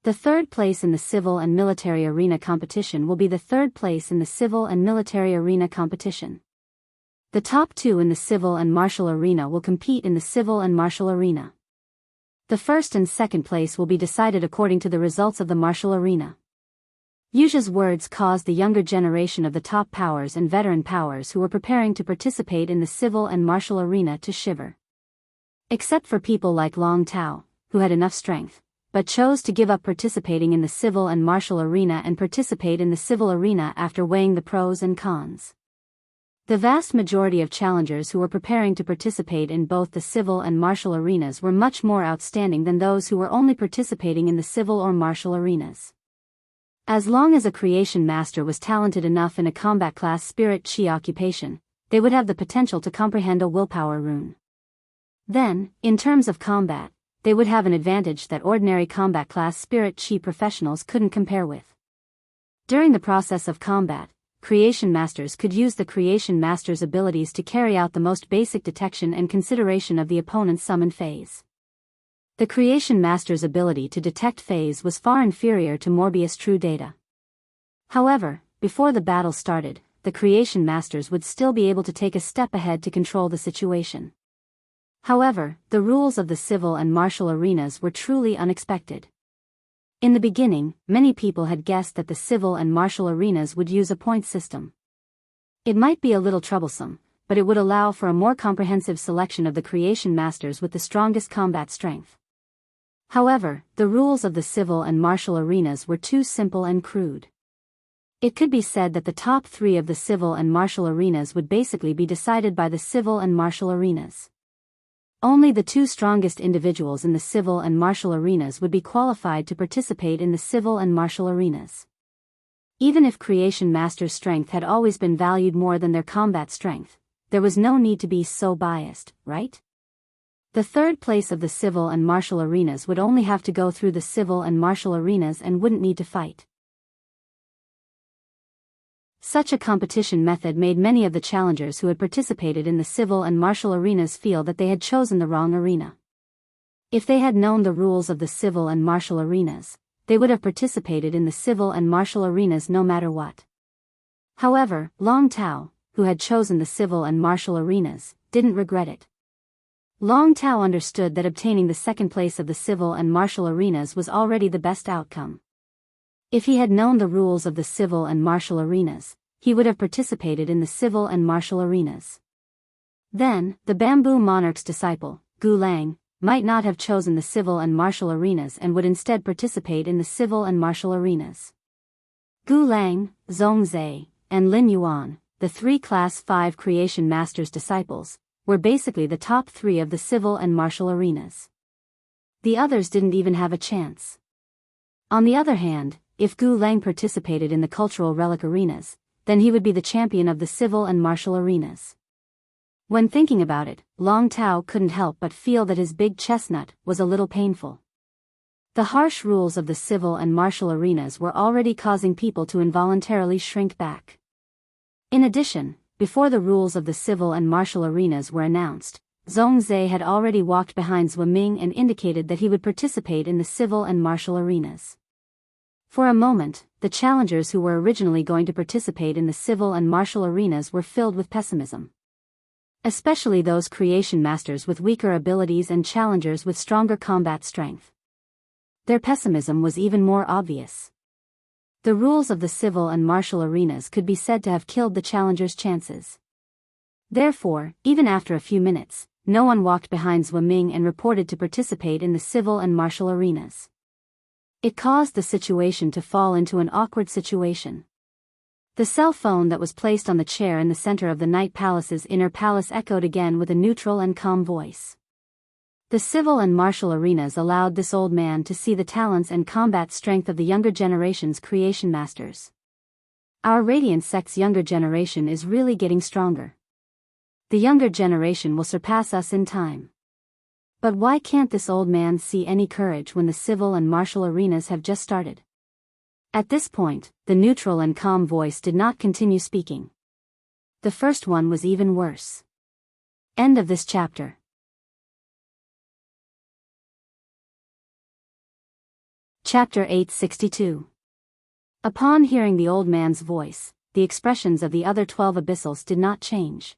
The third place in the civil and military arena competition will be the third place in the civil and military arena competition. The top 2 in the civil and martial arena will compete in the civil and martial arena. The first and second place will be decided according to the results of the martial arena. Yuzha's words caused the younger generation of the top powers and veteran powers who were preparing to participate in the civil and martial arena to shiver. Except for people like Long Tao, who had enough strength, but chose to give up participating in the civil and martial arena and participate in the civil arena after weighing the pros and cons. The vast majority of challengers who were preparing to participate in both the civil and martial arenas were much more outstanding than those who were only participating in the civil or martial arenas. As long as a creation master was talented enough in a combat class spirit chi occupation, they would have the potential to comprehend a willpower rune. Then, in terms of combat, they would have an advantage that ordinary combat class spirit chi professionals couldn't compare with. During the process of combat, creation masters could use the creation master's abilities to carry out the most basic detection and consideration of the opponent's summon phase. The creation master's ability to detect phase was far inferior to Morbius true data. However, before the battle started, the creation masters would still be able to take a step ahead to control the situation. However, the rules of the civil and martial arenas were truly unexpected. In the beginning, many people had guessed that the civil and martial arenas would use a point system. It might be a little troublesome, but it would allow for a more comprehensive selection of the creation masters with the strongest combat strength. However, the rules of the civil and martial arenas were too simple and crude. It could be said that the top 3 of the civil and martial arenas would basically be decided by the civil and martial arenas. Only the 2 strongest individuals in the civil and martial arenas would be qualified to participate in the civil and martial arenas. Even if creation masters' strength had always been valued more than their combat strength, there was no need to be so biased, right? The 3rd place of the civil and martial arenas would only have to go through the civil and martial arenas and wouldn't need to fight. Such a competition method made many of the challengers who had participated in the civil and martial arenas feel that they had chosen the wrong arena. If they had known the rules of the civil and martial arenas, they would have participated in the civil and martial arenas no matter what. However, Long Tao, who had chosen the civil and martial arenas, didn't regret it. Long Tao understood that obtaining the 2nd place of the civil and martial arenas was already the best outcome. If he had known the rules of the civil and martial arenas, he would have participated in the civil and martial arenas. Then, the bamboo monarch's disciple, Gu Lang, might not have chosen the civil and martial arenas and would instead participate in the civil and martial arenas. Gu Lang, Zhongzhe, and Lin Yuan, the 3 Class 5 Creation Masters' disciples, were basically the top 3 of the civil and martial arenas. The others didn't even have a chance. On the other hand, if Gu Lang participated in the cultural relic arenas, then he would be the champion of the civil and martial arenas. When thinking about it, Long Tao couldn't help but feel that his big chestnut was a little painful. The harsh rules of the civil and martial arenas were already causing people to involuntarily shrink back. In addition, before the rules of the civil and martial arenas were announced, Zhongzhe had already walked behind Zhou Ming and indicated that he would participate in the civil and martial arenas. For a moment, the challengers who were originally going to participate in the civil and martial arenas were filled with pessimism. Especially those creation masters with weaker abilities and challengers with stronger combat strength. Their pessimism was even more obvious. The rules of the civil and martial arenas could be said to have killed the challengers' chances. Therefore, even after a few minutes, no one walked behind Zhou Ming and reported to participate in the civil and martial arenas. It caused the situation to fall into an awkward situation. The cell phone that was placed on the chair in the center of the Night Palace's inner palace echoed again with a neutral and calm voice. The civil and martial arenas allowed this old man to see the talents and combat strength of the younger generation's creation masters. Our Radiant Sect's younger generation is really getting stronger. The younger generation will surpass us in time. But why can't this old man see any courage when the civil and martial arenas have just started? At this point, the neutral and calm voice did not continue speaking. The first one was even worse. End of this chapter. Chapter 862. Upon hearing the old man's voice, the expressions of the other 12 abyssals did not change.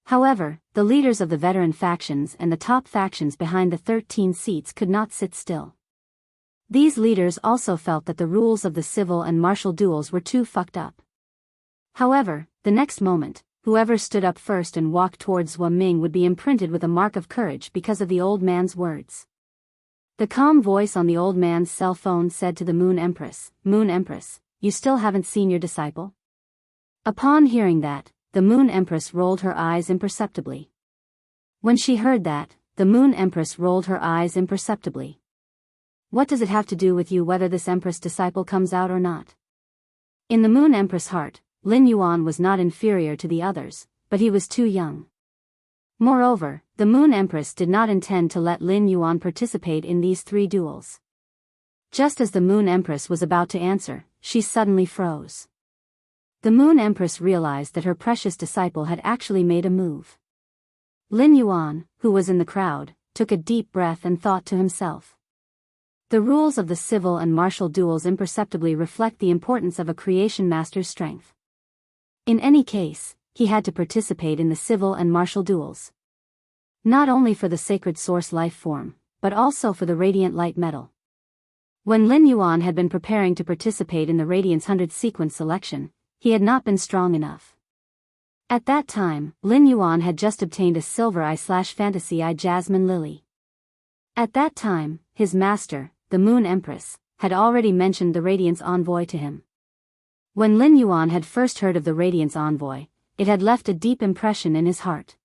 However, the leaders of the veteran factions and the top factions behind the 13 seats could not sit still. These leaders also felt that the rules of the civil and martial duels were too fucked up. However, the next moment, whoever stood up first and walked towards Zhou Ming would be imprinted with a mark of courage because of the old man's words. The calm voice on the old man's cell phone said to the Moon Empress, "Moon Empress, you still haven't seen your disciple?" Upon hearing that, the Moon Empress rolled her eyes imperceptibly. When she heard that, the Moon Empress rolled her eyes imperceptibly. What does it have to do with you whether this Empress disciple comes out or not? In the Moon Empress' heart, Lin Yuan was not inferior to the others, but he was too young. Moreover, the Moon Empress did not intend to let Lin Yuan participate in these 3 duels. Just as the Moon Empress was about to answer, she suddenly froze. The Moon Empress realized that her precious disciple had actually made a move. Lin Yuan, who was in the crowd, took a deep breath and thought to himself. The rules of the civil and martial duels imperceptibly reflect the importance of a creation master's strength. In any case, he had to participate in the civil and martial duels. Not only for the sacred source life form, but also for the radiant light metal. When Lin Yuan had been preparing to participate in the Radiance 100 sequence selection, he had not been strong enough. At that time, Lin Yuan had just obtained a Silver Eye/Fantasy Eye Jasmine Lily. At that time, his master, the Moon Empress, had already mentioned the Radiance Envoy to him. When Lin Yuan had first heard of the Radiance Envoy, it had left a deep impression in his heart.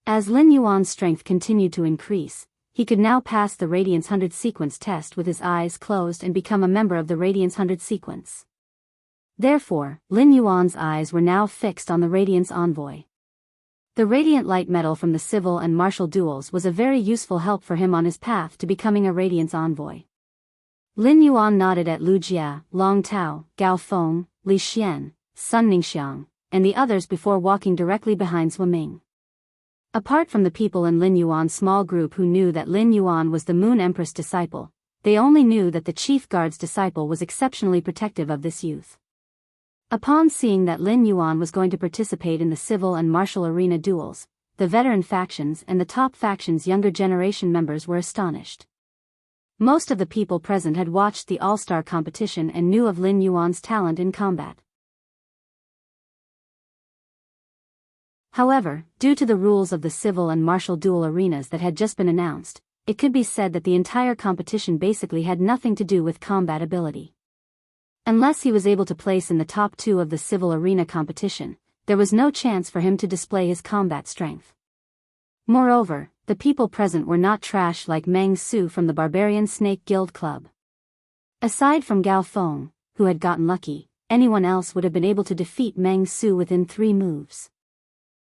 As Lin Yuan's strength continued to increase, he could now pass the Radiance 100 sequence test with his eyes closed and become a member of the Radiance 100 sequence. Therefore, Lin Yuan's eyes were now fixed on the Radiance Envoy. The radiant light metal from the civil and martial duels was a very useful help for him on his path to becoming a Radiance Envoy. Lin Yuan nodded at Lu Jia, Long Tao, Gao Feng, Li Xian, Sun Ningxiang, and the others before walking directly behind Sui Ming. Apart from the people in Lin Yuan's small group who knew that Lin Yuan was the Moon Empress disciple, they only knew that the chief guard's disciple was exceptionally protective of this youth. Upon seeing that Lin Yuan was going to participate in the civil and martial arena duels, the veteran factions and the top factions' younger generation members were astonished. Most of the people present had watched the all-star competition and knew of Lin Yuan's talent in combat. However, due to the rules of the civil and martial duel arenas that had just been announced, it could be said that the entire competition basically had nothing to do with combat ability. Unless he was able to place in the top 2 of the civil arena competition, there was no chance for him to display his combat strength. Moreover, the people present were not trash like Meng Su from the Barbarian Snake Guild Club. Aside from Gao Feng, who had gotten lucky, anyone else would have been able to defeat Meng Su within 3 moves.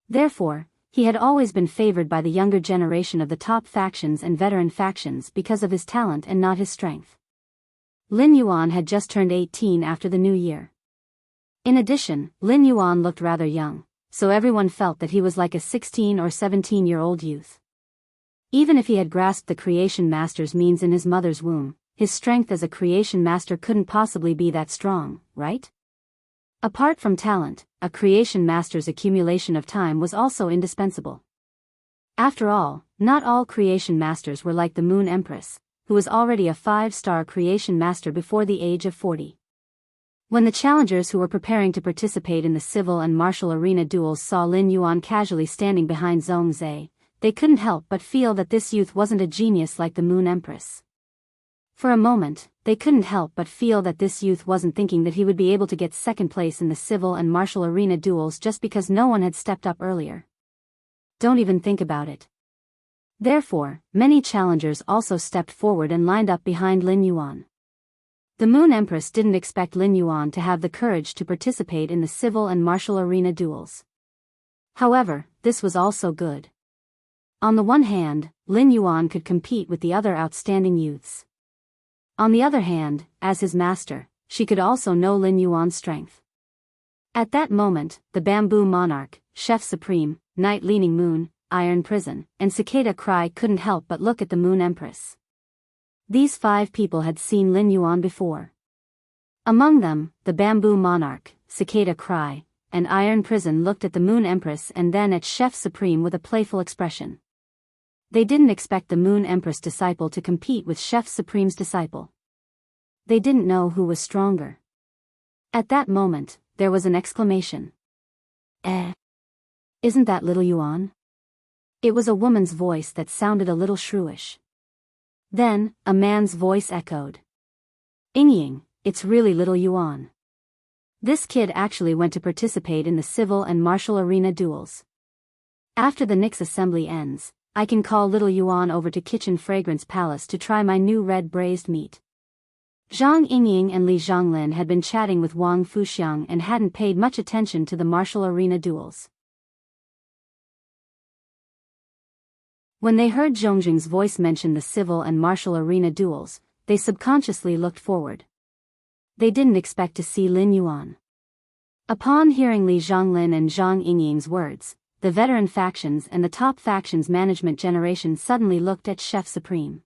Therefore, he had always been favored by the younger generation of the top factions and veteran factions because of his talent and not his strength. Lin Yuan had just turned 18 after the new year. In addition, Lin Yuan looked rather young, so everyone felt that he was like a 16 or 17-year-old youth. Even if he had grasped the Creation Master's means in his mother's womb, his strength as a Creation Master couldn't possibly be that strong, right? Apart from talent, a Creation Master's accumulation of time was also indispensable. After all, not all Creation Masters were like the Moon Empress, who was already a 5-star Creation Master before the age of 40. When the challengers who were preparing to participate in the civil and martial arena duels saw Lin Yuan casually standing behind Zhongzhe, they couldn't help but feel that this youth wasn't a genius like the Moon Empress. For a moment, they couldn't help but feel that this youth wasn't thinking that he would be able to get second place in the civil and martial arena duels just because no one had stepped up earlier. Don't even think about it. Therefore, many challengers also stepped forward and lined up behind Lin Yuan. The Moon Empress didn't expect Lin Yuan to have the courage to participate in the civil and martial arena duels. However, this was also good. On the one hand, Lin Yuan could compete with the other outstanding youths. On the other hand, as his master, she could also know Lin Yuan's strength. At that moment, the Bamboo Monarch, Chef Supreme, Night Leaning Moon, Iron Prison, and Cicada Cry couldn't help but look at the Moon Empress. These 5 people had seen Lin Yuan before. Among them, the Bamboo Monarch, Cicada Cry, and Iron Prison looked at the Moon Empress and then at Chef Supreme with a playful expression. They didn't expect the Moon Empress disciple to compete with Chef Supreme's disciple. They didn't know who was stronger. At that moment, there was an exclamation. Isn't that little Yuan? It was a woman's voice that sounded a little shrewish. Then, a man's voice echoed. Ying, it's really little Yuan. This kid actually went to participate in the civil and martial arena duels. After the Nix assembly ends, I can call little Yuan over to Kitchen Fragrance Palace to try my new red braised meat. Zhang Yingying and Li Zhonglin had been chatting with Wang Fuxiang and hadn't paid much attention to the martial arena duels. When they heard Zhongjing's voice mention the civil and martial arena duels, they subconsciously looked forward. They didn't expect to see Lin Yuan. Upon hearing Li Zhonglin and Zhang Yingying's words, the veteran factions and the top factions management generation suddenly looked at Chef Supreme.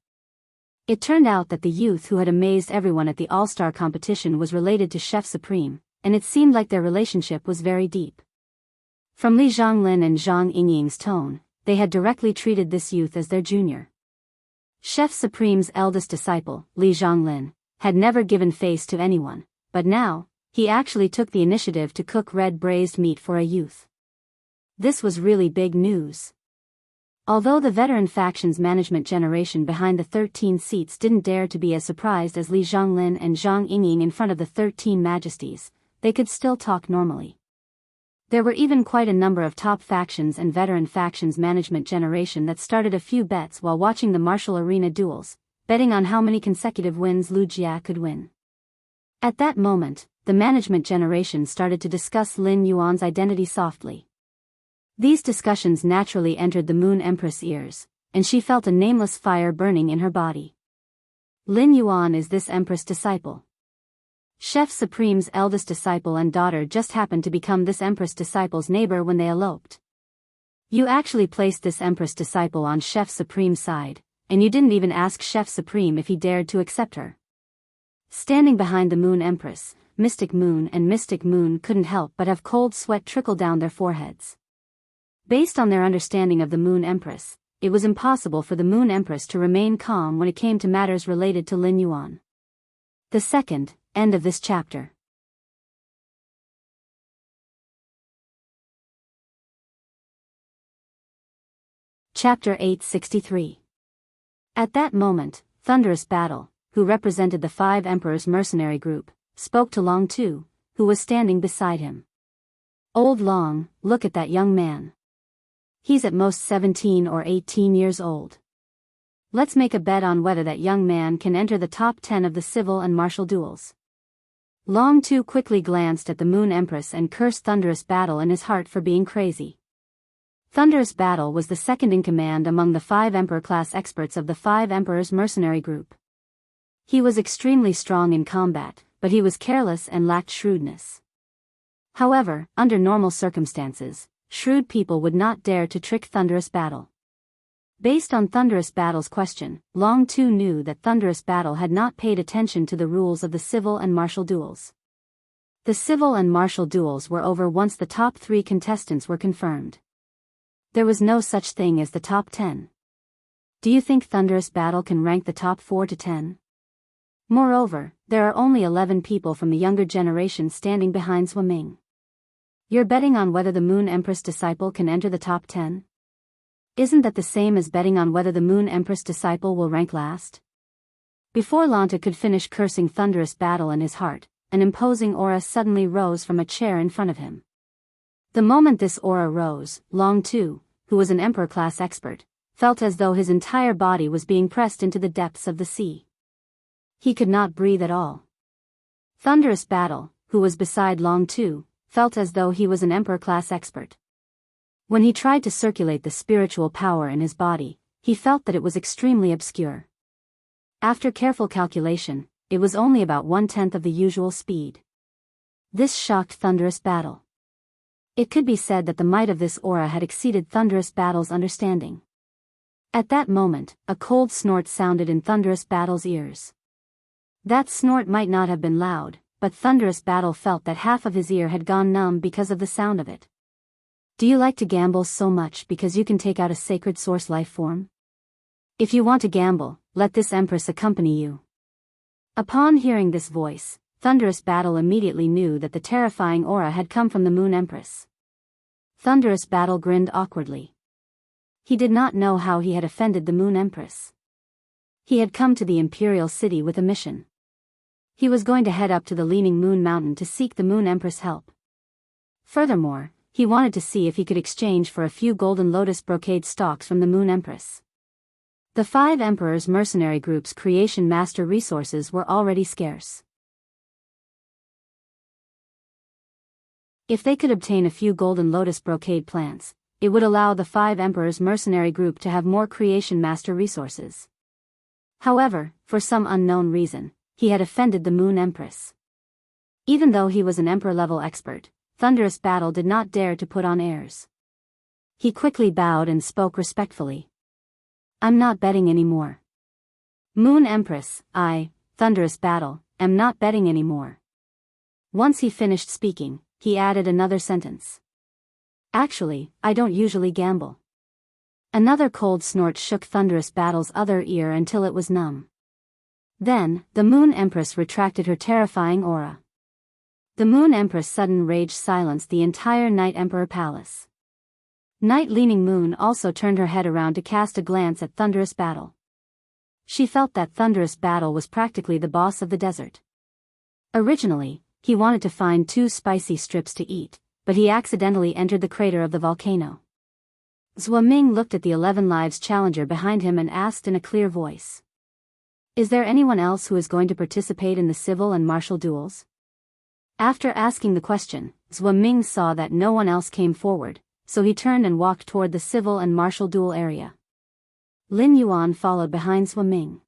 It turned out that the youth who had amazed everyone at the All-Star competition was related to Chef Supreme, and it seemed like their relationship was very deep. From Li Zhonglin and Zhang Yingying's tone, they had directly treated this youth as their junior. Chef Supreme's eldest disciple, Li Zhonglin, had never given face to anyone, but now, he actually took the initiative to cook red braised meat for a youth. This was really big news. Although the veteran faction's management generation behind the 13 seats didn't dare to be as surprised as Li Zhonglin and Zhang Yingying in front of the 13 majesties, they could still talk normally. There were even quite a number of top factions and veteran factions management generation that started a few bets while watching the martial arena duels, betting on how many consecutive wins Lu Jia could win. At that moment, the management generation started to discuss Lin Yuan's identity softly. These discussions naturally entered the Moon Empress' ears, and she felt a nameless fire burning in her body. Lin Yuan is this Empress disciple. Chef Supreme's eldest disciple and daughter just happened to become this Empress disciple's neighbor when they eloped. You actually placed this Empress disciple on Chef Supreme's side, and you didn't even ask Chef Supreme if he dared to accept her. Standing behind the Moon Empress, Mystic Moon and Mystic Moon couldn't help but have cold sweat trickle down their foreheads. Based on their understanding of the Moon Empress, it was impossible for the Moon Empress to remain calm when it came to matters related to Lin Yuan. The second, end of this chapter. Chapter 863. At that moment, Thunderous Battle, who represented the 5 Emperors' mercenary group, spoke to Long Tu, who was standing beside him. Old Long, look at that young man. He's at most 17 or 18 years old. Let's make a bet on whether that young man can enter the top 10 of the civil and martial duels. Long Tu quickly glanced at the Moon Empress and cursed Thunderous Battle in his heart for being crazy. Thunderous Battle was the second in command among the 5 Emperor-class experts of the 5 Emperors' mercenary group. He was extremely strong in combat, but he was careless and lacked shrewdness. However, under normal circumstances, shrewd people would not dare to trick Thunderous Battle. Based on Thunderous Battle's question, Long Tu knew that Thunderous Battle had not paid attention to the rules of the civil and martial duels. The civil and martial duels were over once the top 3 contestants were confirmed. There was no such thing as the top 10. Do you think Thunderous Battle can rank the top 4 to 10? Moreover, there are only 11 people from the younger generation standing behind Sua Ming. You're betting on whether the Moon Empress disciple can enter the top 10? Isn't that the same as betting on whether the Moon Empress disciple will rank last? Before Lanta could finish cursing Thunderous Battle in his heart, an imposing aura suddenly rose from a chair in front of him. The moment this aura rose, Long Tu, who was an Emperor-class expert, felt as though his entire body was being pressed into the depths of the sea. He could not breathe at all. Thunderous Battle, who was beside Long Tu, felt as though he was an Emperor-class expert. When he tried to circulate the spiritual power in his body, he felt that it was extremely obscure. After careful calculation, it was only about 1/10 of the usual speed. This shocked Thunderous Battle. It could be said that the might of this aura had exceeded Thunderous Battle's understanding. At that moment, a cold snort sounded in Thunderous Battle's ears. That snort might not have been loud, but Thunderous Battle felt that half of his ear had gone numb because of the sound of it. Do you like to gamble so much because you can take out a sacred source life form? If you want to gamble, let this Empress accompany you. Upon hearing this voice, Thunderous Battle immediately knew that the terrifying aura had come from the Moon Empress. Thunderous Battle grinned awkwardly. He did not know how he had offended the Moon Empress. He had come to the Imperial City with a mission. He was going to head up to the Leaning Moon Mountain to seek the Moon Empress' help. Furthermore, he wanted to see if he could exchange for a few golden lotus brocade stalks from the Moon Empress. The 5 Emperors' mercenary group's creation master resources were already scarce. If they could obtain a few golden lotus brocade plants, it would allow the 5 Emperors' mercenary group to have more creation master resources. However, for some unknown reason, he had offended the Moon Empress. Even though he was an Emperor-level expert, Thunderous Battle did not dare to put on airs. He quickly bowed and spoke respectfully. I'm not betting anymore. Moon Empress, I, Thunderous Battle, am not betting anymore. Once he finished speaking, he added another sentence. Actually, I don't usually gamble. Another cold snort shook Thunderous Battle's other ear until it was numb. Then, the Moon Empress retracted her terrifying aura. The Moon Empress' sudden rage silenced the entire Night Emperor Palace. Night Leaning Moon also turned her head around to cast a glance at Thunderous Battle. She felt that Thunderous Battle was practically the boss of the desert. Originally, he wanted to find 2 spicy strips to eat, but he accidentally entered the crater of the volcano. Zhou Ming looked at the 11 Lives challenger behind him and asked in a clear voice. Is there anyone else who is going to participate in the civil and martial duels? After asking the question, Zhou Ming saw that no one else came forward, so he turned and walked toward the civil and martial duel area. Lin Yuan followed behind Zhou Ming.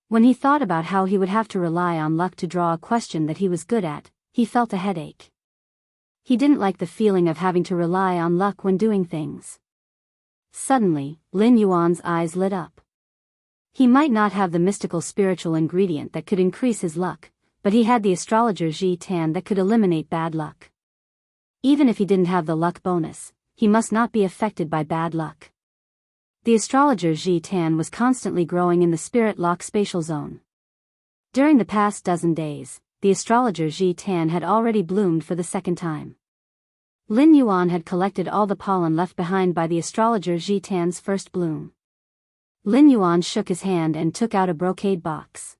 When he thought about how he would have to rely on luck to draw a question that he was good at, he felt a headache. He didn't like the feeling of having to rely on luck when doing things. Suddenly, Lin Yuan's eyes lit up. He might not have the mystical spiritual ingredient that could increase his luck, but he had the astrologer Ji Tan that could eliminate bad luck. Even if he didn't have the luck bonus, he must not be affected by bad luck. The astrologer Ji Tan was constantly growing in the spirit lock spatial zone. During the past dozen days, the astrologer Ji Tan had already bloomed for the 2nd time. Lin Yuan had collected all the pollen left behind by the astrologer Ji Tan's first bloom. Lin Yuan shook his hand and took out a brocade box.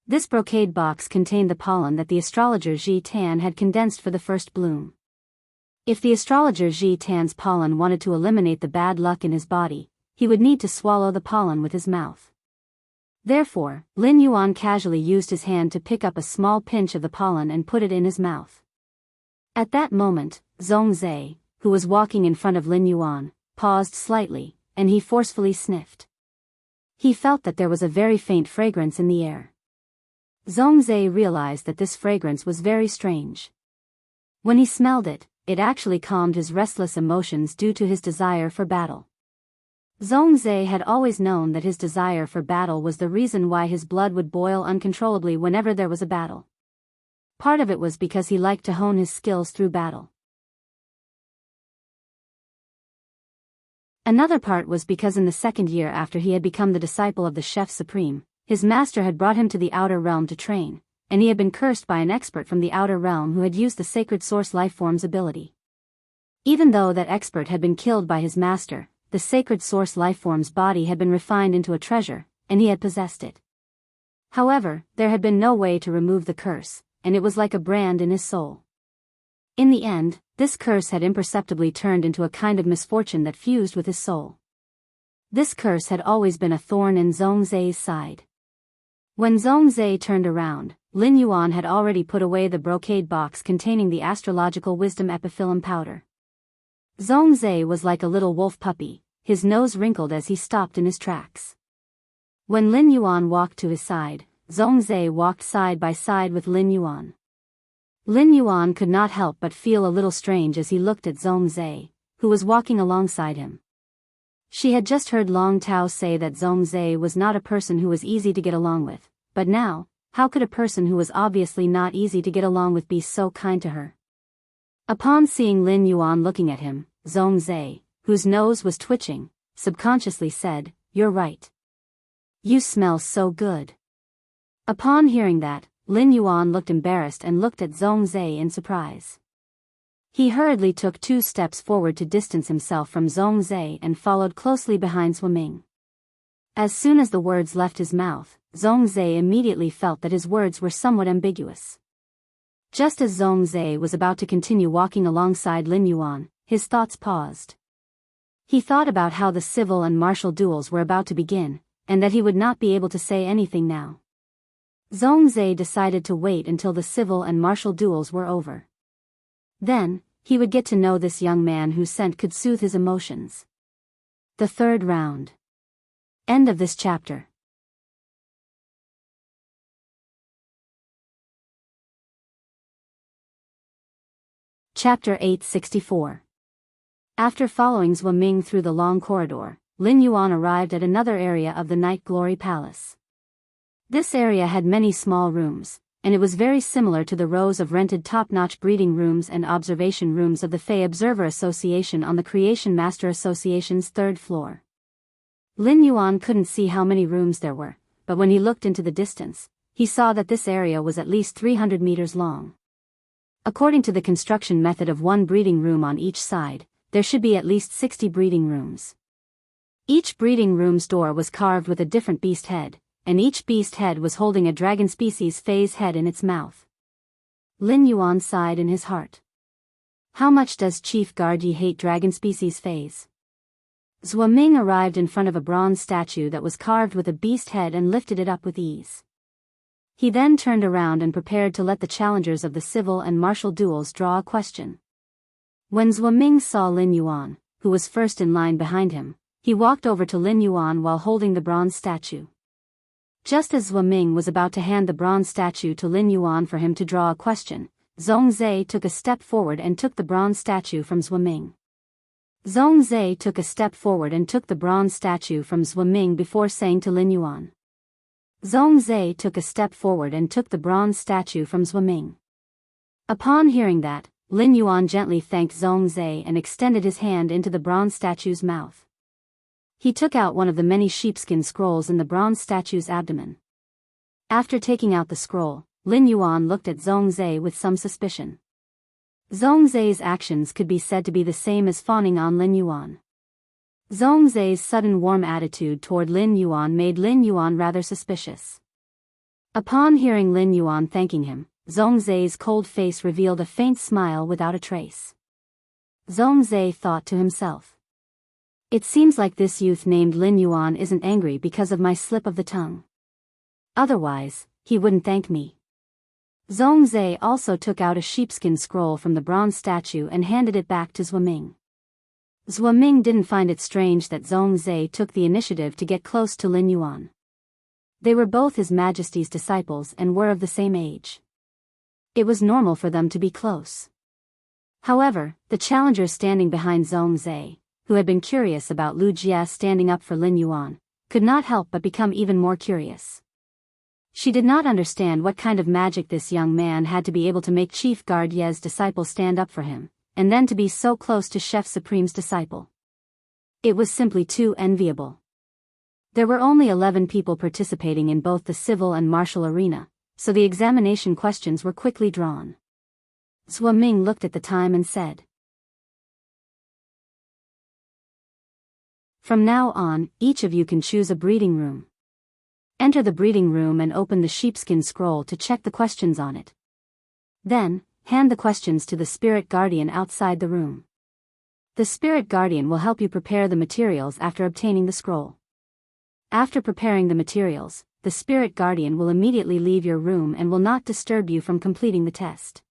This brocade box contained the pollen that the astrologer Ji Tan had condensed for the first bloom. If the astrologer Ji Tan's pollen wanted to eliminate the bad luck in his body, he would need to swallow the pollen with his mouth. Therefore, Lin Yuan casually used his hand to pick up a small pinch of the pollen and put it in his mouth. At that moment, Zhongzhe, who was walking in front of Lin Yuan, paused slightly, and he forcefully sniffed. He felt that there was a very faint fragrance in the air. Zhongzhe realized that this fragrance was very strange. When he smelled it, it actually calmed his restless emotions due to his desire for battle. Zhongzhe had always known that his desire for battle was the reason why his blood would boil uncontrollably whenever there was a battle. Part of it was because he liked to hone his skills through battle. Another part was because in the 2nd year after he had become the disciple of the Chef Supreme, his master had brought him to the outer realm to train, and he had been cursed by an expert from the outer realm who had used the sacred source lifeform's ability. Even though that expert had been killed by his master, the sacred source lifeform's body had been refined into a treasure, and he had possessed it. However, there had been no way to remove the curse, and it was like a brand in his soul. In the end, this curse had imperceptibly turned into a kind of misfortune that fused with his soul. This curse had always been a thorn in Zhongzhe's side. When Zhongzhe turned around, Lin Yuan had already put away the brocade box containing the astrological wisdom epiphyllum powder. Zhongzhe was like a little wolf puppy, his nose wrinkled as he stopped in his tracks. When Lin Yuan walked to his side, Zhongzhe walked side by side with Lin Yuan. Lin Yuan could not help but feel a little strange as he looked at Zhongzhe, who was walking alongside him. She had just heard Long Tao say that Zhongzhe was not a person who was easy to get along with, but now, how could a person who was obviously not easy to get along with be so kind to her? Upon seeing Lin Yuan looking at him, Zhongzhe, whose nose was twitching, subconsciously said, "You're right. You smell so good." Upon hearing that, Lin Yuan looked embarrassed and looked at Zhongzhe in surprise. He hurriedly took 2 steps forward to distance himself from Zhongzhe and followed closely behind Zhou Ming. As soon as the words left his mouth, Zhongzhe immediately felt that his words were somewhat ambiguous. Just as Zhongzhe was about to continue walking alongside Lin Yuan, his thoughts paused. He thought about how the civil and martial duels were about to begin, and that he would not be able to say anything now. Zhongzhe decided to wait until the civil and martial duels were over. Then, he would get to know this young man whose scent could soothe his emotions. The 3rd round. End of this chapter. Chapter 864. After following Zhou Ming through the long corridor, Lin Yuan arrived at another area of the Night Glory Palace. This area had many small rooms, and it was very similar to the rows of rented top-notch breeding rooms and observation rooms of the Fey Observer Association on the Creation Master Association's third floor. Lin Yuan couldn't see how many rooms there were, but when he looked into the distance, he saw that this area was at least 300 meters long. According to the construction method of one breeding room on each side, there should be at least 60 breeding rooms. Each breeding room's door was carved with a different beast head, and each beast head was holding a dragon species Fey's head in its mouth. Lin Yuan sighed in his heart. How much does Chief Guard Yi hate dragon species Feys? Zhuo Ming arrived in front of a bronze statue that was carved with a beast head and lifted it up with ease. He then turned around and prepared to let the challengers of the civil and martial duels draw a question. When Zhuo Ming saw Lin Yuan, who was first in line behind him, he walked over to Lin Yuan while holding the bronze statue. Just as Zhuo Ming was about to hand the bronze statue to Lin Yuan for him to draw a question, Zhongzhe took a step forward and took the bronze statue from Zhuo Ming. Zhongzhe took a step forward and took the bronze statue from Zhuo Ming before saying to Lin Yuan. Zhongzhe took a step forward and took the bronze statue from Zhuo Ming. Upon hearing that, Lin Yuan gently thanked Zhongzhe and extended his hand into the bronze statue's mouth. He took out one of the many sheepskin scrolls in the bronze statue's abdomen. After taking out the scroll, Lin Yuan looked at Zhongzhe with some suspicion. Zhongzhe's actions could be said to be the same as fawning on Lin Yuan. Zhongzhe's sudden warm attitude toward Lin Yuan made Lin Yuan rather suspicious. Upon hearing Lin Yuan thanking him, Zhongzhe's cold face revealed a faint smile without a trace. Zhongzhe thought to himself. It seems like this youth named Lin Yuan isn't angry because of my slip of the tongue. Otherwise, he wouldn't thank me. Zhongzhe also took out a sheepskin scroll from the bronze statue and handed it back to Zhuo Ming. Zhuo Ming didn't find it strange that Zhongzhe took the initiative to get close to Lin Yuan. They were both His Majesty's disciples and were of the same age. It was normal for them to be close. However, the challenger standing behind Zhongzhe, who had been curious about Lu Jie standing up for Lin Yuan, could not help but become even more curious. She did not understand what kind of magic this young man had to be able to make Chief Guard Ye's disciple stand up for him, and then to be so close to Chef Supreme's disciple. It was simply too enviable. There were only 11 people participating in both the civil and martial arena, so the examination questions were quickly drawn. Zhuo Ming looked at the time and said, "From now on, each of you can choose a breeding room. Enter the breeding room and open the sheepskin scroll to check the questions on it. Then, hand the questions to the spirit guardian outside the room. The spirit guardian will help you prepare the materials after obtaining the scroll. After preparing the materials, the spirit guardian will immediately leave your room and will not disturb you from completing the test."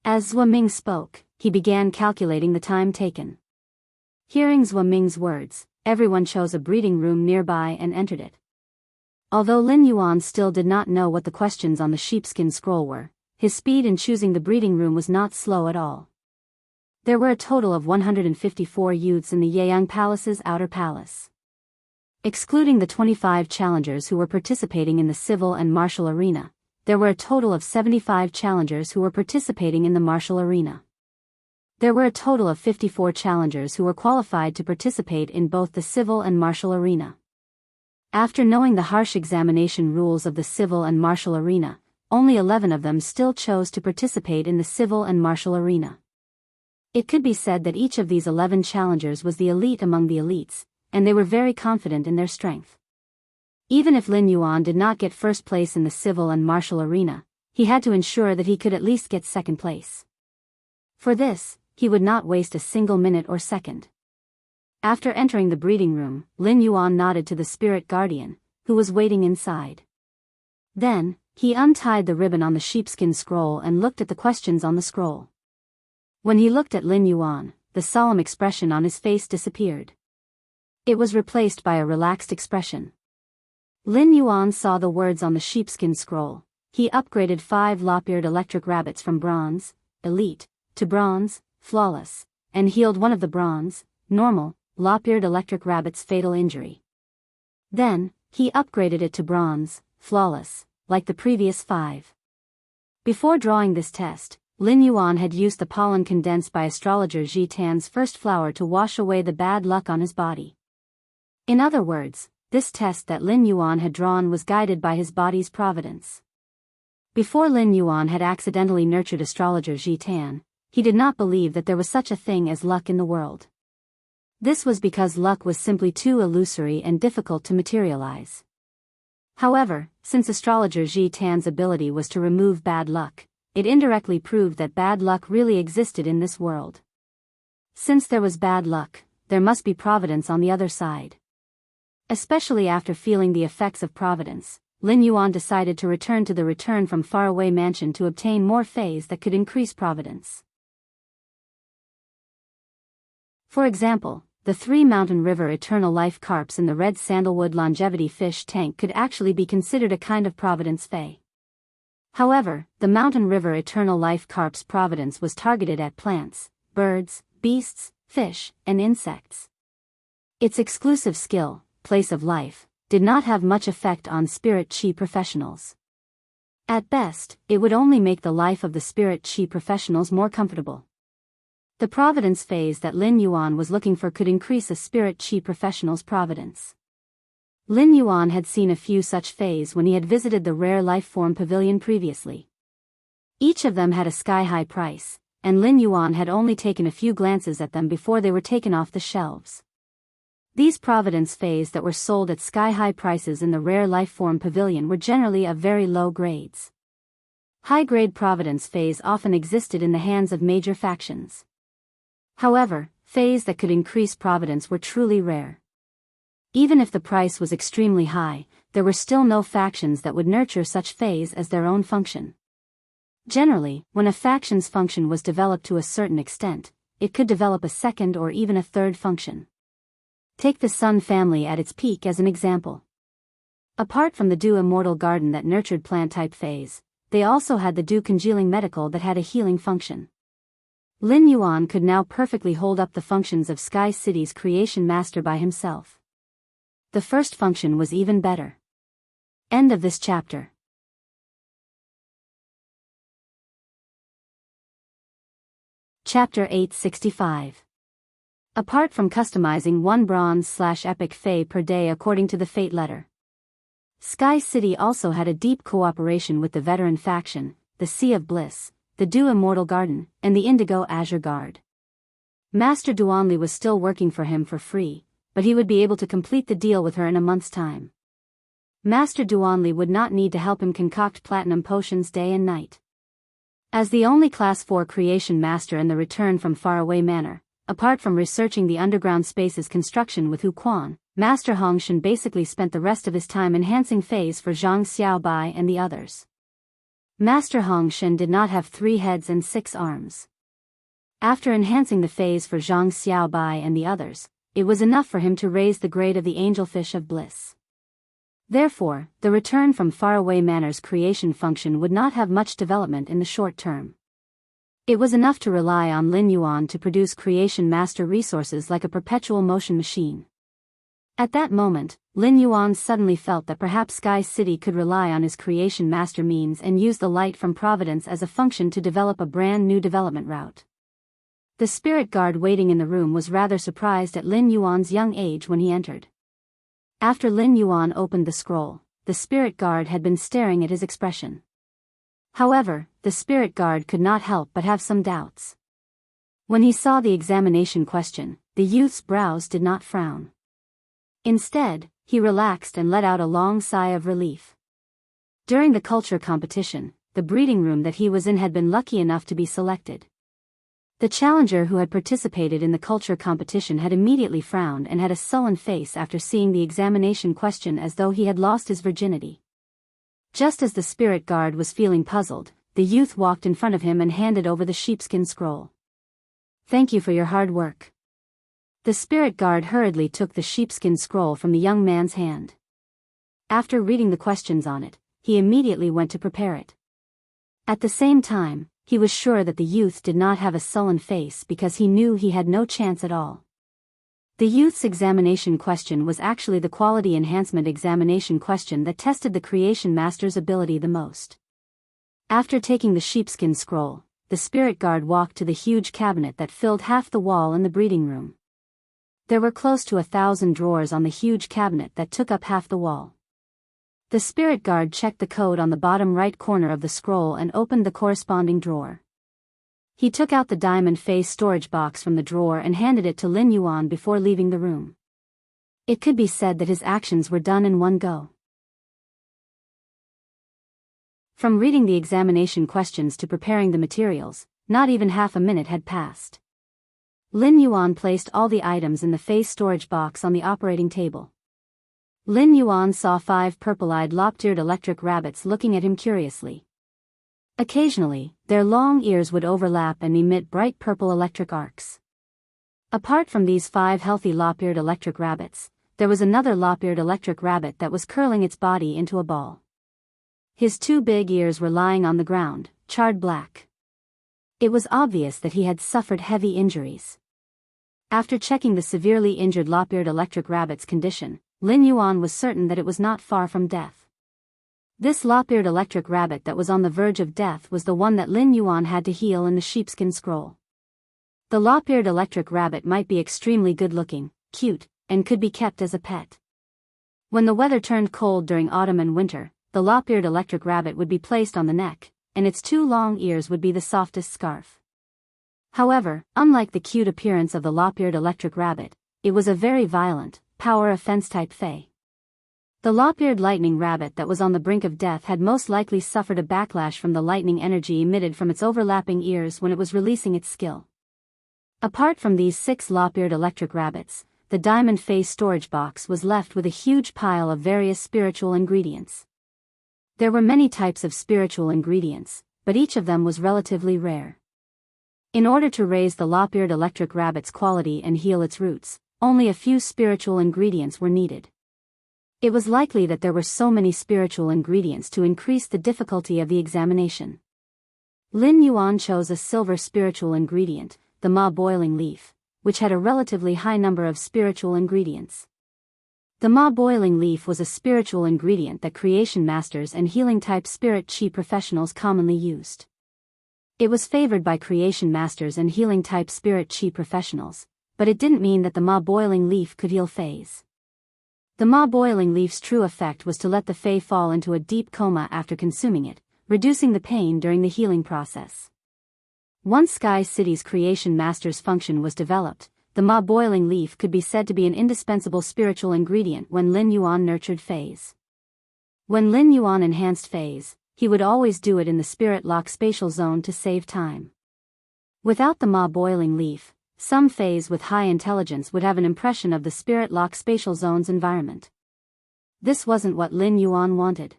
As Zhuo Ming spoke, he began calculating the time taken. Hearing Zhuo Ming's words, everyone chose a breeding room nearby and entered it. Although Lin Yuan still did not know what the questions on the sheepskin scroll were, his speed in choosing the breeding room was not slow at all. There were a total of 154 youths in the Yeyang Palace's outer palace. Excluding the 25 challengers who were participating in the civil and martial arena, there were a total of 75 challengers who were participating in the martial arena. There were a total of 54 challengers who were qualified to participate in both the civil and martial arena. After knowing the harsh examination rules of the civil and martial arena, only 11 of them still chose to participate in the civil and martial arena. It could be said that each of these 11 challengers was the elite among the elites, and they were very confident in their strength. Even if Lin Yuan did not get first place in the civil and martial arena, he had to ensure that he could at least get second place. For this, he would not waste a single minute or second. After entering the breeding room, Lin Yuan nodded to the spirit guardian, who was waiting inside. Then, he untied the ribbon on the sheepskin scroll and looked at the questions on the scroll. When he looked at Lin Yuan, the solemn expression on his face disappeared. It was replaced by a relaxed expression. Lin Yuan saw the words on the sheepskin scroll. He upgraded 5 lop-eared electric rabbits from bronze, elite, to bronze, flawless, and healed one of the bronze, normal, lop-eared electric rabbit's fatal injury. Then, he upgraded it to bronze, flawless, like the previous 5. Before drawing this test, Lin Yuan had used the pollen condensed by astrologer Ji Tan's first flower to wash away the bad luck on his body. In other words, this test that Lin Yuan had drawn was guided by his body's providence. Before Lin Yuan had accidentally nurtured astrologer Ji Tan, he did not believe that there was such a thing as luck in the world. This was because luck was simply too illusory and difficult to materialize. However, since astrologer Ji Tan's ability was to remove bad luck, it indirectly proved that bad luck really existed in this world. Since there was bad luck, there must be providence on the other side. Especially after feeling the effects of providence, Lin Yuan decided to return to the return from faraway mansion to obtain more fays that could increase providence. For example, the 3 Mountain River Eternal Life carps in the red sandalwood longevity fish tank could actually be considered a kind of providence fay. However, the Mountain River Eternal Life carp's providence was targeted at plants, birds, beasts, fish, and insects. Its exclusive skill, place of life, did not have much effect on spirit chi professionals. At best, it would only make the life of the spirit chi professionals more comfortable. The providence phase that Lin Yuan was looking for could increase a spirit chi professional's providence. Lin Yuan had seen a few such fays when he had visited the Rare Life Form Pavilion previously. Each of them had a sky-high price, and Lin Yuan had only taken a few glances at them before they were taken off the shelves. These providence fays that were sold at sky-high prices in the Rare Life Form Pavilion were generally of very low grades. High-grade providence fays often existed in the hands of major factions. However, fays that could increase providence were truly rare. Even if the price was extremely high, there were still no factions that would nurture such fays as their own function. Generally, when a faction's function was developed to a certain extent, it could develop a second or even a third function. Take the Sun family at its peak as an example. Apart from the Dew Immortal Garden that nurtured plant-type fays, they also had the Dew Congealing Medical that had a healing function. Lin Yuan could now perfectly hold up the functions of Sky City's creation master by himself. The first function was even better. End of this chapter. Chapter 865. Apart from customizing 1 bronze/epic fay per day according to the fate letter, Sky City also had a deep cooperation with the veteran faction, the Sea of Bliss, the Dew Immortal Garden, and the Indigo Azure Guard. Master Duanli was still working for him for free, but he would be able to complete the deal with her in a month's time. Master Duanli would not need to help him concoct platinum potions day and night. As the only Class 4 creation master in the Return from Faraway Manor, apart from researching the underground space's construction with Hu Quan, Master Hong Shen basically spent the rest of his time enhancing fays for Zhang Xiaobai and the others. Master Hong Shen did not have 3 heads and 6 arms. After enhancing the fays for Zhang Xiaobai and the others, it was enough for him to raise the grade of the Angelfish of Bliss. Therefore, the Return from Faraway Manor's creation function would not have much development in the short term. It was enough to rely on Lin Yuan to produce creation master resources like a perpetual motion machine. At that moment, Lin Yuan suddenly felt that perhaps Sky City could rely on his creation master means and use the light from Providence as a function to develop a brand new development route. The spirit guard waiting in the room was rather surprised at Lin Yuan's young age when he entered. After Lin Yuan opened the scroll, the spirit guard had been staring at his expression. However, the spirit guard could not help but have some doubts. When he saw the examination question, the youth's brows did not frown. Instead, he relaxed and let out a long sigh of relief. During the culture competition, the breeding room that he was in had been lucky enough to be selected. The challenger who had participated in the culture competition had immediately frowned and had a sullen face after seeing the examination question as though he had lost his virginity. Just as the spirit guard was feeling puzzled, the youth walked in front of him and handed over the sheepskin scroll. "Thank you for your hard work." The spirit guard hurriedly took the sheepskin scroll from the young man's hand. After reading the questions on it, he immediately went to prepare it. At the same time, he was sure that the youth did not have a sullen face because he knew he had no chance at all. The youth's examination question was actually the quality enhancement examination question that tested the creation master's ability the most. After taking the sheepskin scroll, the spirit guard walked to the huge cabinet that filled half the wall in the breeding room. There were close to 1,000 drawers on the huge cabinet that took up half the wall. The spirit guard checked the code on the bottom right corner of the scroll and opened the corresponding drawer. He took out the diamond face storage box from the drawer and handed it to Lin Yuan before leaving the room. It could be said that his actions were done in one go. From reading the examination questions to preparing the materials, not even half a minute had passed. Lin Yuan placed all the items in the face storage box on the operating table. Lin Yuan saw 5 purple-eyed lop-eared electric rabbits looking at him curiously. Occasionally, their long ears would overlap and emit bright purple electric arcs. Apart from these 5 healthy lop-eared electric rabbits, there was another lop-eared electric rabbit that was curling its body into a ball. His 2 big ears were lying on the ground, charred black. It was obvious that he had suffered heavy injuries. After checking the severely injured lop-eared electric rabbit's condition, Lin Yuan was certain that it was not far from death. This lop-eared electric rabbit that was on the verge of death was the one that Lin Yuan had to heal in the sheepskin scroll. The lop-eared electric rabbit might be extremely good-looking, cute, and could be kept as a pet. When the weather turned cold during autumn and winter, the lop-eared electric rabbit would be placed on the neck, and its 2 long ears would be the softest scarf. However, unlike the cute appearance of the lop-eared electric rabbit, it was a very violent, power offense-type fae. The lop-eared lightning rabbit that was on the brink of death had most likely suffered a backlash from the lightning energy emitted from its overlapping ears when it was releasing its skill. Apart from these 6 lop-eared electric rabbits, the diamond face storage box was left with a huge pile of various spiritual ingredients. There were many types of spiritual ingredients, but each of them was relatively rare. In order to raise the lop-eared electric rabbit's quality and heal its roots, only a few spiritual ingredients were needed. It was likely that there were so many spiritual ingredients to increase the difficulty of the examination. Lin Yuan chose a silver spiritual ingredient, the ma boiling leaf, which had a relatively high number of spiritual ingredients. The ma boiling leaf was a spiritual ingredient that creation masters and healing-type spirit chi professionals commonly used. It was favored by creation masters and healing-type spirit chi professionals, but it didn't mean that the ma boiling leaf could heal fays. The ma boiling leaf's true effect was to let the fae fall into a deep coma after consuming it, reducing the pain during the healing process. Once Sky City's creation master's function was developed, the ma boiling leaf could be said to be an indispensable spiritual ingredient when Lin Yuan nurtured fays. When Lin Yuan enhanced fays, he would always do it in the spirit lock spatial zone to save time. Without the ma boiling leaf, some fays with high intelligence would have an impression of the spirit lock spatial zone's environment. This wasn't what Lin Yuan wanted.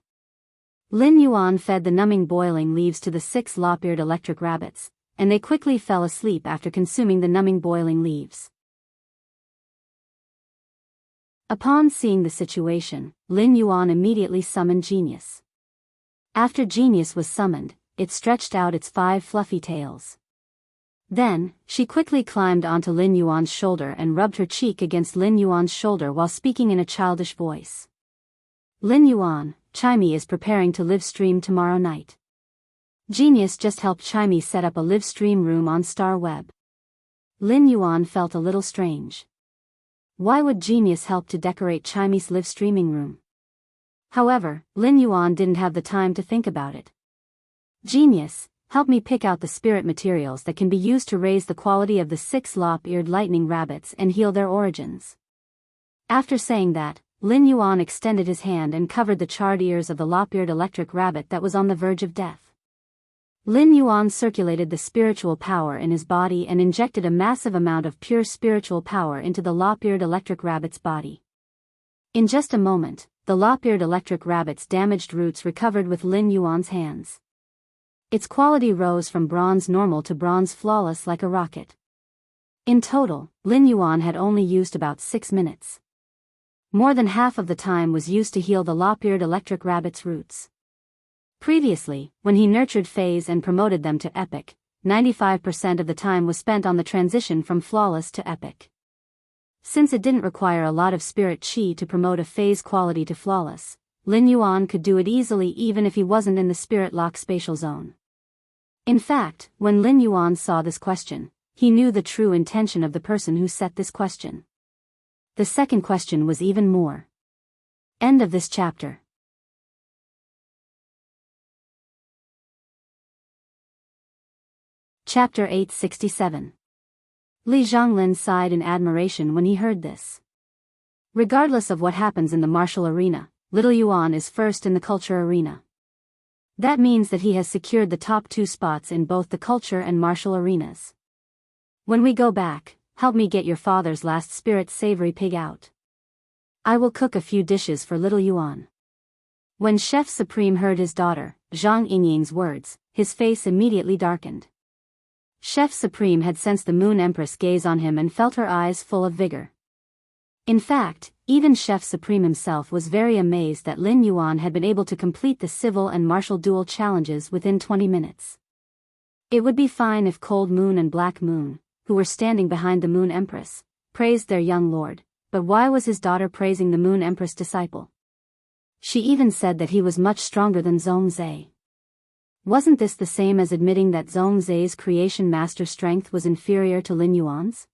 Lin Yuan fed the numbing boiling leaves to the 6 lop-eared electric rabbits, and they quickly fell asleep after consuming the numbing boiling leaves. Upon seeing the situation, Lin Yuan immediately summoned Genius. After Genius was summoned, it stretched out its 5 fluffy tails. Then, she quickly climbed onto Lin Yuan's shoulder and rubbed her cheek against Lin Yuan's shoulder while speaking in a childish voice. Lin Yuan, Chimey is preparing to live stream tomorrow night. Genius just helped Chimey set up a live stream room on Star Web. Lin Yuan felt a little strange. Why would Genius help to decorate Chimey's live streaming room? However, Lin Yuan didn't have the time to think about it. Genius, help me pick out the spirit materials that can be used to raise the quality of the 6 lop-eared lightning rabbits and heal their origins. After saying that, Lin Yuan extended his hand and covered the charred ears of the lop-eared electric rabbit that was on the verge of death. Lin Yuan circulated the spiritual power in his body and injected a massive amount of pure spiritual power into the lop-eared electric rabbit's body. In just a moment, the lop-eared electric rabbit's damaged roots recovered with Lin Yuan's hands. Its quality rose from bronze normal to bronze flawless like a rocket. In total, Lin Yuan had only used about 6 minutes. More than half of the time was used to heal the lop-eared electric rabbit's roots. Previously, when he nurtured fays and promoted them to epic, 95% of the time was spent on the transition from flawless to epic. Since it didn't require a lot of spirit chi to promote a phase quality to flawless, Lin Yuan could do it easily even if he wasn't in the spirit lock spatial zone. In fact, when Lin Yuan saw this question, he knew the true intention of the person who set this question. The second question was even more. End of this chapter. Chapter 867. Li Zhonglin sighed in admiration when he heard this. Regardless of what happens in the martial arena, Little Yuan is first in the culture arena. That means that he has secured the top 2 spots in both the culture and martial arenas. When we go back, help me get your father's last spirit savory pig out. I will cook a few dishes for Little Yuan. When Chef Supreme heard his daughter, Zhang Yingying's words, his face immediately darkened. Chef Supreme had sensed the Moon Empress gaze on him and felt her eyes full of vigor. In fact, even Chef Supreme himself was very amazed that Lin Yuan had been able to complete the civil and martial duel challenges within 20 minutes. It would be fine if Cold Moon and Black Moon, who were standing behind the Moon Empress, praised their young lord, but why was his daughter praising the Moon Empress disciple? She even said that he was much stronger than Zhongzhe. Wasn't this the same as admitting that Zhongzhe's creation master strength was inferior to Lin Yuan's?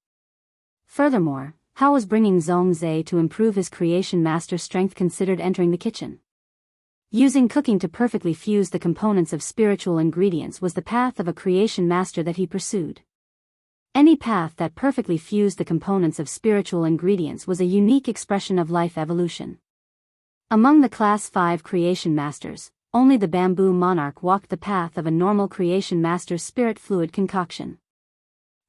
Furthermore, how was bringing Zhongzhe to improve his creation master strength considered entering the kitchen? Using cooking to perfectly fuse the components of spiritual ingredients was the path of a creation master that he pursued. Any path that perfectly fused the components of spiritual ingredients was a unique expression of life evolution. Among the Class 5 creation masters, only the bamboo monarch walked the path of a normal creation master's spirit fluid concoction.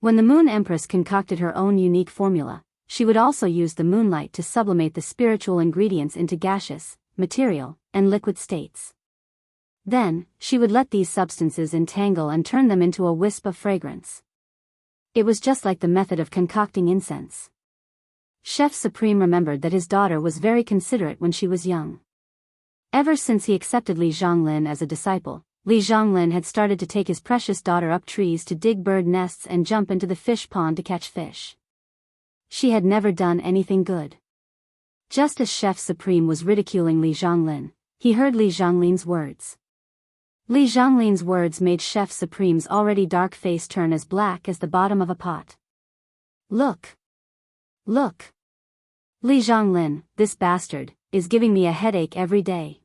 When the Moon Empress concocted her own unique formula, she would also use the moonlight to sublimate the spiritual ingredients into gaseous, material, and liquid states. Then, she would let these substances entangle and turn them into a wisp of fragrance. It was just like the method of concocting incense. Chef Supreme remembered that his daughter was very considerate when she was young. Ever since he accepted Li Zhonglin as a disciple, Li Zhonglin had started to take his precious daughter up trees to dig bird nests and jump into the fish pond to catch fish. She had never done anything good. Just as Chef Supreme was ridiculing Li Zhonglin, he heard Li Zhonglin's words. Li Zhonglin's words made Chef Supreme's already dark face turn as black as the bottom of a pot. Look! Look! Li Zhonglin, this bastard, is giving me a headache every day.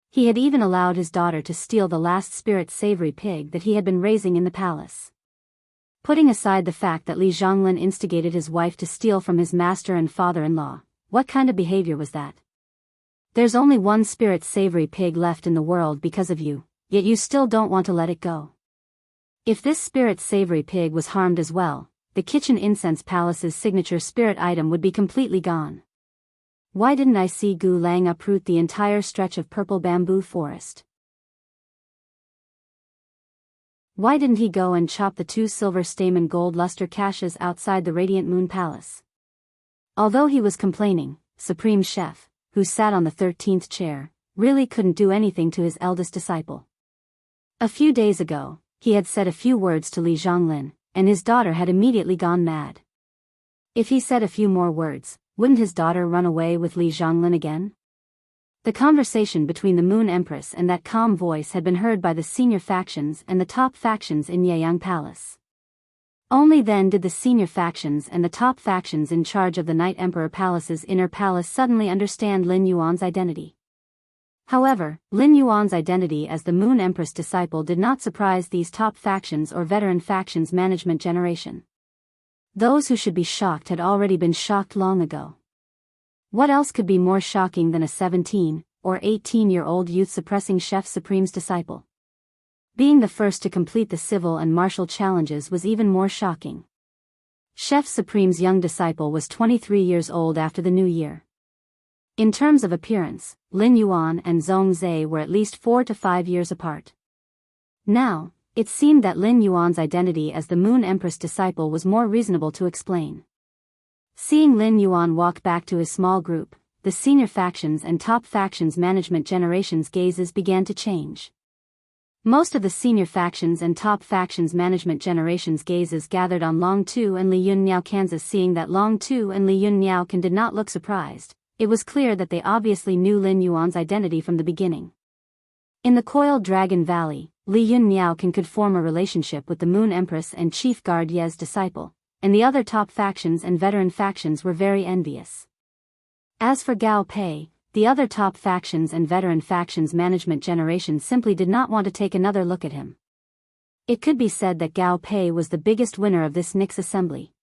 He had even allowed his daughter to steal the last spirit savory pig that he had been raising in the palace. Putting aside the fact that Li Zhonglin instigated his wife to steal from his master and father-in-law, what kind of behavior was that? There's only one spirit savory pig left in the world because of you, yet you still don't want to let it go. If this spirit savory pig was harmed as well, the kitchen incense palace's signature spirit item would be completely gone. Why didn't I see Gu Lang uproot the entire stretch of purple bamboo forest? Why didn't he go and chop the 2 silver stamen gold luster caches outside the Radiant Moon Palace? Although he was complaining, Supreme Chef, who sat on the 13th chair, really couldn't do anything to his eldest disciple. A few days ago, he had said a few words to Li Zhonglin, and his daughter had immediately gone mad. If he said a few more words, wouldn't his daughter run away with Li Zhonglin again? The conversation between the Moon Empress and that calm voice had been heard by the senior factions and the top factions in Yeyang Palace. Only then did the senior factions and the top factions in charge of the Night Emperor Palace's inner palace suddenly understand Lin Yuan's identity. However, Lin Yuan's identity as the Moon Empress disciple did not surprise these top factions or veteran factions management generation. Those who should be shocked had already been shocked long ago. What else could be more shocking than a 17 or 18-year-old youth suppressing Chef Supreme's disciple? Being the first to complete the civil and martial challenges was even more shocking. Chef Supreme's young disciple was 23 years old after the new year. In terms of appearance, Lin Yuan and Zhongzhe were at least 4 to 5 years apart. Now, it seemed that Lin Yuan's identity as the Moon Empress disciple was more reasonable to explain. Seeing Lin Yuan walk back to his small group, the senior factions and top factions management generation's gazes began to change. Most of the senior factions and top factions management generation's gazes gathered on Long Tu and Li Yunniao Kansas. Seeing that Long Tu and Li Yunniao did not look surprised, it was clear that they obviously knew Lin Yuan's identity from the beginning. In the Coiled Dragon Valley, Li Yun Miaoqin could form a relationship with the Moon Empress and Chief Guard Ye's disciple, and the other top factions and veteran factions were very envious. As for Gao Pei, the other top factions and veteran factions management generation simply did not want to take another look at him. It could be said that Gao Pei was the biggest winner of this Nix assembly.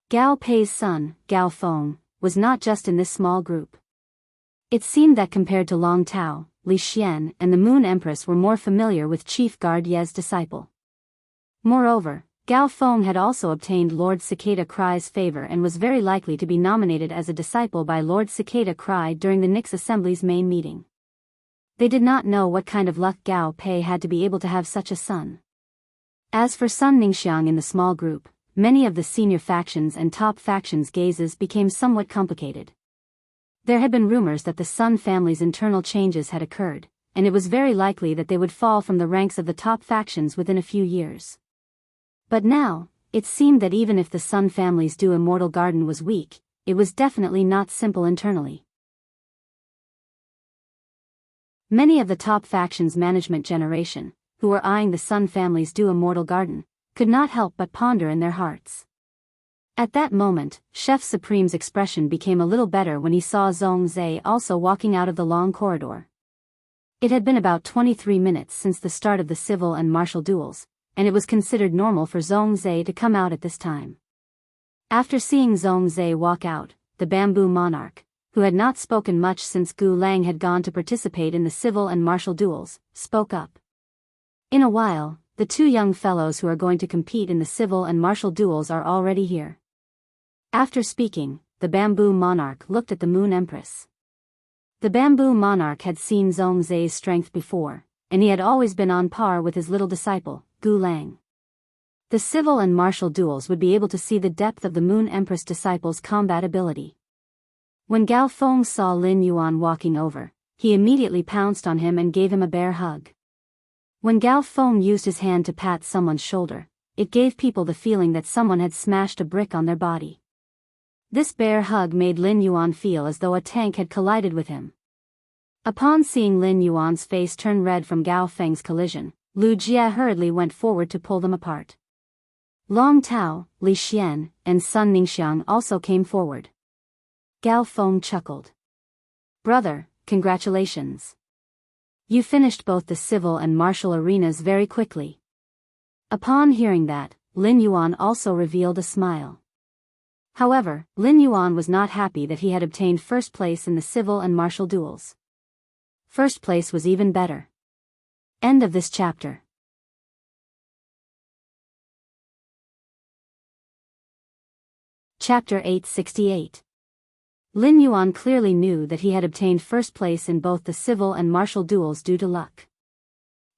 Gao Pei's son, Gao Feng, was not just in this small group. It seemed that compared to Long Tao, Li Xian and the Moon Empress were more familiar with Chief Guard Ye's disciple. Moreover, Gao Feng had also obtained Lord Cicada Cry's favor and was very likely to be nominated as a disciple by Lord Cicada Cry during the Nix Assembly's main meeting. They did not know what kind of luck Gao Pei had to be able to have such a son. As for Sun Ningxiang in the small group, many of the senior factions and top factions' gazes became somewhat complicated. There had been rumors that the Sun family's internal changes had occurred, and it was very likely that they would fall from the ranks of the top factions within a few years. But now, it seemed that even if the Sun family's Du Immortal Garden was weak, it was definitely not simple internally. Many of the top factions' management generation, who were eyeing the Sun family's Du Immortal Garden, could not help but ponder in their hearts. At that moment, Chef Supreme's expression became a little better when he saw Zhong Zhe also walking out of the long corridor. It had been about 23 minutes since the start of the civil and martial duels, and it was considered normal for Zhong Zhe to come out at this time. After seeing Zhong Zhe walk out, the bamboo monarch, who had not spoken much since Gu Lang had gone to participate in the civil and martial duels, spoke up. In a while, the two young fellows who are going to compete in the civil and martial duels are already here. After speaking, the bamboo monarch looked at the Moon Empress. The bamboo monarch had seen Zhong Zhe's strength before, and he had always been on par with his little disciple, Gu Lang. The civil and martial duels would be able to see the depth of the Moon Empress disciple's combat ability. When Gao Feng saw Lin Yuan walking over, he immediately pounced on him and gave him a bear hug. When Gao Feng used his hand to pat someone's shoulder, it gave people the feeling that someone had smashed a brick on their body. This bear hug made Lin Yuan feel as though a tank had collided with him. Upon seeing Lin Yuan's face turn red from Gao Feng's collision, Lu Jie hurriedly went forward to pull them apart. Long Tao, Li Xian, and Sun Ningxiang also came forward. Gao Feng chuckled. "Brother, congratulations. You finished both the civil and martial arenas very quickly." Upon hearing that, Lin Yuan also revealed a smile. However, Lin Yuan was not happy that he had obtained first place in the civil and martial duels. First place was even better. End of this chapter. Chapter 868. Lin Yuan clearly knew that he had obtained first place in both the civil and martial duels due to luck.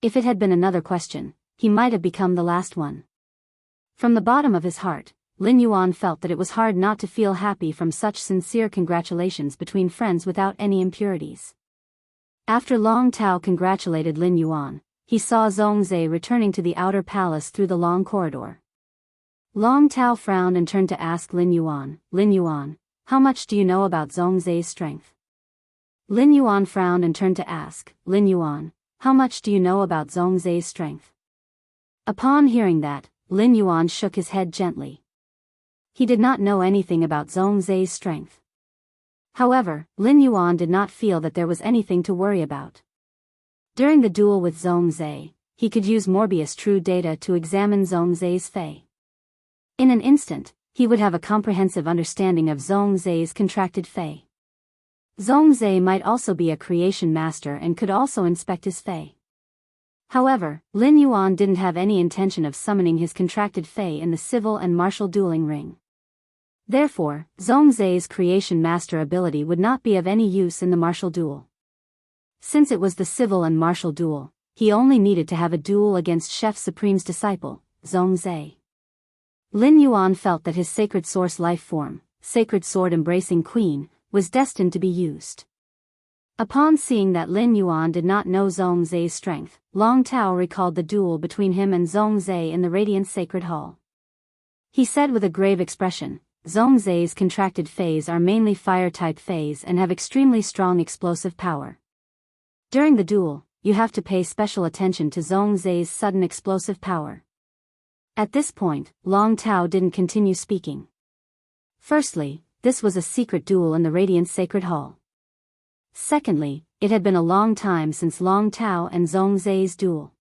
If it had been another question, he might have become the last one. From the bottom of his heart, Lin Yuan felt that it was hard not to feel happy from such sincere congratulations between friends without any impurities. After Long Tao congratulated Lin Yuan, he saw Zhong Zhe returning to the outer palace through the long corridor. Long Tao frowned and turned to ask Lin Yuan, "How much do you know about Zhong Zhe's strength?" Lin Yuan frowned and turned to ask, "Lin Yuan, how much do you know about Zhong Zhe's strength?" Upon hearing that, Lin Yuan shook his head gently. He did not know anything about Zhong Zhe's strength. However, Lin Yuan did not feel that there was anything to worry about. During the duel with Zhong Zhe, he could use Morbius True Data to examine Zhong Zhe's fei. In an instant, he would have a comprehensive understanding of Zhong Zhe's contracted fei. Zhong Zhe might also be a creation master and could also inspect his fei. However, Lin Yuan didn't have any intention of summoning his contracted fei in the civil and martial dueling ring. Therefore, Zhong Zhe's creation master ability would not be of any use in the martial duel. Since it was the civil and martial duel, he only needed to have a duel against Chef Supreme's disciple, Zhong Zhe. Lin Yuan felt that his sacred source life form, sacred sword embracing queen, was destined to be used. Upon seeing that Lin Yuan did not know Zhong Zhe's strength, Long Tao recalled the duel between him and Zhong Zhe in the Radiant Sacred Hall. He said with a grave expression, Zhongzai's contracted phase are mainly fire-type phase and have extremely strong explosive power. During the duel, you have to pay special attention to Zhongzai's sudden explosive power. At this point, Long Tao didn't continue speaking. Firstly, this was a secret duel in the Radiant Sacred Hall. Secondly, it had been a long time since Long Tao and Zhongzai's duel.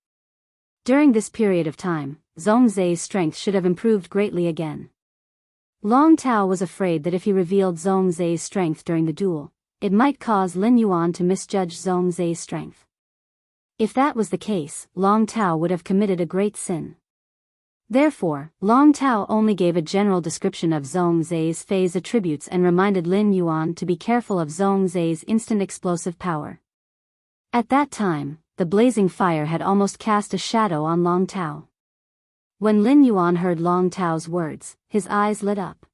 During this period of time, Zhongzai's strength should have improved greatly again. Long Tao was afraid that if he revealed Zhongzai's strength during the duel, it might cause Lin Yuan to misjudge Zhongzai's strength. If that was the case, Long Tao would have committed a great sin. Therefore, Long Tao only gave a general description of Zhongzai's phase attributes and reminded Lin Yuan to be careful of Zhongzai's instant explosive power. At that time, the blazing fire had almost cast a shadow on Long Tao. When Lin Yuan heard Long Tao's words, his eyes lit up.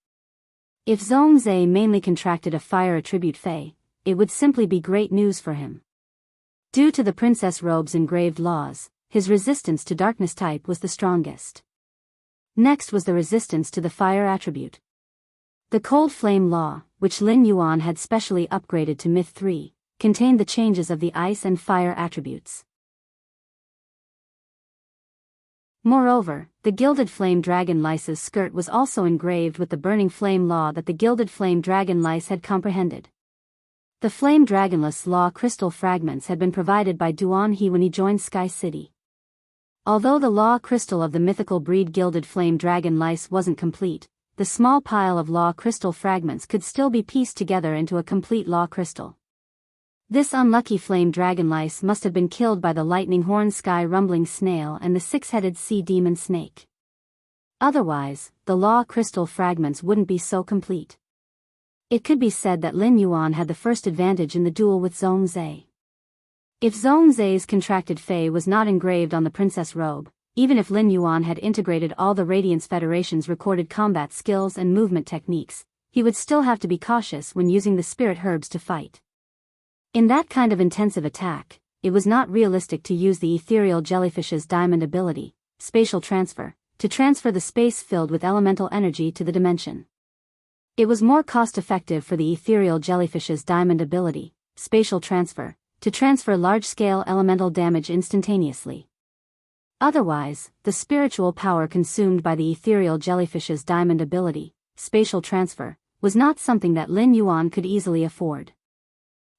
If Zhongzai mainly contracted a fire attribute Fei, it would simply be great news for him. Due to the Princess Robe's engraved laws, his resistance to darkness type was the strongest. Next was the resistance to the fire attribute. The Cold Flame Law, which Lin Yuan had specially upgraded to Myth 3, contained the changes of the ice and fire attributes. Moreover, the Gilded Flame Dragon Lice's skirt was also engraved with the Burning Flame Law that the Gilded Flame Dragon Lice had comprehended. The Flame Dragonless Law crystal fragments had been provided by Duan He when he joined Sky City. Although the law crystal of the mythical breed Gilded Flame Dragon Lice wasn't complete, the small pile of law crystal fragments could still be pieced together into a complete law crystal. This unlucky flame dragon lice must have been killed by the lightning horn sky rumbling snail and the six-headed sea demon snake. Otherwise, the law crystal fragments wouldn't be so complete. It could be said that Lin Yuan had the first advantage in the duel with Zhongzai. If Zhongzai's contracted Fei was not engraved on the princess robe, even if Lin Yuan had integrated all the Radiance Federation's recorded combat skills and movement techniques, he would still have to be cautious when using the spirit herbs to fight. In that kind of intensive attack, it was not realistic to use the ethereal jellyfish's diamond ability, spatial transfer, to transfer the space filled with elemental energy to the dimension. It was more cost-effective for the ethereal jellyfish's diamond ability, spatial transfer, to transfer large-scale elemental damage instantaneously. Otherwise, the spiritual power consumed by the ethereal jellyfish's diamond ability, spatial transfer, was not something that Lin Yuan could easily afford.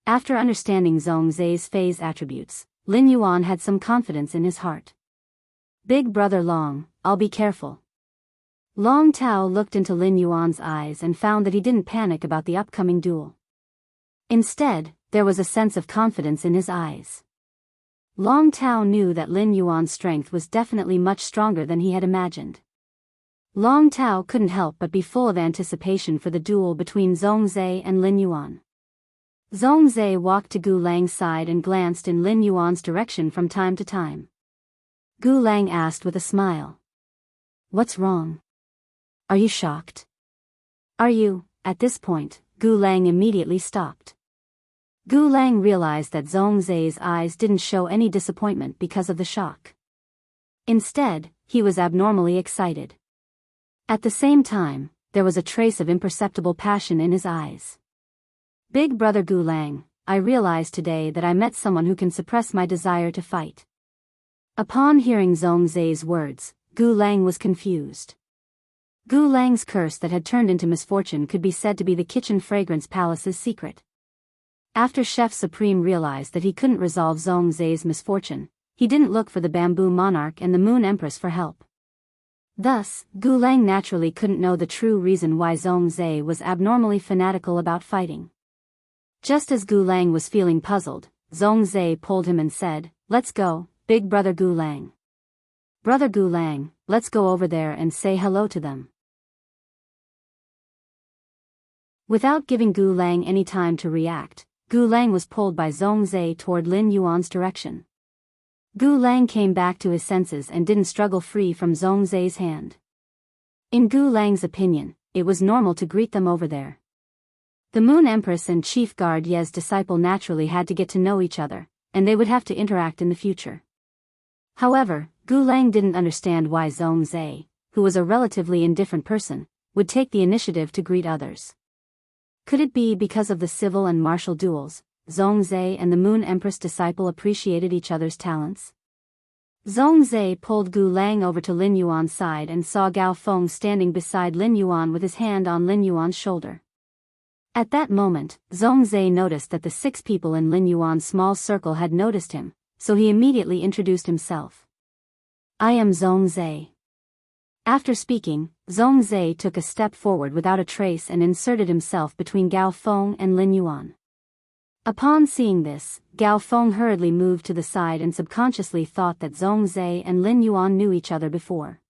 After understanding Zhongzai's phase attributes, Lin Yuan had some confidence in his heart. Big brother Long, I'll be careful. Long Tao looked into Lin Yuan's eyes and found that he didn't panic about the upcoming duel. Instead, there was a sense of confidence in his eyes. Long Tao knew that Lin Yuan's strength was definitely much stronger than he had imagined. Long Tao couldn't help but be full of anticipation for the duel between Zhongzai and Lin Yuan. Zhongzai walked to Gu Lang's side and glanced in Lin Yuan's direction from time to time. Gu Lang asked with a smile. "What's wrong? Are you shocked?" "Are you?" At this point, Gu Lang immediately stopped. Gu Lang realized that Zhongzai's eyes didn't show any disappointment because of the shock. Instead, he was abnormally excited. At the same time, there was a trace of imperceptible passion in his eyes. "Big brother Gu Lang, I realized today that I met someone who can suppress my desire to fight." Upon hearing Zhongzai's words, Gu Lang was confused. Gu Lang's curse that had turned into misfortune could be said to be the Kitchen Fragrance Palace's secret. After Chef Supreme realized that he couldn't resolve Zhongzai's misfortune, he didn't look for the Bamboo Monarch and the Moon Empress for help. Thus, Gu Lang naturally couldn't know the true reason why Zhongzai was abnormally fanatical about fighting. Just as Gu Lang was feeling puzzled, Zhongzai pulled him and said, "Let's go, big brother Gu Lang. Brother Gu Lang, let's go over there and say hello to them." Without giving Gu Lang any time to react, Gu Lang was pulled by Zhongzai toward Lin Yuan's direction. Gu Lang came back to his senses and didn't struggle free from Zhongzai's hand. In Gu Lang's opinion, it was normal to greet them over there. The Moon Empress and Chief Guard Ye's disciple naturally had to get to know each other, and they would have to interact in the future. However, Gu Lang didn't understand why Zhongzai, who was a relatively indifferent person, would take the initiative to greet others. Could it be because of the civil and martial duels, Zhongzhe and the Moon Empress disciple appreciated each other's talents? Zhongzhe pulled Gu Lang over to Lin Yuan's side and saw Gao Feng standing beside Lin Yuan with his hand on Lin Yuan's shoulder. At that moment, Zhongzhe noticed that the 6 people in Lin Yuan's small circle had noticed him, so he immediately introduced himself. "I am Zhongzhe." After speaking, Zhongzhe took a step forward without a trace and inserted himself between Gao Feng and Lin Yuan. Upon seeing this, Gao Feng hurriedly moved to the side and subconsciously thought that Zhongzhe and Lin Yuan knew each other before.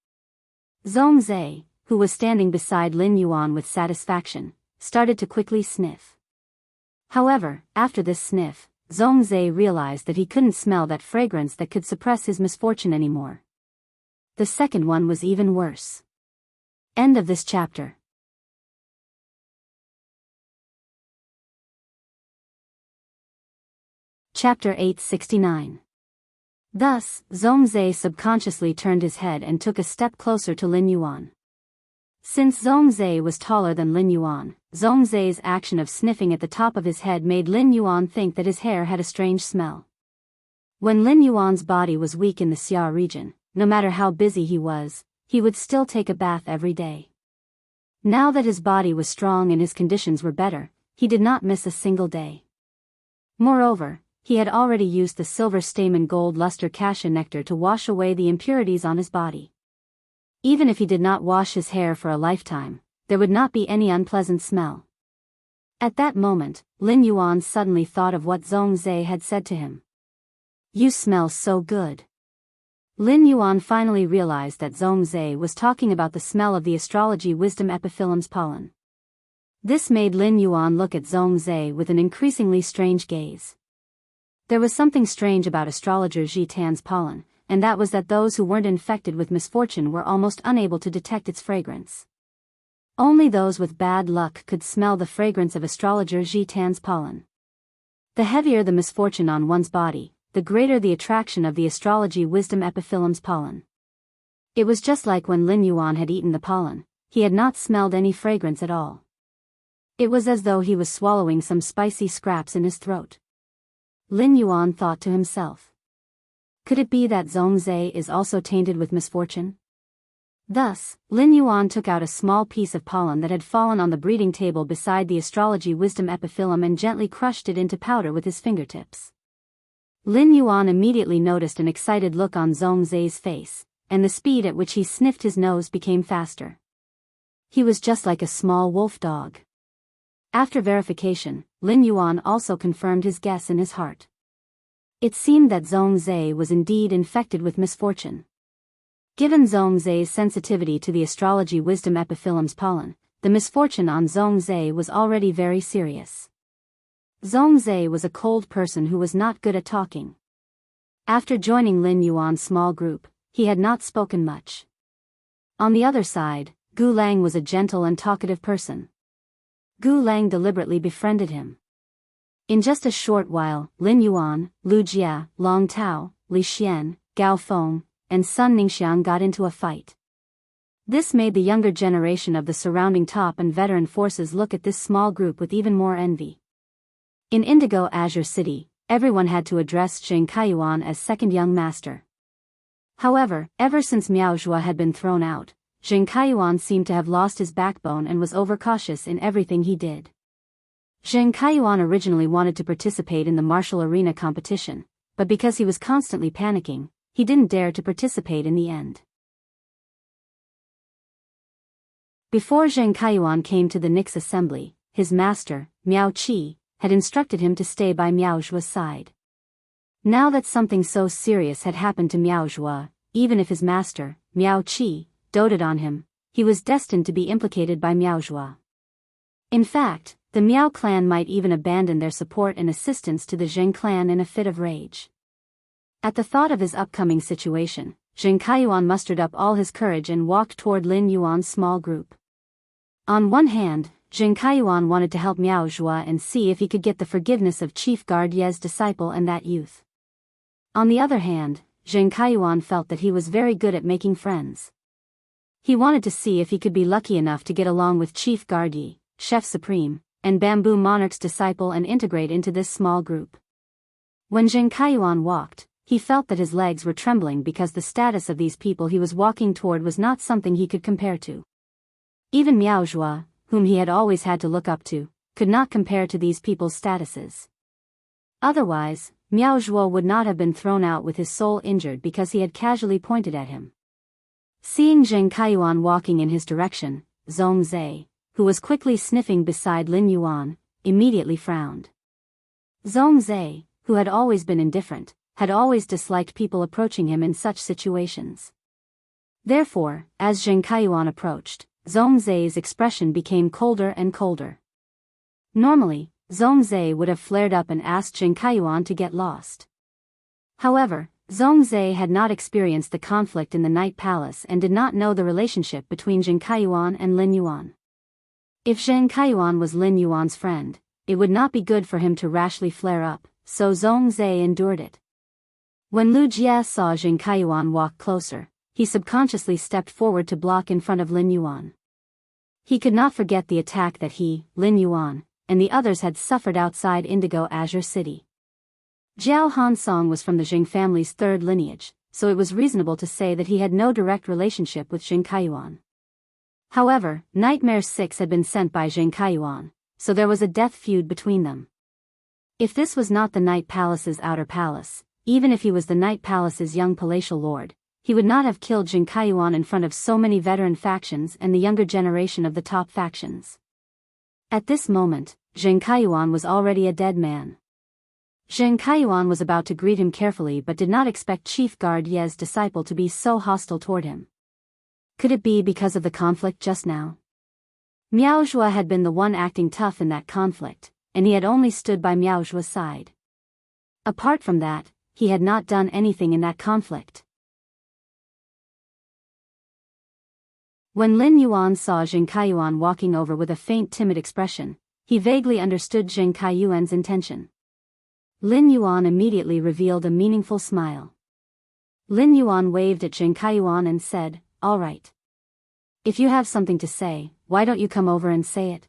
Zhongzhe, who was standing beside Lin Yuan with satisfaction, started to quickly sniff. However, after this sniff, Zhongzhe realized that he couldn't smell that fragrance that could suppress his misfortune anymore. The second one was even worse. End of this chapter. Chapter 869. Thus, Zhongzhe subconsciously turned his head and took a step closer to Lin Yuan. Since Zhongzhe was taller than Lin Yuan, Zhongzhe's action of sniffing at the top of his head made Lin Yuan think that his hair had a strange smell. When Lin Yuan's body was weak in the Xia region, no matter how busy he would still take a bath every day. Now that his body was strong and his conditions were better, he did not miss a single day. Moreover, he had already used the silver stamen gold luster cassia nectar to wash away the impurities on his body. Even if he did not wash his hair for a lifetime, there would not be any unpleasant smell. At that moment, Lin Yuan suddenly thought of what Zhongzhe had said to him. "You smell so good." Lin Yuan finally realized that Zhongzhe was talking about the smell of the astrology wisdom epiphyllum's pollen. This made Lin Yuan look at Zhongzhe with an increasingly strange gaze. There was something strange about astrologer Jitan's pollen, and that was that those who weren't infected with misfortune were almost unable to detect its fragrance. Only those with bad luck could smell the fragrance of astrologer Jitan's pollen. The heavier the misfortune on one's body, the greater the attraction of the astrology wisdom epiphyllum's pollen. It was just like when Lin Yuan had eaten the pollen, he had not smelled any fragrance at all. It was as though he was swallowing some spicy scraps in his throat. Lin Yuan thought to himself. Could it be that Zhongzhe is also tainted with misfortune? Thus, Lin Yuan took out a small piece of pollen that had fallen on the breeding table beside the astrology wisdom epiphyllum and gently crushed it into powder with his fingertips. Lin Yuan immediately noticed an excited look on Zhongzhe's face, and the speed at which he sniffed his nose became faster. He was just like a small wolf dog. After verification, Lin Yuan also confirmed his guess in his heart. It seemed that Zhongzhe was indeed infected with misfortune. Given Zhongzhe's sensitivity to the astrology wisdom epiphyllum's pollen, the misfortune on Zhongzhe was already very serious. Zhongzhe was a cold person who was not good at talking. After joining Lin Yuan's small group, he had not spoken much. On the other side, Gu Lang was a gentle and talkative person. Gu Lang deliberately befriended him. In just a short while, Lin Yuan, Lu Jia, Long Tao, Li Xian, Gao Feng, and Sun Ningxiang got into a fight. This made the younger generation of the surrounding top and veteran forces look at this small group with even more envy. In Indigo Azure City, everyone had to address Zheng Kaiyuan as second young master. However, ever since Miao Zhua had been thrown out, Zheng Kaiyuan seemed to have lost his backbone and was overcautious in everything he did. Zheng Kaiyuan originally wanted to participate in the martial arena competition, but because he was constantly panicking, he didn't dare to participate in the end. Before Zheng Kaiyuan came to the Nix assembly, his master, Miao Qi, had instructed him to stay by Miao Zhua's side. Now that something so serious had happened to Miao Zhua, even if his master, Miao Qi, doted on him, he was destined to be implicated by Miao Zhua. In fact, the Miao clan might even abandon their support and assistance to the Zheng clan in a fit of rage. At the thought of his upcoming situation, Zheng Kaiyuan mustered up all his courage and walked toward Lin Yuan's small group. On one hand, Zheng Kaiyuan wanted to help Miao Zhua and see if he could get the forgiveness of Chief Guard Ye's disciple and that youth. On the other hand, Zheng Kaiyuan felt that he was very good at making friends. He wanted to see if he could be lucky enough to get along with Chief Guard Yi, Chef Supreme, and Bamboo Monarch's disciple and integrate into this small group. When Zheng Kaiyuan walked, he felt that his legs were trembling because the status of these people he was walking toward was not something he could compare to. Even Miao Zhua, whom he had always had to look up to, could not compare to these people's statuses. Otherwise, Miao Zhuo would not have been thrown out with his soul injured because he had casually pointed at him. Seeing Zheng Kaiyuan walking in his direction, Zhong Zhe, who was quickly sniffing beside Lin Yuan, immediately frowned. Zhong Zhe, who had always been indifferent, had always disliked people approaching him in such situations. Therefore, as Zheng Kaiyuan approached, Zhong Zhe's expression became colder and colder. Normally, Zhong Zhe would have flared up and asked Zheng Kaiyuan to get lost. However, Zhong Zhe had not experienced the conflict in the Night Palace and did not know the relationship between Zheng Kaiyuan and Lin Yuan. If Zheng Kaiyuan was Lin Yuan's friend, it would not be good for him to rashly flare up, so Zhong Zhe endured it. When Lu Jie saw Zheng Kaiyuan walk closer, he subconsciously stepped forward to block in front of Lin Yuan. He could not forget the attack that he, Lin Yuan, and the others had suffered outside Indigo Azure City. Jiao Hansong was from the Zheng family's third lineage, so it was reasonable to say that he had no direct relationship with Zheng Kaiyuan. However, Nightmare 6 had been sent by Zheng Kaiyuan, so there was a death feud between them. If this was not the Night Palace's outer palace, even if he was the Night Palace's young palatial lord, he would not have killed Zheng Kaiyuan in front of so many veteran factions and the younger generation of the top factions. At this moment, Zheng Kaiyuan was already a dead man. Zheng Kaiyuan was about to greet him carefully but did not expect Chief Guard Ye's disciple to be so hostile toward him. Could it be because of the conflict just now? Miao Zhua had been the one acting tough in that conflict, and he had only stood by Miao Zhua's side. Apart from that, he had not done anything in that conflict. When Lin Yuan saw Zheng Kaiyuan walking over with a faint timid expression, he vaguely understood Zheng Kaiyuan's intention. Lin Yuan immediately revealed a meaningful smile. Lin Yuan waved at Zheng Kaiyuan and said, "All right. If you have something to say, why don't you come over and say it?"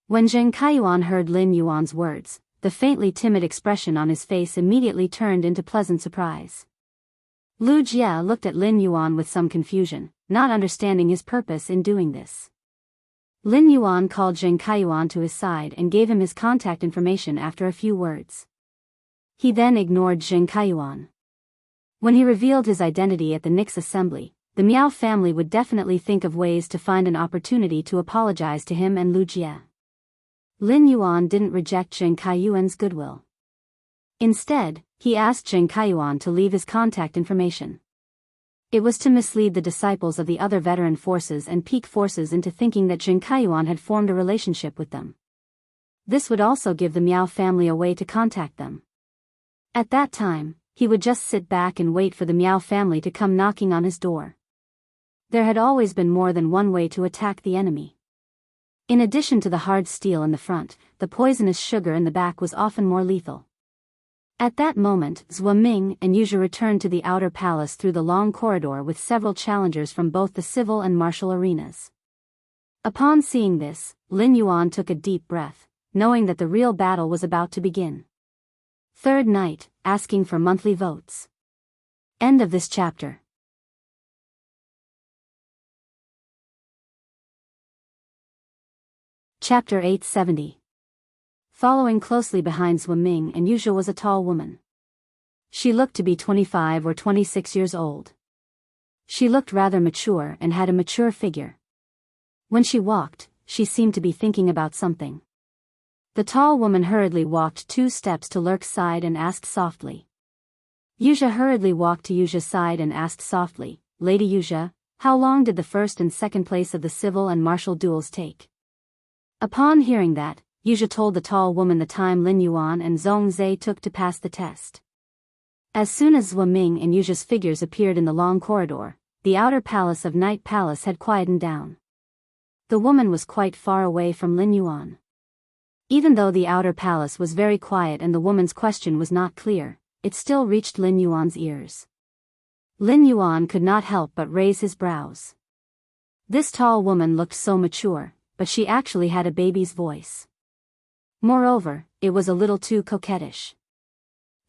When Zheng Kaiyuan heard Lin Yuan's words, the faintly timid expression on his face immediately turned into pleasant surprise. Lu Jie looked at Lin Yuan with some confusion, not understanding his purpose in doing this. Lin Yuan called Zheng Kaiyuan to his side and gave him his contact information after a few words. He then ignored Zheng Kaiyuan. When he revealed his identity at the Nix assembly, the Miao family would definitely think of ways to find an opportunity to apologize to him and Lu Jie. Lin Yuan didn't reject Zheng Kaiyuan's goodwill. Instead, he asked Zheng Kaiyuan to leave his contact information. It was to mislead the disciples of the other veteran forces and peak forces into thinking that Zheng Kaiyuan had formed a relationship with them. This would also give the Miao family a way to contact them. At that time, he would just sit back and wait for the Miao family to come knocking on his door. There had always been more than one way to attack the enemy. In addition to the hard steel in the front, the poisonous sugar in the back was often more lethal. At that moment, Zhua Ming and Yuzha returned to the outer palace through the long corridor with several challengers from both the civil and martial arenas. Upon seeing this, Lin Yuan took a deep breath, knowing that the real battle was about to begin. Third night, asking for monthly votes. End of this chapter. Chapter 870. Following closely behind Zhua Ming and Yuzha was a tall woman. She looked to be 25 or 26 years old. She looked rather mature and had a mature figure. When she walked, she seemed to be thinking about something. The tall woman hurriedly walked 2 steps to Lurk's side and asked softly. Yuzha hurriedly walked to Yuzha's side and asked softly, "Lady Yuzha, how long did the first and second place of the civil and martial duels take?" Upon hearing that, Yuzha told the tall woman the time Lin Yuan and Zhong Zhe took to pass the test. As soon as Zhua Ming and Yuzha's figures appeared in the long corridor, the outer palace of Night Palace had quietened down. The woman was quite far away from Lin Yuan. Even though the outer palace was very quiet and the woman's question was not clear, it still reached Lin Yuan's ears. Lin Yuan could not help but raise his brows. This tall woman looked so mature, but she actually had a baby's voice. Moreover, it was a little too coquettish.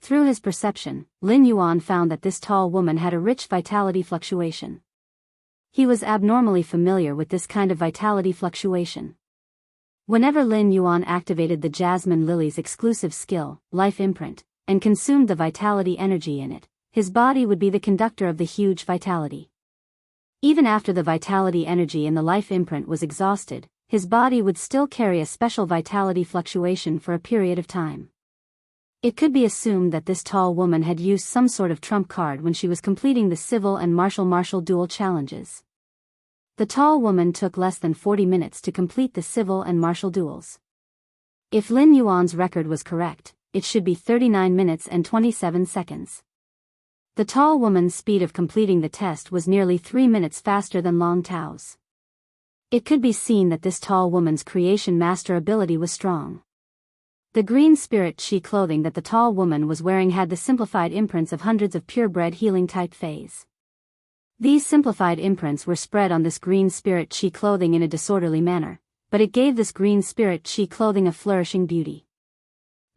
Through his perception, Lin Yuan found that this tall woman had a rich vitality fluctuation. He was abnormally familiar with this kind of vitality fluctuation. Whenever Lin Yuan activated the Jasmine Lily's exclusive skill, Life Imprint, and consumed the vitality energy in it, his body would be the conductor of the huge vitality. Even after the vitality energy in the Life Imprint was exhausted, his body would still carry a special vitality fluctuation for a period of time. It could be assumed that this tall woman had used some sort of trump card when she was completing the civil and martial duel challenges. The tall woman took less than 40 minutes to complete the civil and martial duels. If Lin Yuan's record was correct, it should be 39 minutes and 27 seconds. The tall woman's speed of completing the test was nearly 3 minutes faster than Long Tao's. It could be seen that this tall woman's creation master ability was strong. The green spirit chi clothing that the tall woman was wearing had the simplified imprints of hundreds of purebred healing type phase. These simplified imprints were spread on this green spirit chi clothing in a disorderly manner, but it gave this green spirit chi clothing a flourishing beauty.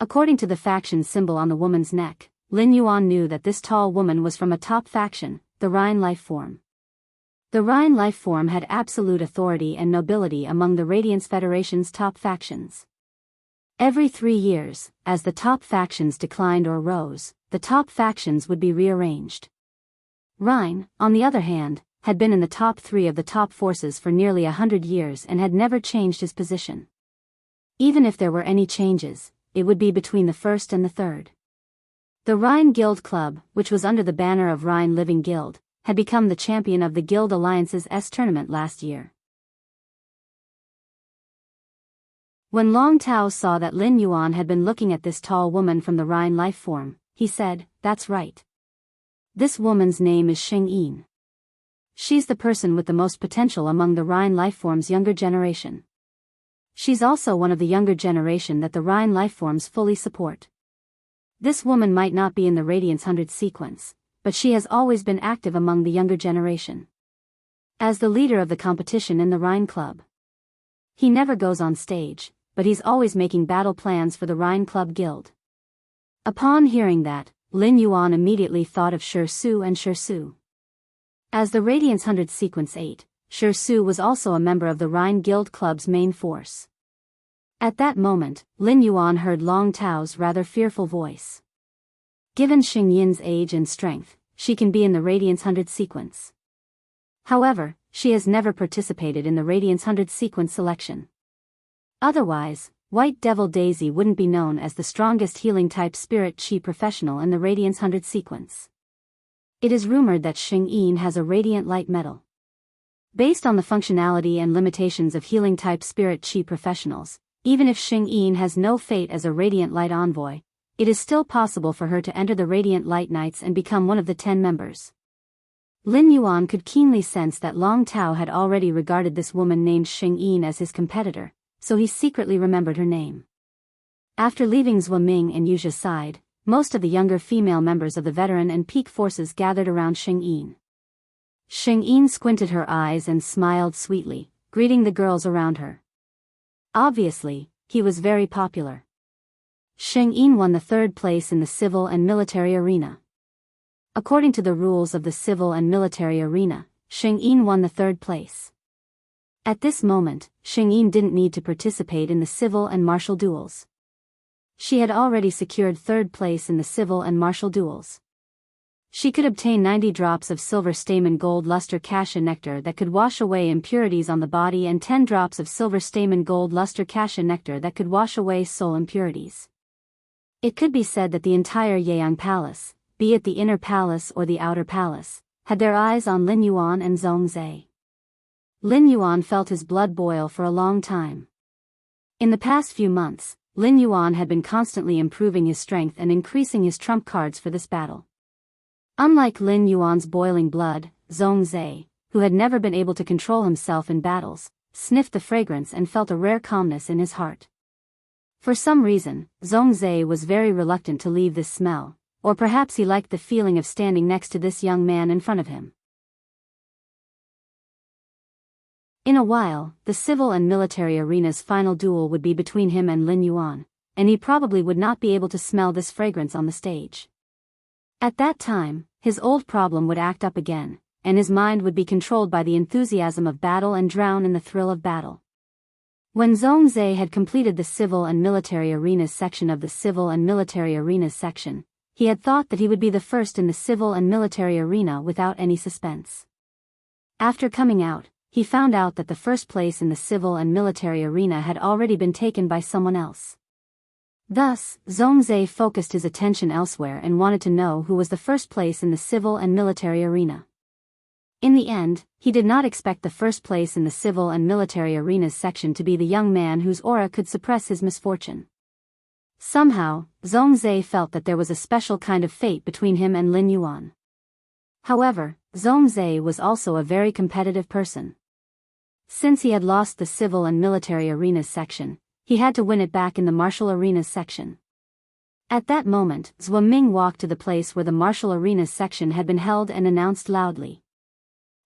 According to the faction symbol on the woman's neck, Lin Yuan knew that this tall woman was from a top faction, the Rhine life form. The Rhine life form had absolute authority and nobility among the Radiance Federation's top factions. Every 3 years, as the top factions declined or rose, the top factions would be rearranged. Rhine, on the other hand, had been in the top 3 of the top forces for nearly 100 years and had never changed his position. Even if there were any changes, it would be between the first and the third. The Rhine Guild Club, which was under the banner of Rhine Living Guild, had become the champion of the Guild Alliance's tournament last year. When Long Tao saw that Lin Yuan had been looking at this tall woman from the Rhine life form, he said, "That's right. This woman's name is Xing Yin. She's the person with the most potential among the Rhine lifeform's younger generation. She's also one of the younger generation that the Rhine lifeforms fully support. This woman might not be in the Radiance 100 sequence, but she has always been active among the younger generation. As the leader of the competition in the Rhine Club. He never goes on stage, but he's always making battle plans for the Rhine Club Guild." Upon hearing that, Lin Yuan immediately thought of Shi Su and Shi Su. As the Radiance 100 Sequence 8, Shi Su was also a member of the Rhine Guild Club's main force. At that moment, Lin Yuan heard Long Tao's rather fearful voice. Given Xing Yin's age and strength, she can be in the Radiance 100 Sequence. However, she has never participated in the Radiance 100 Sequence selection. Otherwise, White Devil Daisy wouldn't be known as the strongest healing-type spirit chi professional in the Radiance 100 sequence. It is rumored that Xing Yin has a radiant light metal. Based on the functionality and limitations of healing-type spirit chi professionals, even if Xing Yin has no fate as a radiant light envoy, it is still possible for her to enter the Radiant Light Knights and become one of the 10 members. Lin Yuan could keenly sense that Long Tao had already regarded this woman named Xing Yin as his competitor, so he secretly remembered her name. After leaving Zhou Ming and Yujia's side, most of the younger female members of the veteran and peak forces gathered around Xing Yin. Xing Yin squinted her eyes and smiled sweetly, greeting the girls around her. Obviously, he was very popular. Xing Yin won the 3rd place in the civil and military arena. According to the rules of the civil and military arena, Xing Yin won the 3rd place. At this moment, Xing Yin didn't need to participate in the civil and martial duels. She had already secured 3rd place in the civil and martial duels. She could obtain 90 drops of silver stamen gold luster cassia nectar that could wash away impurities on the body and 10 drops of silver stamen gold luster cassia nectar that could wash away soul impurities. It could be said that the entire Yang Palace, be it the inner palace or the outer palace, had their eyes on Lin Yuan and Zhongzhe. Lin Yuan felt his blood boil for a long time. In the past few months, Lin Yuan had been constantly improving his strength and increasing his trump cards for this battle. Unlike Lin Yuan's boiling blood, Zhongzhe, who had never been able to control himself in battles, sniffed the fragrance and felt a rare calmness in his heart. For some reason, Zhongzhe was very reluctant to leave this smell, or perhaps he liked the feeling of standing next to this young man in front of him. In a while, the civil and military arena's final duel would be between him and Lin Yuan, and he probably would not be able to smell this fragrance on the stage. At that time, his old problem would act up again, and his mind would be controlled by the enthusiasm of battle and drown in the thrill of battle. When Zhongzhe had completed the civil and military arenas section of the civil and military arenas section, he had thought that he would be the first in the civil and military arena without any suspense. After coming out, he found out that the first place in the civil and military arena had already been taken by someone else. Thus, Zhongzhe focused his attention elsewhere and wanted to know who was the first place in the civil and military arena. In the end, he did not expect the first place in the civil and military arenas section to be the young man whose aura could suppress his misfortune. Somehow, Zhongzhe felt that there was a special kind of fate between him and Lin Yuan. However, Zhongzhe was also a very competitive person. Since he had lost the civil and military arenas section, he had to win it back in the martial arenas section. At that moment, Zhou Ming walked to the place where the martial arenas section had been held and announced loudly.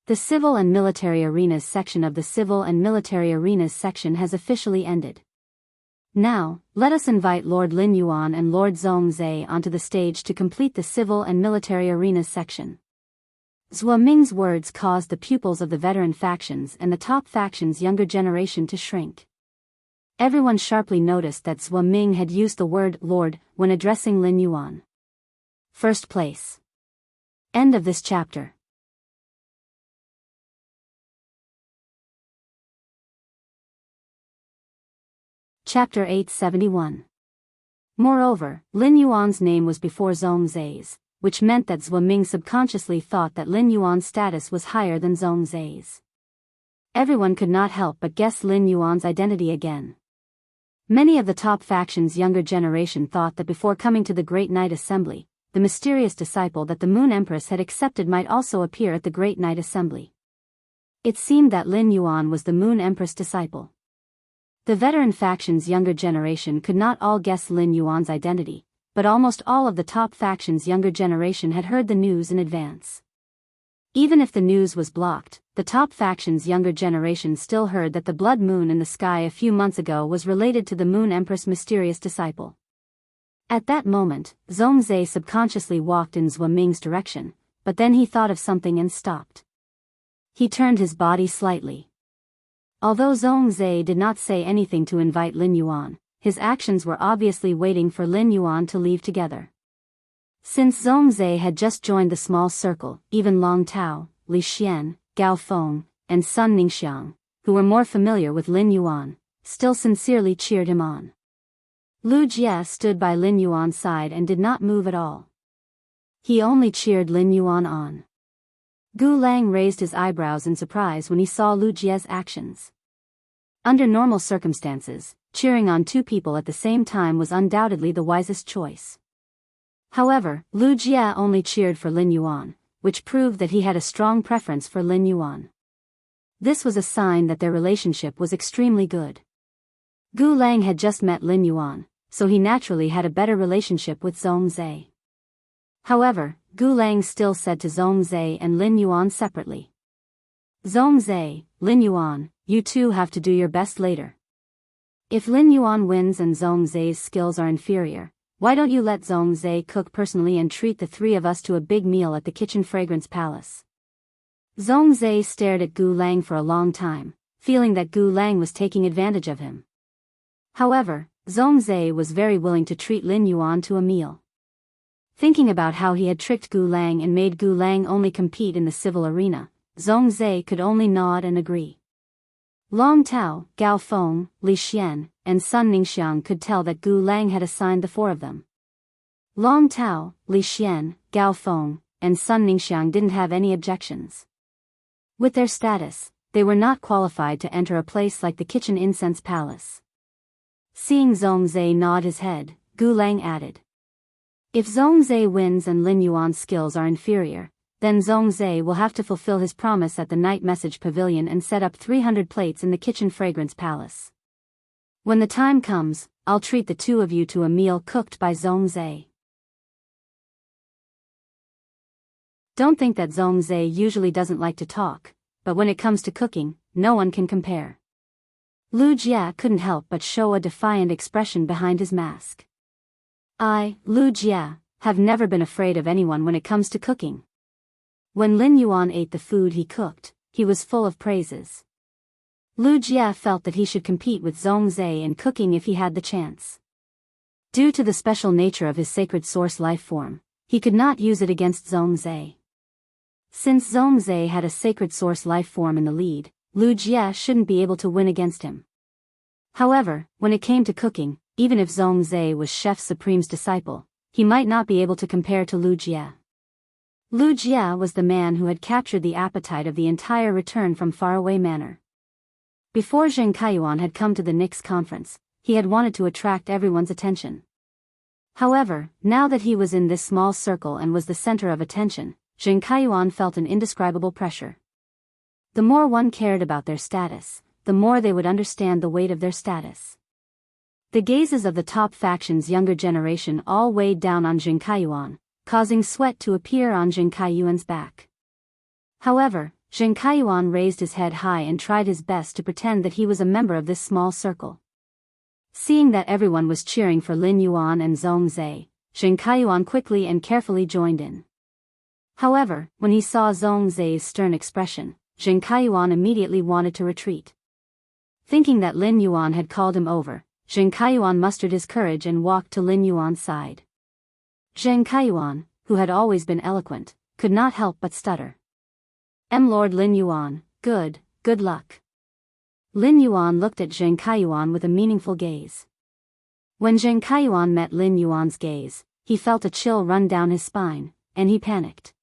The civil and military arenas section of the civil and military arenas section has officially ended. Now, let us invite Lord Lin Yuan and Lord Zhongzhe onto the stage to complete the civil and military arenas section. Zhou Ming's words caused the pupils of the veteran factions and the top faction's younger generation to shrink. Everyone sharply noticed that Zhou Ming had used the word Lord when addressing Lin Yuan. First place. End of this chapter. Chapter 871. Moreover, Lin Yuan's name was before Zhongzhe's, which meant that Zhou Ming subconsciously thought that Lin Yuan's status was higher than Zhongzhe's. Everyone could not help but guess Lin Yuan's identity again. Many of the top faction's younger generation thought that before coming to the Great Night Assembly, the mysterious disciple that the Moon Empress had accepted might also appear at the Great Night Assembly. It seemed that Lin Yuan was the Moon Empress disciple. The veteran faction's younger generation could not all guess Lin Yuan's identity, but almost all of the top faction's younger generation had heard the news in advance. Even if the news was blocked, the top faction's younger generation still heard that the blood moon in the sky a few months ago was related to the Moon Empress' mysterious disciple. At that moment, Zhongzhe subconsciously walked in Zhou Ming's direction, but then he thought of something and stopped. He turned his body slightly. Although Zhongzhe did not say anything to invite Lin Yuan, his actions were obviously waiting for Lin Yuan to leave together. Since Zhongzhe had just joined the small circle, even Long Tao, Li Xian, Gao Feng, and Sun Ningxiang, who were more familiar with Lin Yuan, still sincerely cheered him on. Lu Jie stood by Lin Yuan's side and did not move at all. He only cheered Lin Yuan on. Gu Lang raised his eyebrows in surprise when he saw Lu Jie's actions. Under normal circumstances, cheering on two people at the same time was undoubtedly the wisest choice. However, Lu Jie only cheered for Lin Yuan, which proved that he had a strong preference for Lin Yuan. This was a sign that their relationship was extremely good. Gu Lang had just met Lin Yuan, so he naturally had a better relationship with Zhongzhe. However, Gu Lang still said to Zhongzhe and Lin Yuan separately. Zhongzhe, Lin Yuan, you two have to do your best later. If Lin Yuan wins and Zhongzhe's skills are inferior, why don't you let Zhongzhe cook personally and treat the three of us to a big meal at the Kitchen Fragrance Palace? Zhongzhe stared at Gu Lang for a long time, feeling that Gu Lang was taking advantage of him. However, Zhongzhe was very willing to treat Lin Yuan to a meal. Thinking about how he had tricked Gu Lang and made Gu Lang only compete in the civil arena, Zhongzhe could only nod and agree. Long Tao, Gao Feng, Li Xian, and Sun Ningxiang could tell that Gu Lang had assigned the four of them. Long Tao, Li Xian, Gao Feng, and Sun Ningxiang didn't have any objections. With their status, they were not qualified to enter a place like the Kitchen Incense Palace. Seeing Zhongzhe nod his head, Gu Lang added. If Zhongzhe wins and Lin Yuan's skills are inferior, then Zhongzhe will have to fulfill his promise at the Night Message Pavilion and set up 300 plates in the Kitchen Fragrance Palace. When the time comes, I'll treat the two of you to a meal cooked by Zhongzhe. Don't think that Zhongzhe usually doesn't like to talk, but when it comes to cooking, no one can compare. Lu Jie couldn't help but show a defiant expression behind his mask. I, Lu Jie, have never been afraid of anyone when it comes to cooking. When Lin Yuan ate the food he cooked, he was full of praises. Lu Jie felt that he should compete with Zhongzhe in cooking if he had the chance. Due to the special nature of his sacred source life form, he could not use it against Zhongzhe. Since Zhongzhe had a sacred source life form in the lead, Lu Jie shouldn't be able to win against him. However, when it came to cooking, even if Zhongzhe was Chef Supreme's disciple, he might not be able to compare to Lu Jie. Lu Jie was the man who had captured the appetite of the entire return from faraway manor. Before Zheng Kaiyuan had come to the Nix conference, he had wanted to attract everyone's attention. However, now that he was in this small circle and was the center of attention, Zheng Kaiyuan felt an indescribable pressure. The more one cared about their status, the more they would understand the weight of their status. The gazes of the top faction's younger generation all weighed down on Zheng Kaiyuan, causing sweat to appear on Zheng Kaiyuan's back. However, Zheng Kaiyuan raised his head high and tried his best to pretend that he was a member of this small circle. Seeing that everyone was cheering for Lin Yuan and Zhongzhe, Zheng Kaiyuan quickly and carefully joined in. However, when he saw Zhongzhe's stern expression, Zheng Kaiyuan immediately wanted to retreat. Thinking that Lin Yuan had called him over, Zheng Kaiyuan mustered his courage and walked to Lin Yuan's side. Zheng Kaiyuan, who had always been eloquent, could not help but stutter. Lord Lin Yuan, good luck. Lin Yuan looked at Zheng Kaiyuan with a meaningful gaze. When Zheng Kaiyuan met Lin Yuan's gaze, he felt a chill run down his spine, and he panicked.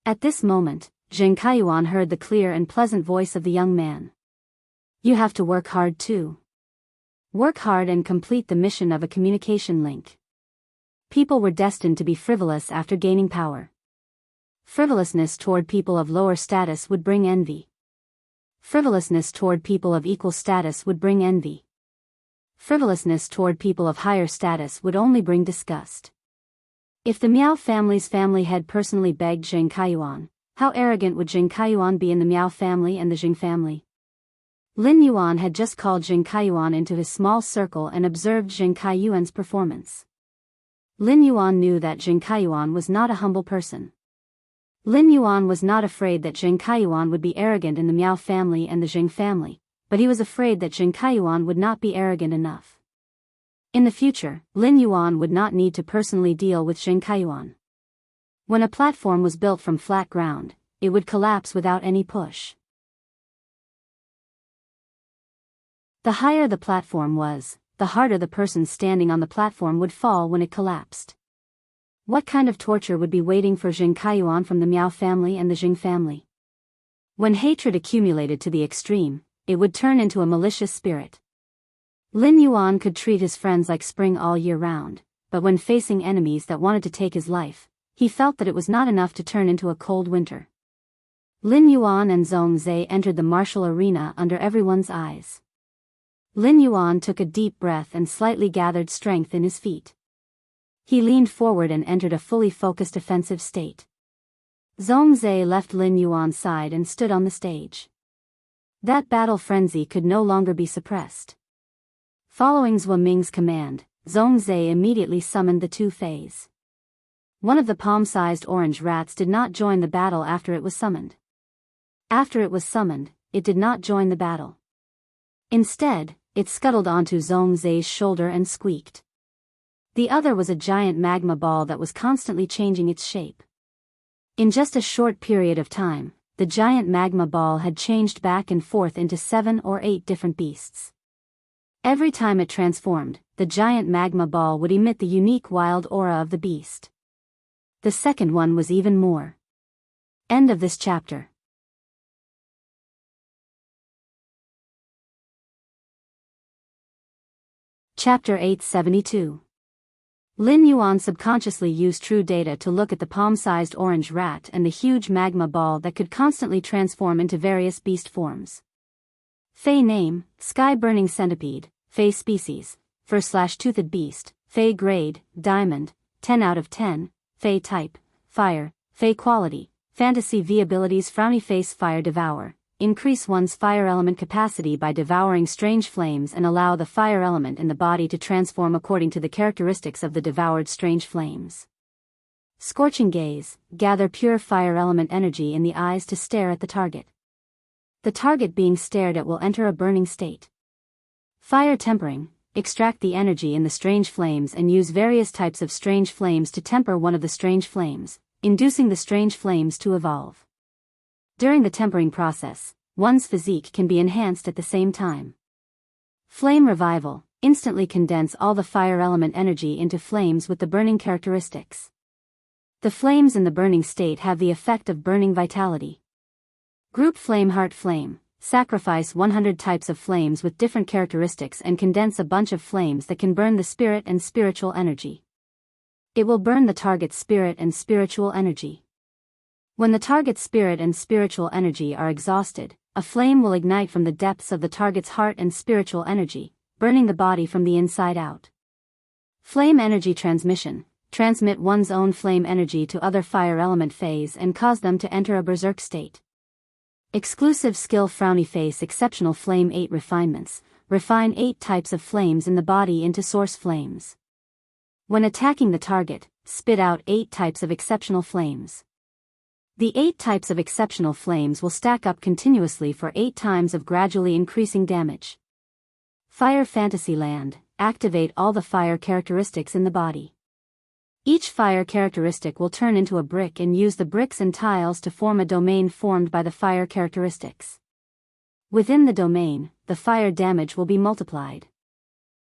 At this moment, Zheng Kaiyuan heard the clear and pleasant voice of the young man. You have to work hard too. Work hard and complete the mission of a communication link. People were destined to be frivolous after gaining power. Frivolousness toward people of lower status would bring envy. Frivolousness toward people of equal status would bring envy. Frivolousness toward people of higher status would only bring disgust. If the Miao family's family head personally begged Zheng Kaiyuan, how arrogant would Zheng Kaiyuan be in the Miao family and the Jing family? Lin Yuan had just called Zheng Kaiyuan into his small circle and observed Zheng Kaiyuan's performance. Lin Yuan knew that Zheng Kaiyuan was not a humble person. Lin Yuan was not afraid that Zheng Kaiyuan would be arrogant in the Miao family and the Jing family, but he was afraid that Zheng Kaiyuan would not be arrogant enough. In the future, Lin Yuan would not need to personally deal with Zheng Kaiyuan. When a platform was built from flat ground, it would collapse without any push. The higher the platform was, the harder the person standing on the platform would fall when it collapsed. What kind of torture would be waiting for Zheng Kaiyuan from the Miao family and the Jing family? When hatred accumulated to the extreme, it would turn into a malicious spirit. Lin Yuan could treat his friends like spring all year round, but when facing enemies that wanted to take his life, he felt that it was not enough to turn into a cold winter. Lin Yuan and Zhongzhe entered the martial arena under everyone's eyes. Lin Yuan took a deep breath and slightly gathered strength in his feet. He leaned forward and entered a fully focused offensive state. Zhongzhe left Lin Yuan's side and stood on the stage. That battle frenzy could no longer be suppressed. Following Zhou Ming's command, Zhongzhe immediately summoned the two Feis. One of the palm-sized orange rats did not join the battle after it was summoned. After it was summoned, it did not join the battle. Instead, it scuttled onto Zhongzhe's shoulder and squeaked. The other was a giant magma ball that was constantly changing its shape. In just a short period of time, the giant magma ball had changed back and forth into 7 or 8 different beasts. Every time it transformed, the giant magma ball would emit the unique wild aura of the beast. The second one was even more. End of this chapter. Chapter 872. Lin Yuan subconsciously used true data to look at the palm-sized orange rat and the huge magma ball that could constantly transform into various beast forms. Fey name, Sky-Burning Centipede, Fey species, Fur/Toothed Beast, Fey grade, Diamond, 10 out of 10, Fey type, Fire, Fey quality, Fantasy V abilities Frowny Face Fire Devour, increase one's fire element capacity by devouring strange flames and allow the fire element in the body to transform according to the characteristics of the devoured strange flames. Scorching gaze, gather pure fire element energy in the eyes to stare at the target. The target being stared at will enter a burning state. Fire tempering, extract the energy in the strange flames and use various types of strange flames to temper one of the strange flames, inducing the strange flames to evolve. During the tempering process, one's physique can be enhanced at the same time. Flame revival, instantly condense all the fire element energy into flames with the burning characteristics. The flames in the burning state have the effect of burning vitality. Group flame heart flame, sacrifice 100 types of flames with different characteristics and condense a bunch of flames that can burn the spirit and spiritual energy. It will burn the target's spirit and spiritual energy. When the target's spirit and spiritual energy are exhausted, a flame will ignite from the depths of the target's heart and spiritual energy, burning the body from the inside out. Flame energy transmission, transmit one's own flame energy to other fire element phase and cause them to enter a berserk state. Exclusive skill frowny face exceptional flame 8 refinements, refine 8 types of flames in the body into source flames. When attacking the target, spit out 8 types of exceptional flames. The 8 types of exceptional flames will stack up continuously for 8 times of gradually increasing damage. Fire Fantasyland, activate all the fire characteristics in the body. Each fire characteristic will turn into a brick and use the bricks and tiles to form a domain formed by the fire characteristics. Within the domain, the fire damage will be multiplied.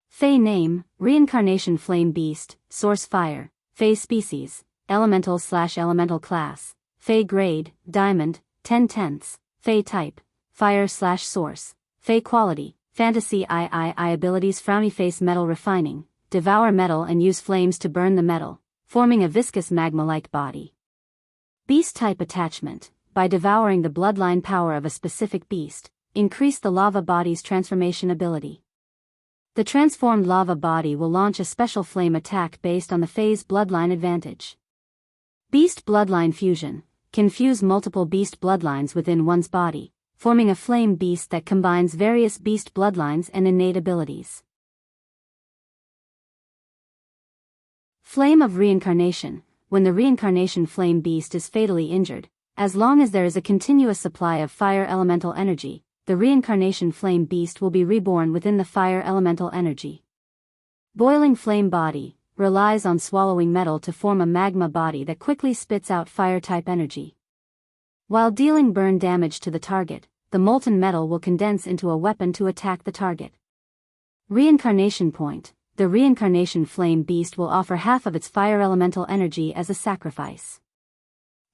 Fey name, Reincarnation Flame Beast, Source Fire, Fey Species, Elemental/Elemental Class, Fey Grade, Diamond, 10/10, Fey Type, Fire/Source, Fey Quality, Fantasy III Abilities Frowny Face Metal Refining, devour metal and use flames to burn the metal, forming a viscous magma-like body. Beast Type Attachment, by devouring the bloodline power of a specific beast, increase the lava body's transformation ability. The transformed lava body will launch a special flame attack based on the Fey's bloodline advantage. Beast Bloodline Fusion, can fuse multiple beast bloodlines within one's body, forming a flame beast that combines various beast bloodlines and innate abilities. Flame of Reincarnation, when the reincarnation flame beast is fatally injured, as long as there is a continuous supply of fire elemental energy, the reincarnation flame beast will be reborn within the fire elemental energy. Boiling Flame Body, relies on swallowing metal to form a magma body that quickly spits out fire-type energy. While dealing burn damage to the target, the molten metal will condense into a weapon to attack the target. Reincarnation Point, the reincarnation flame beast will offer half of its fire elemental energy as a sacrifice.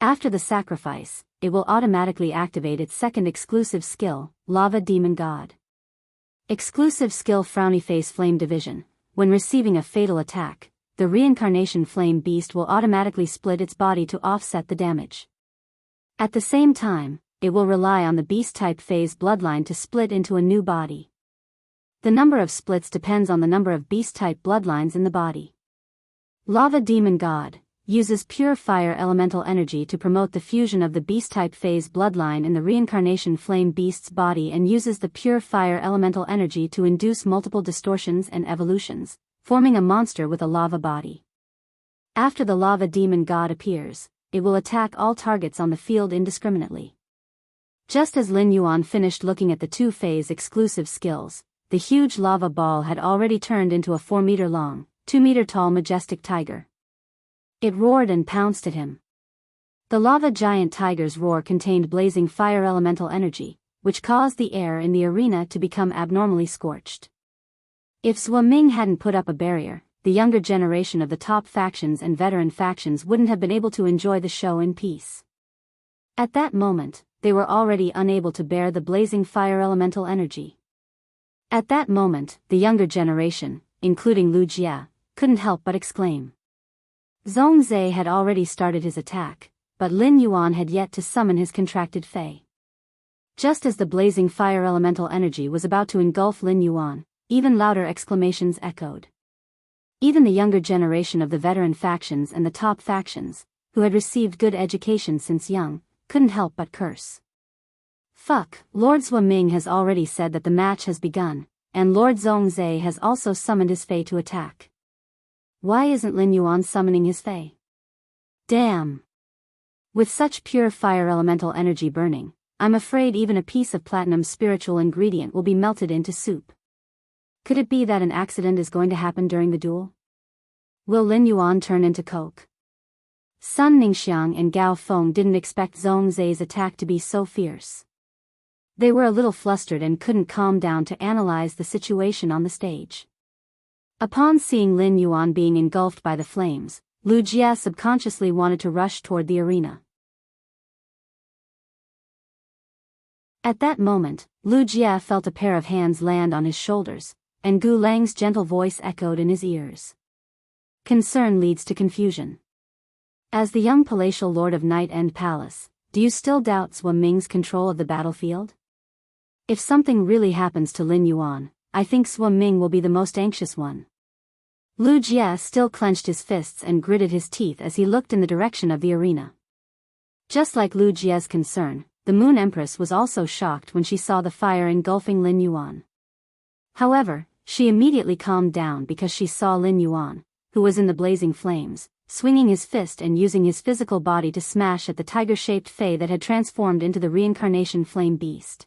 After the sacrifice, it will automatically activate its second exclusive skill, Lava Demon God. Exclusive skill Frowny Face Flame Division, when receiving a fatal attack, the reincarnation flame beast will automatically split its body to offset the damage. At the same time, it will rely on the beast-type phase bloodline to split into a new body. The number of splits depends on the number of beast-type bloodlines in the body. Lava Demon God uses pure fire elemental energy to promote the fusion of the beast-type phase bloodline in the reincarnation flame beast's body and uses the pure fire elemental energy to induce multiple distortions and evolutions, forming a monster with a lava body. After the Lava Demon God appears, it will attack all targets on the field indiscriminately. Just as Lin Yuan finished looking at the 2 phase exclusive skills, the huge lava ball had already turned into a 4-meter-long, 2-meter-tall majestic tiger. It roared and pounced at him. The lava giant tiger's roar contained blazing fire elemental energy, which caused the air in the arena to become abnormally scorched. If Zhuo Ming hadn't put up a barrier, the younger generation of the top factions and veteran factions wouldn't have been able to enjoy the show in peace. At that moment, they were already unable to bear the blazing fire elemental energy. At that moment, the younger generation, including Lu Jie, couldn't help but exclaim. Zhongzhe had already started his attack, but Lin Yuan had yet to summon his contracted Fei. Just as the blazing fire elemental energy was about to engulf Lin Yuan, even louder exclamations echoed. Even the younger generation of the veteran factions and the top factions, who had received good education since young, couldn't help but curse. Fuck, Lord Ming has already said that the match has begun, and Lord Zhongzhe has also summoned his Fae to attack. Why isn't Lin Yuan summoning his Fae? Damn. With such pure fire elemental energy burning, I'm afraid even a piece of platinum spiritual ingredient will be melted into soup. Could it be that an accident is going to happen during the duel? Will Lin Yuan turn into coke? Sun Ningxiang and Gao Feng didn't expect Zhongzhe's attack to be so fierce. They were a little flustered and couldn't calm down to analyze the situation on the stage. Upon seeing Lin Yuan being engulfed by the flames, Lu Jie subconsciously wanted to rush toward the arena. At that moment, Lu Jie felt a pair of hands land on his shoulders, and Gu Lang's gentle voice echoed in his ears. Concern leads to confusion. As the young palatial lord of Night End Palace, do you still doubt Zhou Ming's control of the battlefield? If something really happens to Lin Yuan, I think Zhou Ming will be the most anxious one. Lu Jie still clenched his fists and gritted his teeth as he looked in the direction of the arena. Just like Lu Jie's concern, the Moon Empress was also shocked when she saw the fire engulfing Lin Yuan. However, she immediately calmed down because she saw Lin Yuan, who was in the blazing flames, swinging his fist and using his physical body to smash at the tiger-shaped Fae that had transformed into the reincarnation flame beast.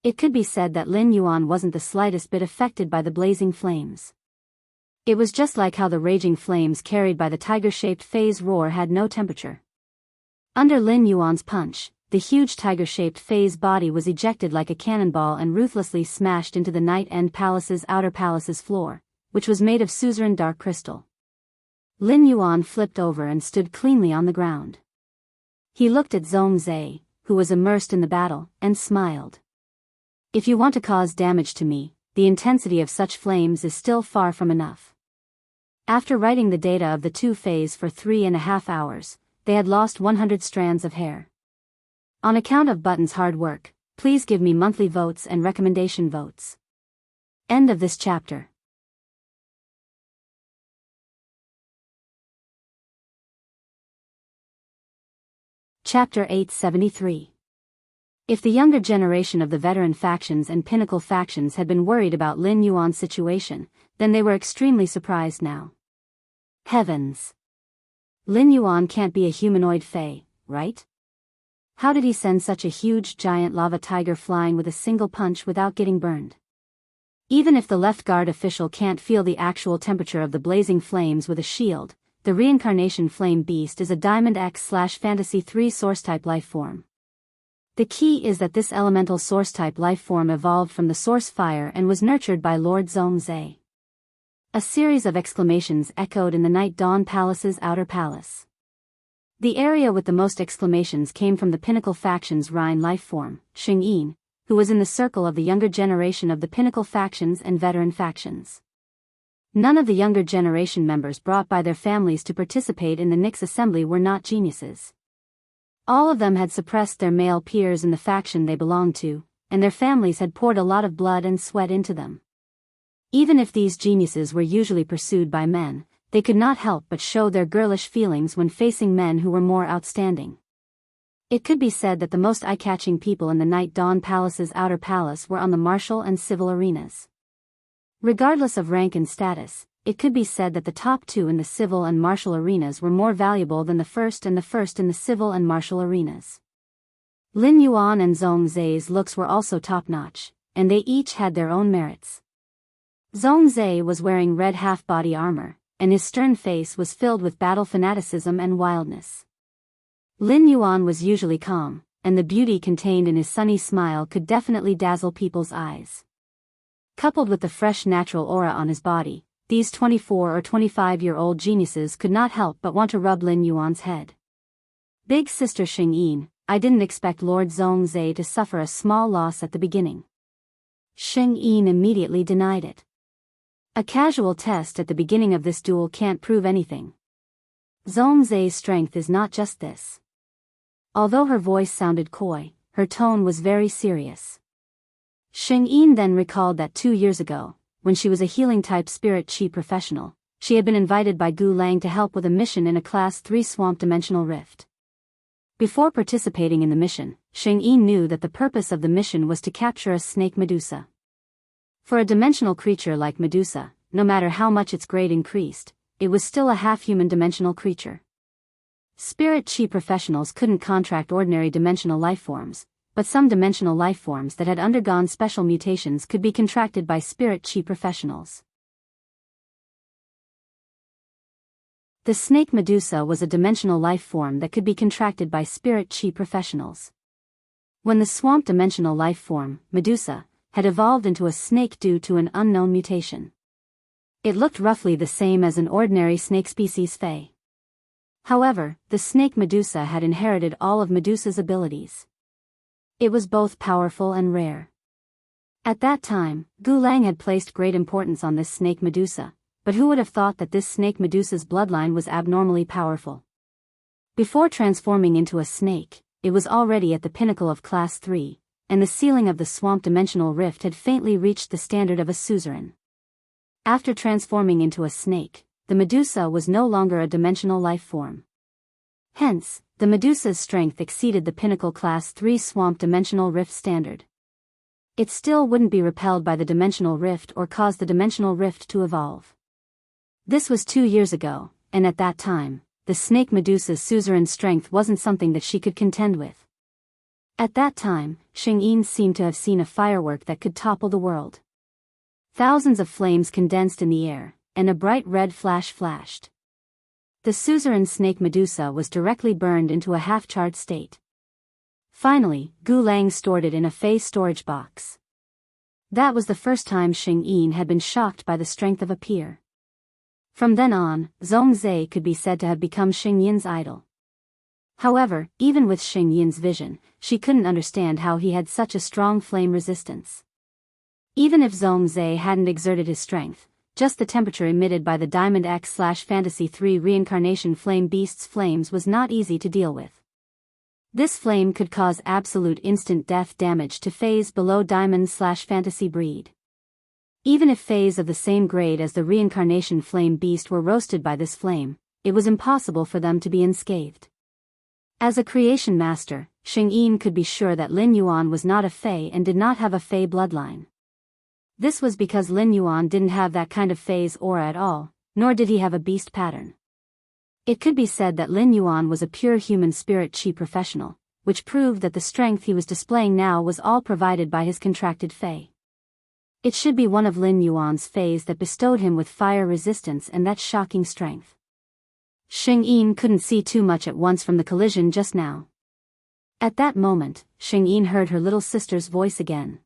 It could be said that Lin Yuan wasn't the slightest bit affected by the blazing flames. It was just like how the raging flames carried by the tiger-shaped Fae's roar had no temperature. Under Lin Yuan's punch, the huge tiger-shaped Fae's body was ejected like a cannonball and ruthlessly smashed into the Night End Palace's outer palace's floor, which was made of suzerain dark crystal. Lin Yuan flipped over and stood cleanly on the ground. He looked at Zhongzhe, who was immersed in the battle, and smiled. If you want to cause damage to me, the intensity of such flames is still far from enough. After writing the data of the two Faes for 3.5 hours, they had lost 100 strands of hair. On account of Button's hard work, please give me monthly votes and recommendation votes. End of this chapter. Chapter 873. If the younger generation of the veteran factions and pinnacle factions had been worried about Lin Yuan's situation, then they were extremely surprised now. Heavens! Lin Yuan can't be a humanoid Fae, right? How did he send such a huge giant lava tiger flying with a single punch without getting burned? Even if the left guard official can't feel the actual temperature of the blazing flames with a shield, the reincarnation flame beast is a Diamond X/Fantasy 3 source-type lifeform. The key is that this elemental source-type lifeform evolved from the source fire and was nurtured by Lord Zhongzhe. A series of exclamations echoed in the Night Dawn Palace's outer palace. The area with the most exclamations came from the Pinnacle Faction's Rhine lifeform, Xingyin, who was in the circle of the younger generation of the Pinnacle Factions and veteran factions. None of the younger generation members brought by their families to participate in the Nix assembly were not geniuses. All of them had suppressed their male peers in the faction they belonged to, and their families had poured a lot of blood and sweat into them. Even if these geniuses were usually pursued by men, they could not help but show their girlish feelings when facing men who were more outstanding. It could be said that the most eye-catching people in the Night Dawn Palace's outer palace were on the martial and civil arenas. Regardless of rank and status, it could be said that the top two in the civil and martial arenas were more valuable than the first and the first in the civil and martial arenas. Lin Yuan and Zhongzhe's looks were also top-notch, and they each had their own merits. Zhongzhe was wearing red half-body armor, and his stern face was filled with battle fanaticism and wildness. Lin Yuan was usually calm, and the beauty contained in his sunny smile could definitely dazzle people's eyes. Coupled with the fresh natural aura on his body, these 24 or 25-year-old geniuses could not help but want to rub Lin Yuan's head. Big Sister Xingyin, I didn't expect Lord Zhongzhe to suffer a small loss at the beginning. Xingyin immediately denied it. A casual test at the beginning of this duel can't prove anything. Zhongzhe's strength is not just this. Although her voice sounded coy, her tone was very serious. Xingyin then recalled that 2 years ago, when she was a healing-type spirit chi professional, she had been invited by Gu Lang to help with a mission in a Class 3 swamp dimensional rift. Before participating in the mission, Sheng Yin knew that the purpose of the mission was to capture a snake Medusa. For a dimensional creature like Medusa, no matter how much its grade increased, it was still a half-human dimensional creature. Spirit Chi professionals couldn't contract ordinary dimensional lifeforms, but some dimensional lifeforms that had undergone special mutations could be contracted by Spirit Chi professionals. The snake Medusa was a dimensional life form that could be contracted by Spirit Chi professionals. When the swamp dimensional life form, Medusa, had evolved into a snake due to an unknown mutation. It looked roughly the same as an ordinary snake species Fae. However, the snake Medusa had inherited all of Medusa's abilities. It was both powerful and rare. At that time, Gu Lang had placed great importance on this snake Medusa, but who would have thought that this snake Medusa's bloodline was abnormally powerful? Before transforming into a snake, it was already at the pinnacle of Class 3, and the ceiling of the swamp dimensional rift had faintly reached the standard of a suzerain. After transforming into a snake, the Medusa was no longer a dimensional life form. Hence, the Medusa's strength exceeded the pinnacle Class 3 swamp dimensional rift standard. It still wouldn't be repelled by the dimensional rift or cause the dimensional rift to evolve. This was 2 years ago, and at that time, the snake Medusa's suzerain strength wasn't something that she could contend with. At that time, Sheng Yin seemed to have seen a firework that could topple the world. Thousands of flames condensed in the air, and a bright red flash flashed. The suzerain snake Medusa was directly burned into a half-charred state. Finally, Gu Lang stored it in a Fey storage box. That was the first time Sheng Yin had been shocked by the strength of a peer. From then on, Zhongzhe could be said to have become Sheng Yin's idol. However, even with Sheng Yin's vision, she couldn't understand how he had such a strong flame resistance. Even if Zhongzhe hadn't exerted his strength, just the temperature emitted by the Diamond X/Fantasy 3 reincarnation flame beast's flames was not easy to deal with. This flame could cause absolute instant death damage to Fays below Diamond/Fantasy breed. Even if Fays of the same grade as the reincarnation flame beast were roasted by this flame, it was impossible for them to be unscathed. As a creation master, Sheng Yin could be sure that Lin Yuan was not a Fey and did not have a Fey bloodline. This was because Lin Yuan didn't have that kind of Fey's aura at all, nor did he have a beast pattern. It could be said that Lin Yuan was a pure human spirit Chi professional, which proved that the strength he was displaying now was all provided by his contracted Fey. It should be one of Lin Yuan's Fays that bestowed him with fire resistance and that shocking strength. Sheng Yin couldn't see too much at once from the collision just now. At that moment, Sheng Yin heard her little sister's voice again.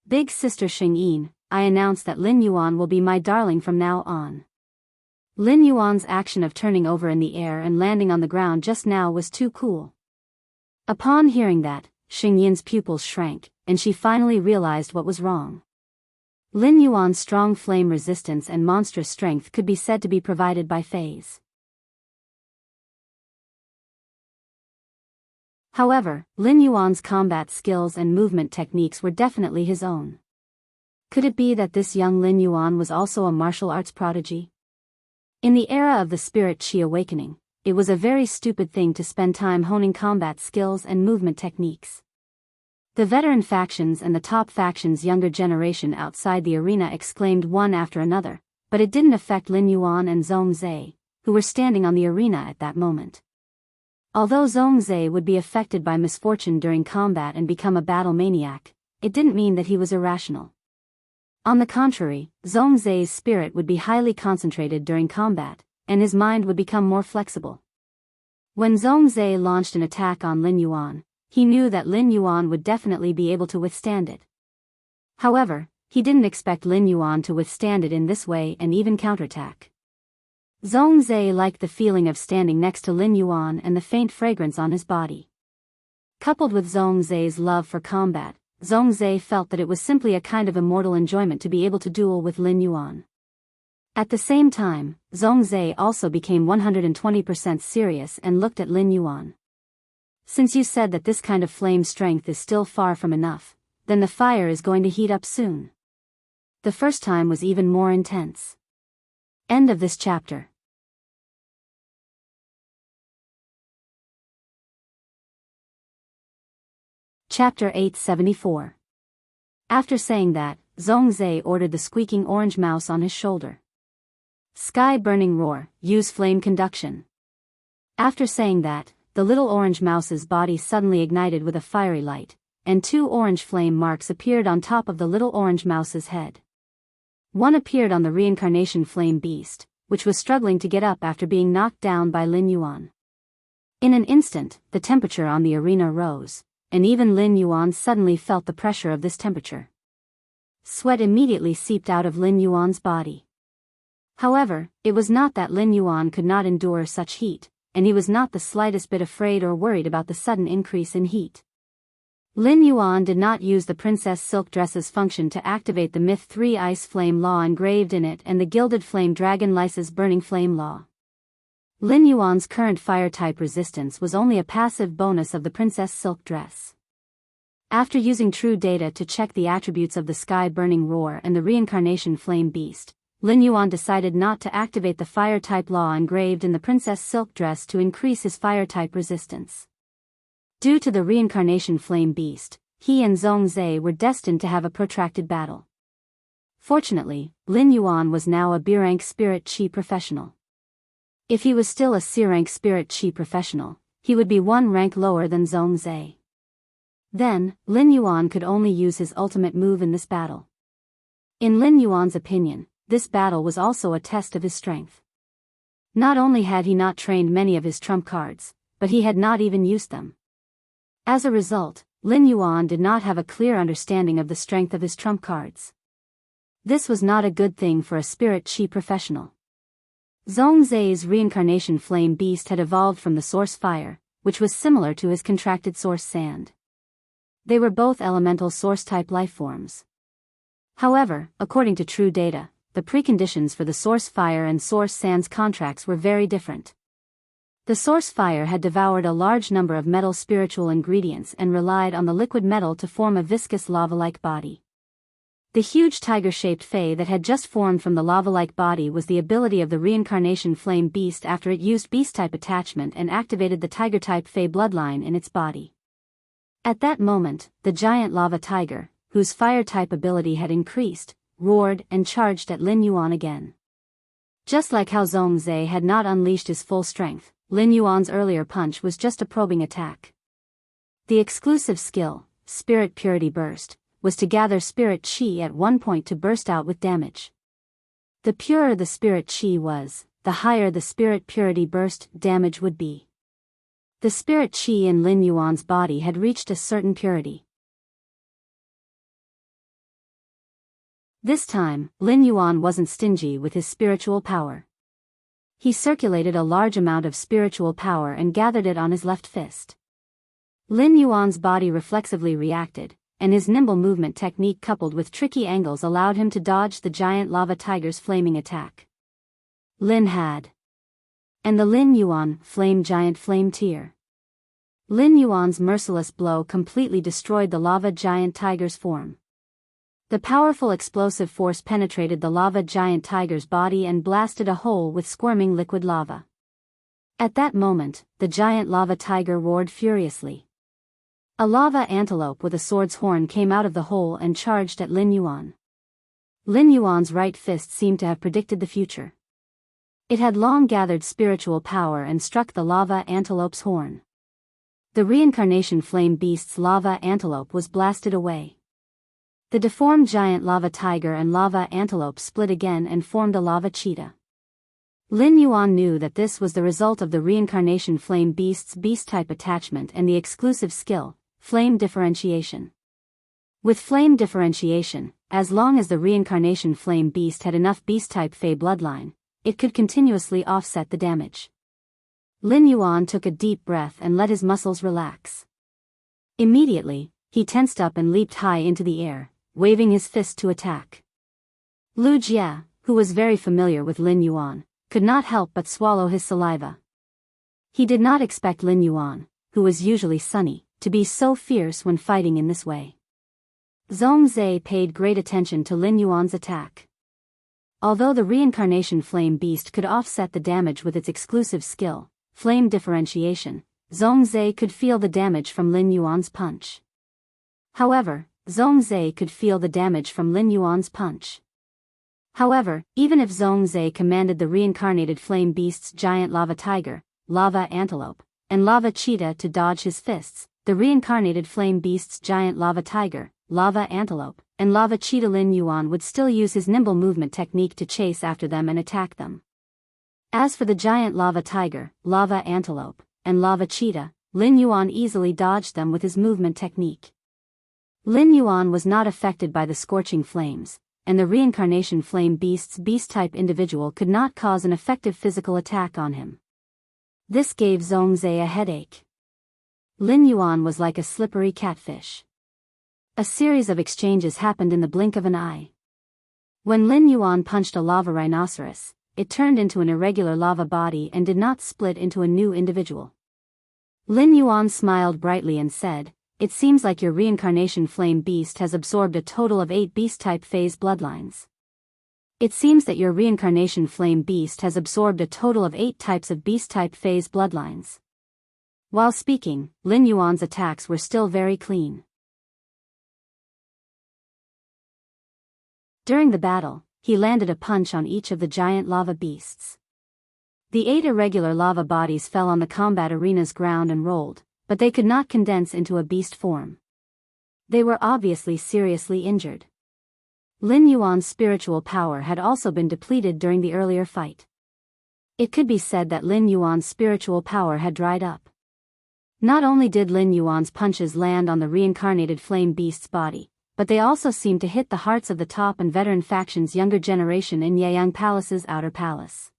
"Big sister Sheng Yin, I announce that Lin Yuan will be my darling from now on." Lin Yuan's action of turning over in the air and landing on the ground just now was too cool. Upon hearing that, Sheng Yin's pupils shrank, and she finally realized what was wrong. Lin Yuan's strong flame resistance and monstrous strength could be said to be provided by Fays. However, Lin Yuan's combat skills and movement techniques were definitely his own. Could it be that this young Lin Yuan was also a martial arts prodigy? In the era of the Spirit Chi awakening, it was a very stupid thing to spend time honing combat skills and movement techniques. The veteran factions and the top factions' younger generation outside the arena exclaimed one after another, but it didn't affect Lin Yuan and Zhongzhe, who were standing on the arena at that moment. Although Zhongzhe would be affected by misfortune during combat and become a battle maniac, it didn't mean that he was irrational. On the contrary, Zhongzhe's spirit would be highly concentrated during combat, and his mind would become more flexible. When Zhongzhe launched an attack on Lin Yuan, he knew that Lin Yuan would definitely be able to withstand it. However, he didn't expect Lin Yuan to withstand it in this way and even counterattack. Zhongzhe liked the feeling of standing next to Lin Yuan and the faint fragrance on his body. Coupled with Zhongzhe's love for combat, Zhongzhe felt that it was simply a kind of immortal enjoyment to be able to duel with Lin Yuan. At the same time, Zhongzhe also became 120% serious and looked at Lin Yuan. "Since you said that this kind of flame strength is still far from enough, then the fire is going to heat up soon." The first time was even more intense. End of this chapter. Chapter 874. After saying that, Zhongzhe ordered the squeaking orange mouse on his shoulder. Sky burning roar, use flame conduction. After saying that, the little orange mouse's body suddenly ignited with a fiery light, and 2 orange flame marks appeared on top of the little orange mouse's head. One appeared on the reincarnation flame beast, which was struggling to get up after being knocked down by Lin Yuan. In an instant, the temperature on the arena rose, and even Lin Yuan suddenly felt the pressure of this temperature. Sweat immediately seeped out of Lin Yuan's body. However, it was not that Lin Yuan could not endure such heat, and he was not the slightest bit afraid or worried about the sudden increase in heat. Lin Yuan did not use the princess silk dress's function to activate the Myth 3 ice flame law engraved in it and the gilded flame dragon Lysa's burning flame law. Lin Yuan's current fire-type resistance was only a passive bonus of the princess silk dress. After using true data to check the attributes of the sky burning roar and the reincarnation flame beast, Lin Yuan decided not to activate the fire-type law engraved in the princess silk dress to increase his fire-type resistance. Due to the reincarnation flame beast, he and Zhongzhe were destined to have a protracted battle. Fortunately, Lin Yuan was now a B-rank spirit chi professional. If he was still a C-rank spirit chi professional, he would be 1 rank lower than Zhongzhe. Then, Lin Yuan could only use his ultimate move in this battle. In Lin Yuan's opinion, this battle was also a test of his strength. Not only had he not trained many of his trump cards, but he had not even used them. As a result, Lin Yuan did not have a clear understanding of the strength of his trump cards. This was not a good thing for a spirit chi professional. Zhongzhe's reincarnation flame beast had evolved from the source fire, which was similar to his contracted source sand. They were both elemental source-type lifeforms. However, according to true data, the preconditions for the source fire and source sand's contracts were very different. The source fire had devoured a large number of metal spiritual ingredients and relied on the liquid metal to form a viscous lava-like body. The huge tiger-shaped fey that had just formed from the lava-like body was the ability of the reincarnation flame beast after it used beast-type attachment and activated the tiger-type fey bloodline in its body. At that moment, the giant lava tiger, whose fire-type ability had increased, roared and charged at Lin Yuan again. Just like how Zhongzhe had not unleashed his full strength, Lin Yuan's earlier punch was just a probing attack. The exclusive skill, Spirit Purity Burst, was to gather spirit chi at one point to burst out with damage. The purer the spirit chi was, the higher the spirit purity burst damage would be. The spirit chi in Lin Yuan's body had reached a certain purity. This time, Lin Yuan wasn't stingy with his spiritual power. He circulated a large amount of spiritual power and gathered it on his left fist. Lin Yuan's body reflexively reacted, and his nimble movement technique coupled with tricky angles allowed him to dodge the giant lava tiger's flaming attack. Lin had. And the Lin Yuan flame giant flame tear. Lin Yuan's merciless blow completely destroyed the lava giant tiger's form. The powerful explosive force penetrated the lava giant tiger's body and blasted a hole with squirming liquid lava. At that moment, the giant lava tiger roared furiously. A lava antelope with a sword's horn came out of the hole and charged at Lin Yuan. Lin Yuan's right fist seemed to have predicted the future. It had long gathered spiritual power and struck the lava antelope's horn. The reincarnation flame beast's lava antelope was blasted away. The deformed giant lava tiger and lava antelope split again and formed a lava cheetah. Lin Yuan knew that this was the result of the reincarnation flame beast's beast-type attachment and the exclusive skill, flame differentiation. With flame differentiation, as long as the reincarnation flame beast had enough beast-type fey bloodline, it could continuously offset the damage. Lin Yuan took a deep breath and let his muscles relax. Immediately, he tensed up and leaped high into the air, waving his fist to attack. Lu Jie, who was very familiar with Lin Yuan, could not help but swallow his saliva. He did not expect Lin Yuan, who was usually sunny, to be so fierce when fighting in this way. Zhongzhe paid great attention to Lin Yuan's attack. Although the reincarnation flame beast could offset the damage with its exclusive skill, flame differentiation, Zhongzhe could feel the damage from Lin Yuan's punch. However, Zhongzhe could feel the damage from Lin Yuan's punch. However, even if Zhongzhe commanded the reincarnated flame beast's giant lava tiger, lava antelope, and lava cheetah to dodge his fists, the reincarnated flame beast's giant lava tiger, lava antelope, and lava cheetah Lin Yuan would still use his nimble movement technique to chase after them and attack them. As for the giant lava tiger, lava antelope, and lava cheetah, Lin Yuan easily dodged them with his movement technique. Lin Yuan was not affected by the scorching flames, and the reincarnation flame beast's beast-type individual could not cause an effective physical attack on him. This gave Zhongzhe a headache. Lin Yuan was like a slippery catfish. A series of exchanges happened in the blink of an eye. When Lin Yuan punched a lava rhinoceros, it turned into an irregular lava body and did not split into a new individual. Lin Yuan smiled brightly and said, "It seems like your reincarnation flame beast has absorbed a total of 8 beast-type phase bloodlines. It seems that your reincarnation flame beast has absorbed a total of 8 types of beast-type phase bloodlines." While speaking, Lin Yuan's attacks were still very clean. During the battle, he landed a punch on each of the giant lava beasts. The 8 irregular lava bodies fell on the combat arena's ground and rolled, but they could not condense into a beast form. They were obviously seriously injured. Lin Yuan's spiritual power had also been depleted during the earlier fight. It could be said that Lin Yuan's spiritual power had dried up. Not only did Lin Yuan's punches land on the reincarnated flame beast's body, but they also seemed to hit the hearts of the top and veteran faction's younger generation in Yeyang Palace's outer palace.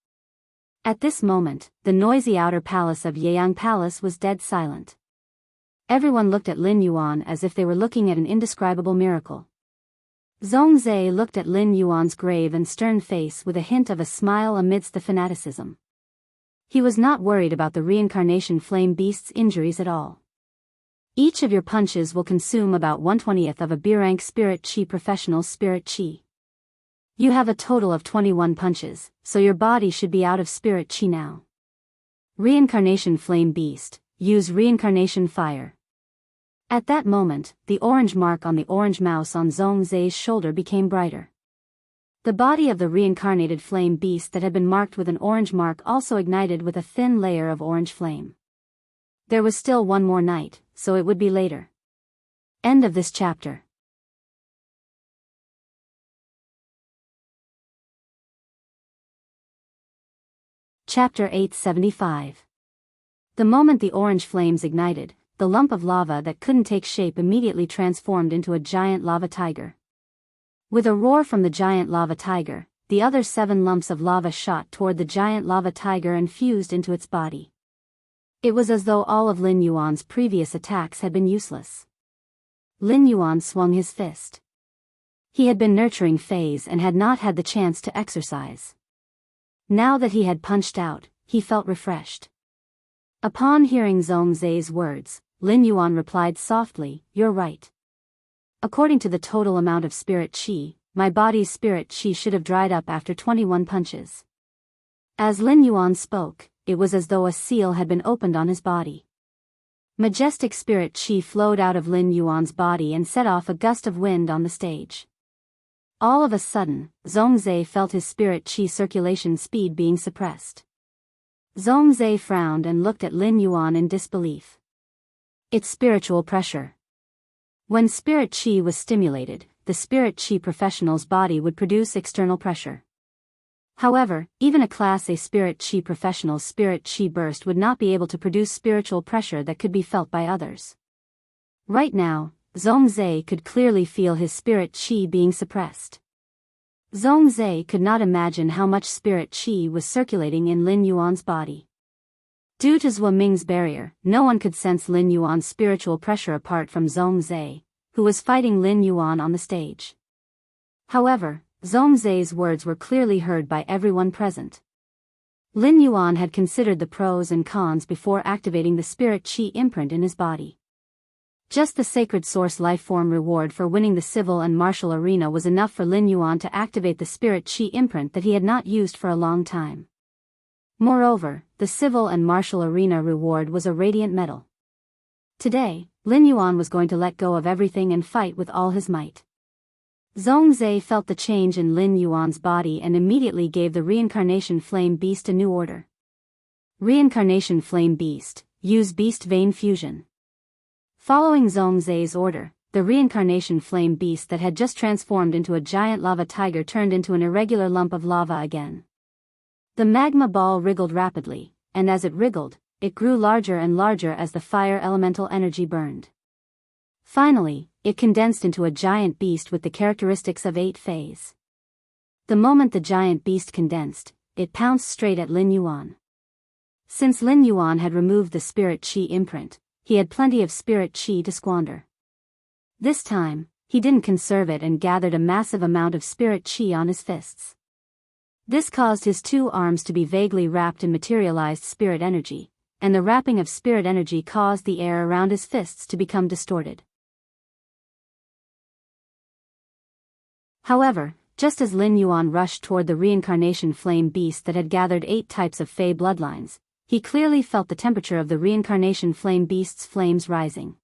At this moment, the noisy outer palace of Yeyang Palace was dead silent. Everyone looked at Lin Yuan as if they were looking at an indescribable miracle. Zhongzhe looked at Lin Yuan's grave and stern face with a hint of a smile amidst the fanaticism. He was not worried about the reincarnation flame beast's injuries at all. Each of your punches will consume about 1/20th of a B-rank spirit chi professional's spirit chi. You have a total of 21 punches, so your body should be out of spirit chi now. Reincarnation flame beast, use reincarnation fire. At that moment, the orange mark on the orange mouse on Zhongzhe's shoulder became brighter. The body of the reincarnated flame beast that had been marked with an orange mark also ignited with a thin layer of orange flame. There was still one more night, so it would be later. End of this chapter. Chapter 875. The moment the orange flames ignited, the lump of lava that couldn't take shape immediately transformed into a giant lava tiger. With a roar from the giant lava tiger, the other 7 lumps of lava shot toward the giant lava tiger and fused into its body. It was as though all of Lin Yuan's previous attacks had been useless. Lin Yuan swung his fist. He had been nurturing phase and had not had the chance to exercise. Now that he had punched out, he felt refreshed. Upon hearing Zhongzhe's words, Lin Yuan replied softly, "You're right. According to the total amount of spirit chi, my body's spirit chi should have dried up after 21 punches." As Lin Yuan spoke, it was as though a seal had been opened on his body. Majestic spirit chi flowed out of Lin Yuan's body and set off a gust of wind on the stage. All of a sudden, Zhongzhe felt his spirit chi circulation speed being suppressed. Zhongzhe frowned and looked at Lin Yuan in disbelief. It's spiritual pressure. When spirit chi was stimulated, the spirit chi professional's body would produce external pressure. However, even a Class A spirit chi professional's spirit chi burst would not be able to produce spiritual pressure that could be felt by others. Right now, Zhongzhe could clearly feel his spirit chi being suppressed. Zhongzhe could not imagine how much spirit chi was circulating in Lin Yuan's body. Due to Zhou Ming's barrier, no one could sense Lin Yuan's spiritual pressure apart from Zhongzhe, who was fighting Lin Yuan on the stage. However, Zhongzhe's words were clearly heard by everyone present. Lin Yuan had considered the pros and cons before activating the spirit chi imprint in his body. Just the sacred source lifeform reward for winning the civil and martial arena was enough for Lin Yuan to activate the spirit chi imprint that he had not used for a long time. Moreover, the civil and martial arena reward was a radiant metal. Today, Lin Yuan was going to let go of everything and fight with all his might. Zhongzhe felt the change in Lin Yuan's body and immediately gave the Reincarnation Flame Beast a new order. Reincarnation Flame Beast, use Beast Vein Fusion. Following Zhongzhe's order, the Reincarnation Flame Beast that had just transformed into a giant lava tiger turned into an irregular lump of lava again. The magma ball wriggled rapidly, and as it wriggled, it grew larger and larger as the fire elemental energy burned. Finally, it condensed into a giant beast with the characteristics of 8 Fays. The moment the giant beast condensed, it pounced straight at Lin Yuan. Since Lin Yuan had removed the spirit qi imprint, he had plenty of spirit qi to squander. This time, he didn't conserve it and gathered a massive amount of spirit qi on his fists. This caused his 2 arms to be vaguely wrapped in materialized spirit energy, and the wrapping of spirit energy caused the air around his fists to become distorted. However, just as Lin Yuan rushed toward the Reincarnation Flame Beast that had gathered 8 types of Fey bloodlines, he clearly felt the temperature of the Reincarnation Flame Beast's flames rising.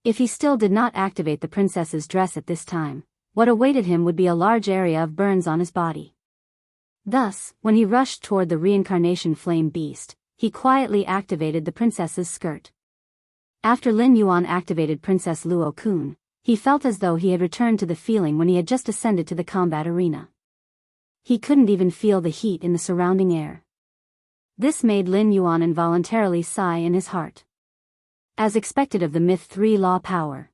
If he still did not activate the princess's dress at this time, what awaited him would be a large area of burns on his body. Thus, when he rushed toward the Reincarnation Flame Beast, he quietly activated the princess's skirt. After Lin Yuan activated Princess Luo Kun, he felt as though he had returned to the feeling when he had just ascended to the combat arena. He couldn't even feel the heat in the surrounding air. This made Lin Yuan involuntarily sigh in his heart. As expected of the Myth 3 Law power.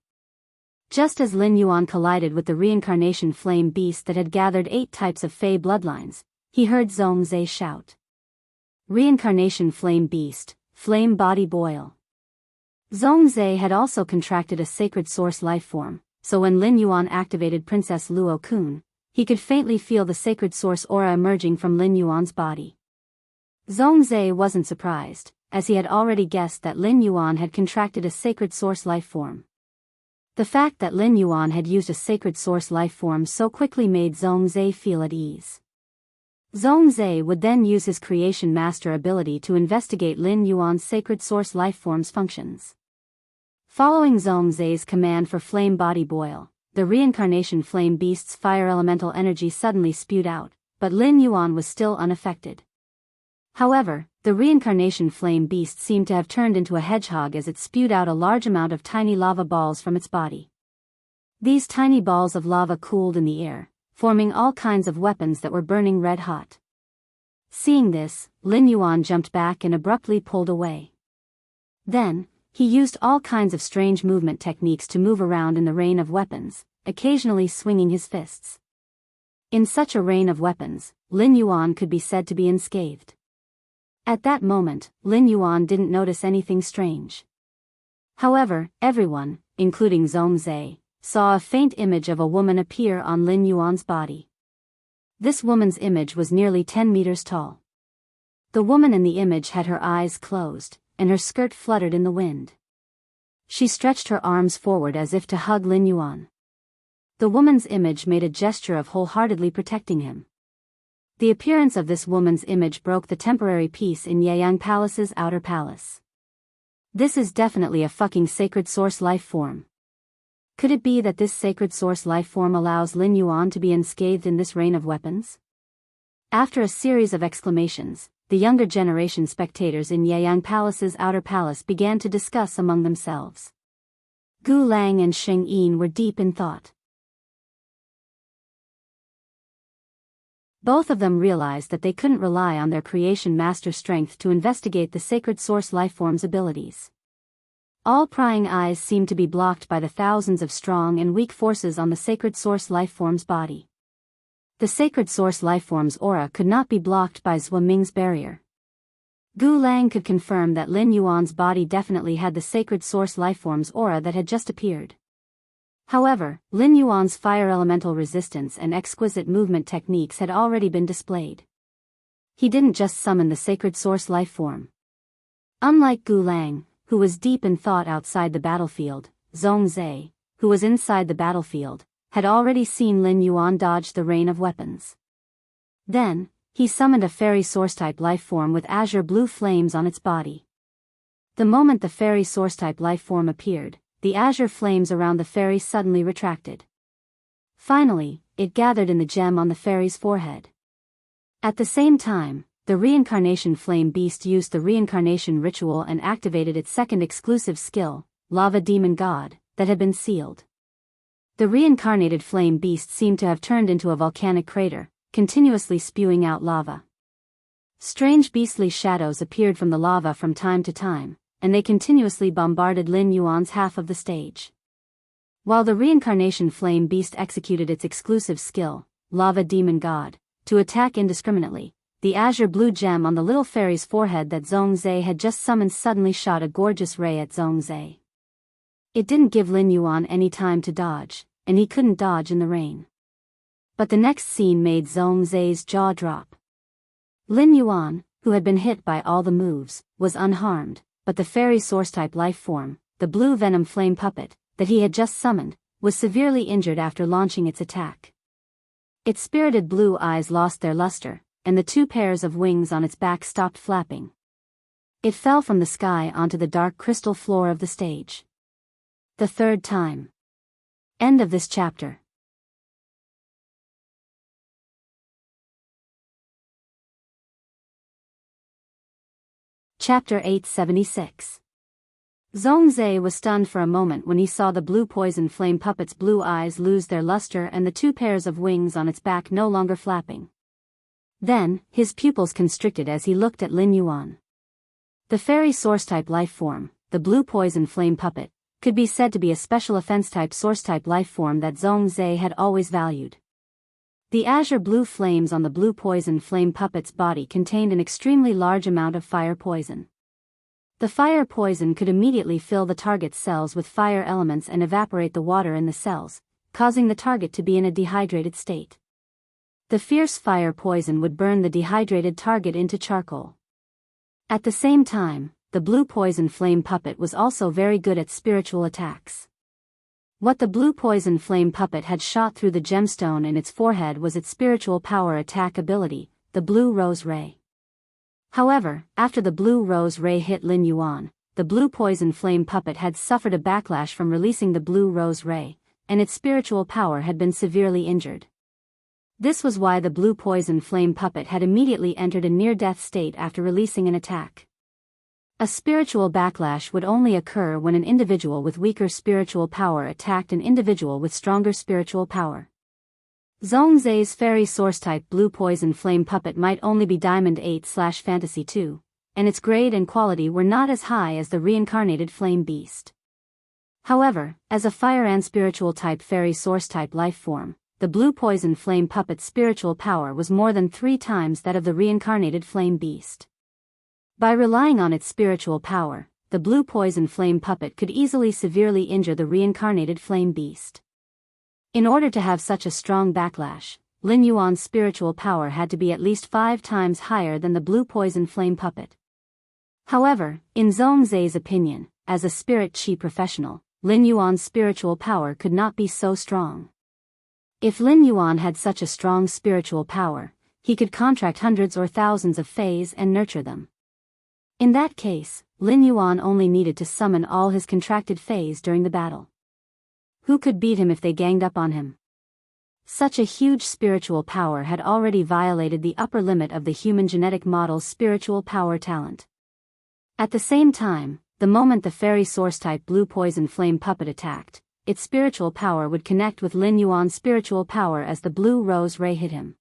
Just as Lin Yuan collided with the Reincarnation Flame Beast that had gathered 8 types of Fey bloodlines, he heard Zhongzhe shout. Reincarnation Flame Beast, Flame Body Boil. Zhongzhe had also contracted a sacred source life form, so when Lin Yuan activated Princess Luo Kun, he could faintly feel the sacred source aura emerging from Lin Yuan's body. Zhongzhe wasn't surprised, as he had already guessed that Lin Yuan had contracted a sacred source life form. The fact that Lin Yuan had used a sacred source life form so quickly made Zhongzhe feel at ease. Zhongzhe would then use his Creation Master ability to investigate Lin Yuan's sacred source life form's functions. Following Zhongzhe's command for Flame Body Boil, the Reincarnation Flame Beast's fire elemental energy suddenly spewed out, but Lin Yuan was still unaffected. However, the Reincarnation Flame Beast seemed to have turned into a hedgehog as it spewed out a large amount of tiny lava balls from its body. These tiny balls of lava cooled in the air, forming all kinds of weapons that were burning red hot. Seeing this, Lin Yuan jumped back and abruptly pulled away. Then, he used all kinds of strange movement techniques to move around in the rain of weapons, occasionally swinging his fists. In such a rain of weapons, Lin Yuan could be said to be unscathed. At that moment, Lin Yuan didn't notice anything strange. However, everyone, including Zhongzhe, saw a faint image of a woman appear on Lin Yuan's body. This woman's image was nearly 10 meters tall. The woman in the image had her eyes closed, and her skirt fluttered in the wind. She stretched her arms forward as if to hug Lin Yuan. The woman's image made a gesture of wholeheartedly protecting him. The appearance of this woman's image broke the temporary peace in Yeyang Palace's outer palace. This is definitely a fucking sacred source life form. Could it be that this sacred source life form allows Lin Yuan to be unscathed in this rain of weapons? After a series of exclamations, the younger generation spectators in Yeyang Palace's outer palace began to discuss among themselves. Gu Lang and Sheng Yin were deep in thought. Both of them realized that they couldn't rely on their Creation Master strength to investigate the sacred source lifeform's abilities. All prying eyes seemed to be blocked by the thousands of strong and weak forces on the sacred source lifeform's body. The sacred source lifeform's aura could not be blocked by Zhua Ming's barrier. Gu Lang could confirm that Lin Yuan's body definitely had the sacred source lifeform's aura that had just appeared. However, Lin Yuan's fire elemental resistance and exquisite movement techniques had already been displayed. He didn't just summon the sacred source lifeform. Unlike Gu Lang, who was deep in thought outside the battlefield, Zhongzhe, who was inside the battlefield, had already seen Lin Yuan dodge the rain of weapons. Then, he summoned a fairy source-type life form with azure blue flames on its body. The moment the fairy source-type life form appeared, the azure flames around the fairy suddenly retracted. Finally, it gathered in the gem on the fairy's forehead. At the same time, the reincarnation flame beast used the reincarnation ritual and activated its second exclusive skill, Lava Demon God, that had been sealed. The reincarnated flame beast seemed to have turned into a volcanic crater, continuously spewing out lava. Strange beastly shadows appeared from the lava from time to time, and they continuously bombarded Lin Yuan's half of the stage. While the reincarnation flame beast executed its exclusive skill, Lava Demon God, to attack indiscriminately, the azure blue gem on the little fairy's forehead that Zhongzhe had just summoned suddenly shot a gorgeous ray at Zhongzhe. It didn't give Lin Yuan any time to dodge, and he couldn't dodge in the rain. But the next scene made Zhongzhe's jaw drop. Lin Yuan, who had been hit by all the moves, was unharmed, but the fairy source-type life form, the blue venom flame puppet, that he had just summoned, was severely injured after launching its attack. Its spirited blue eyes lost their luster, and the two pairs of wings on its back stopped flapping. It fell from the sky onto the dark crystal floor of the stage. The third time. End of this chapter. Chapter 876. Zhongzhe was stunned for a moment when he saw the blue poison flame puppet's blue eyes lose their luster and the two pairs of wings on its back no longer flapping. Then, his pupils constricted as he looked at Lin Yuan. The fairy source-type life form, the blue poison flame puppet, could be said to be a special offense-type source-type life form that Zhongzhe had always valued. The azure blue flames on the blue poison flame puppet's body contained an extremely large amount of fire poison. The fire poison could immediately fill the target's cells with fire elements and evaporate the water in the cells, causing the target to be in a dehydrated state. The fierce fire poison would burn the dehydrated target into charcoal. At the same time, the blue poison flame puppet was also very good at spiritual attacks. What the blue poison flame puppet had shot through the gemstone in its forehead was its spiritual power attack ability, the blue rose ray. However, after the blue rose ray hit Lin Yuan, the blue poison flame puppet had suffered a backlash from releasing the blue rose ray, and its spiritual power had been severely injured. This was why the blue poison flame puppet had immediately entered a near-death state after releasing an attack. A spiritual backlash would only occur when an individual with weaker spiritual power attacked an individual with stronger spiritual power. Zhongzhe's fairy source-type blue poison flame puppet might only be Diamond 8/Fantasy 2, and its grade and quality were not as high as the reincarnated flame beast. However, as a fire and spiritual type fairy source-type life form, the blue poison flame puppet's spiritual power was more than 3 times that of the reincarnated flame beast. By relying on its spiritual power, the blue poison flame puppet could easily severely injure the reincarnated flame beast. In order to have such a strong backlash, Lin Yuan's spiritual power had to be at least 5 times higher than the blue poison flame puppet. However, in Zhongzhe's opinion, as a spirit chi professional, Lin Yuan's spiritual power could not be so strong. If Lin Yuan had such a strong spiritual power, he could contract hundreds or thousands of fays and nurture them. In that case, Lin Yuan only needed to summon all his contracted fays during the battle. Who could beat him if they ganged up on him? Such a huge spiritual power had already violated the upper limit of the human genetic model's spiritual power talent. At the same time, the moment the fairy source-type blue poison flame puppet attacked, its spiritual power would connect with Lin Yuan's spiritual power as the blue rose ray hit him.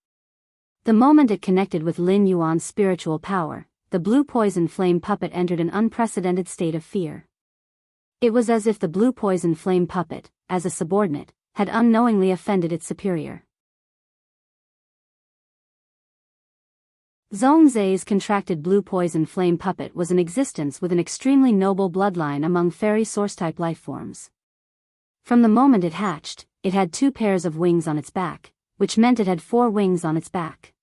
The moment it connected with Lin Yuan's spiritual power, the blue poison flame puppet entered an unprecedented state of fear. It was as if the blue poison flame puppet, as a subordinate, had unknowingly offended its superior. Zhongzhe's contracted blue poison flame puppet was in existence with an extremely noble bloodline among fairy source-type life forms. From the moment it hatched, it had 2 pairs of wings on its back, which meant it had 4 wings on its back.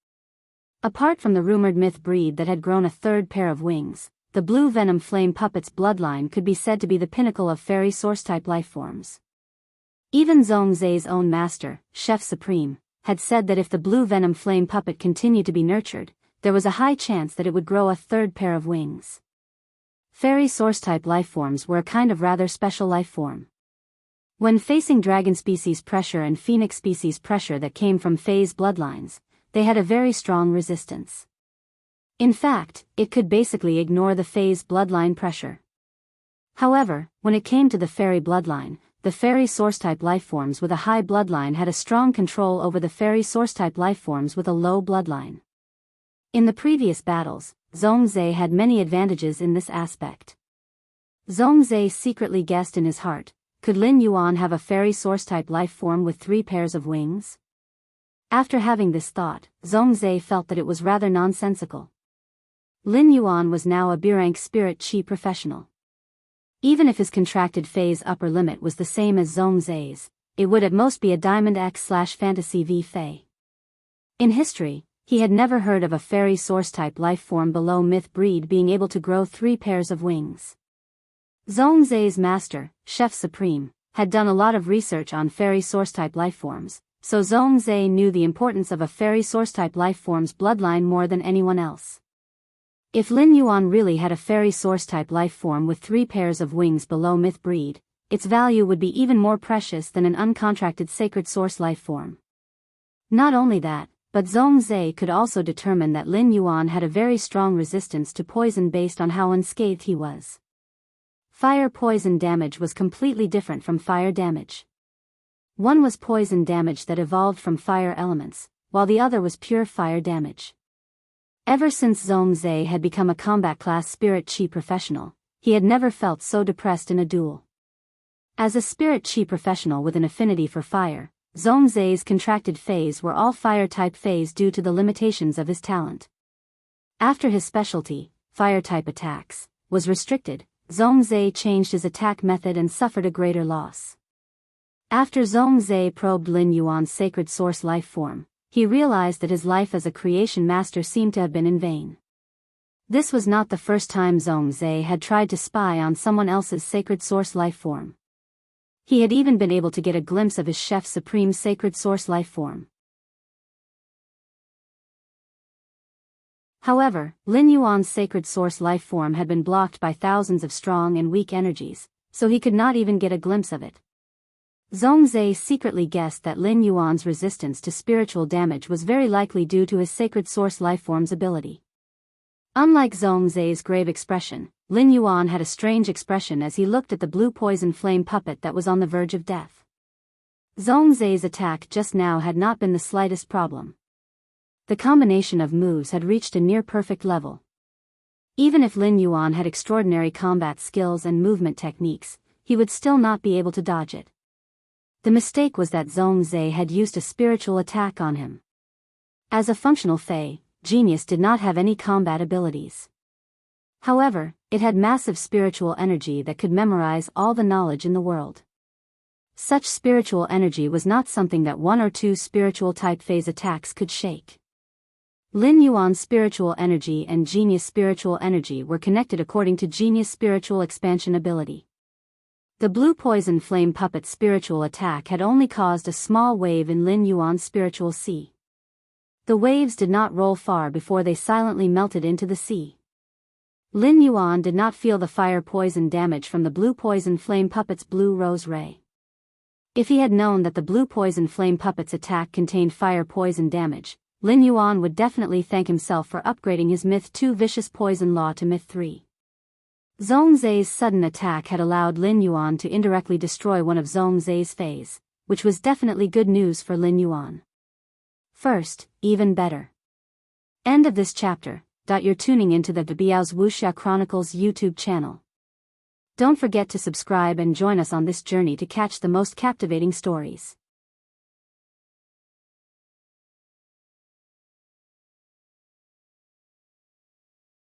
Apart from the rumored myth breed that had grown a 3rd pair of wings, the blue venom flame puppet's bloodline could be said to be the pinnacle of fairy source-type life forms. Even Zhongzhe's own master, Chef Supreme, had said that if the blue venom flame puppet continued to be nurtured, there was a high chance that it would grow a 3rd pair of wings. Fairy source-type lifeforms were a kind of rather special lifeform. When facing dragon species pressure and phoenix species pressure that came from phase bloodlines, they had a very strong resistance. In fact, it could basically ignore the phase bloodline pressure. However, when it came to the fairy bloodline, the fairy source-type lifeforms with a high bloodline had a strong control over the fairy source-type lifeforms with a low bloodline. In the previous battles, Zhongzhe had many advantages in this aspect. Zhongzhe secretly guessed in his heart, could Lin Yuan have a fairy source-type lifeform with 3 pairs of wings? After having this thought, Zhongzhe felt that it was rather nonsensical. Lin Yuan was now a B-rank spirit chi professional. Even if his contracted phase upper limit was the same as Zhongzhe's, it would at most be a Diamond X/Fantasy V Fei. In history, he had never heard of a fairy source-type lifeform below myth breed being able to grow 3 pairs of wings. Zhongzhe's master, Chef Supreme, had done a lot of research on fairy source-type lifeforms, so Zhongzhe knew the importance of a fairy source-type lifeform's bloodline more than anyone else. If Lin Yuan really had a fairy source-type lifeform with 3 pairs of wings below myth breed, its value would be even more precious than an uncontracted sacred source lifeform. Not only that, but Zhongzhe could also determine that Lin Yuan had a very strong resistance to poison based on how unscathed he was. Fire poison damage was completely different from fire damage. One was poison damage that evolved from fire elements, while the other was pure fire damage. Ever since Zhongzhe had become a combat class spirit chi professional, he had never felt so depressed in a duel. As a spirit chi professional with an affinity for fire, Zhongzhe's contracted phase were all fire-type phase due to the limitations of his talent. After his specialty, fire-type attacks, was restricted, Zhongzhe changed his attack method and suffered a greater loss. After Zhongzhe probed Lin Yuan's sacred source life form, he realized that his life as a creation master seemed to have been in vain. This was not the first time Zhongzhe had tried to spy on someone else's sacred source life form. He had even been able to get a glimpse of his Chef Supreme's sacred source life form. However, Lin Yuan's sacred source life form had been blocked by thousands of strong and weak energies, so he could not even get a glimpse of it. Zhongzhe secretly guessed that Lin Yuan's resistance to spiritual damage was very likely due to his sacred source lifeform's ability. Unlike Zhongzhe's grave expression, Lin Yuan had a strange expression as he looked at the blue poison flame puppet that was on the verge of death. Zhongzhe's attack just now had not been the slightest problem. The combination of moves had reached a near-perfect level. Even if Lin Yuan had extraordinary combat skills and movement techniques, he would still not be able to dodge it. The mistake was that Zhongzhe had used a spiritual attack on him. As a functional Fey, Genius did not have any combat abilities. However, it had massive spiritual energy that could memorize all the knowledge in the world. Such spiritual energy was not something that 1 or 2 spiritual type phase attacks could shake. Lin Yuan's spiritual energy and Genius spiritual energy were connected according to Genius spiritual expansion ability. The blue poison flame puppet's spiritual attack had only caused a small wave in Lin Yuan's spiritual sea. The waves did not roll far before they silently melted into the sea. Lin Yuan did not feel the fire poison damage from the blue poison flame puppet's blue rose ray. If he had known that the blue poison flame puppet's attack contained fire poison damage, Lin Yuan would definitely thank himself for upgrading his Myth 2 Vicious Poison Law to Myth 3. Zhongzhe's sudden attack had allowed Lin Yuan to indirectly destroy one of Zhongzhe's phase, which was definitely good news for Lin Yuan. First, even better. End of this chapter. You're tuning into the Biyao's Wuxia Chronicles YouTube channel. Don't forget to subscribe and join us on this journey to catch the most captivating stories.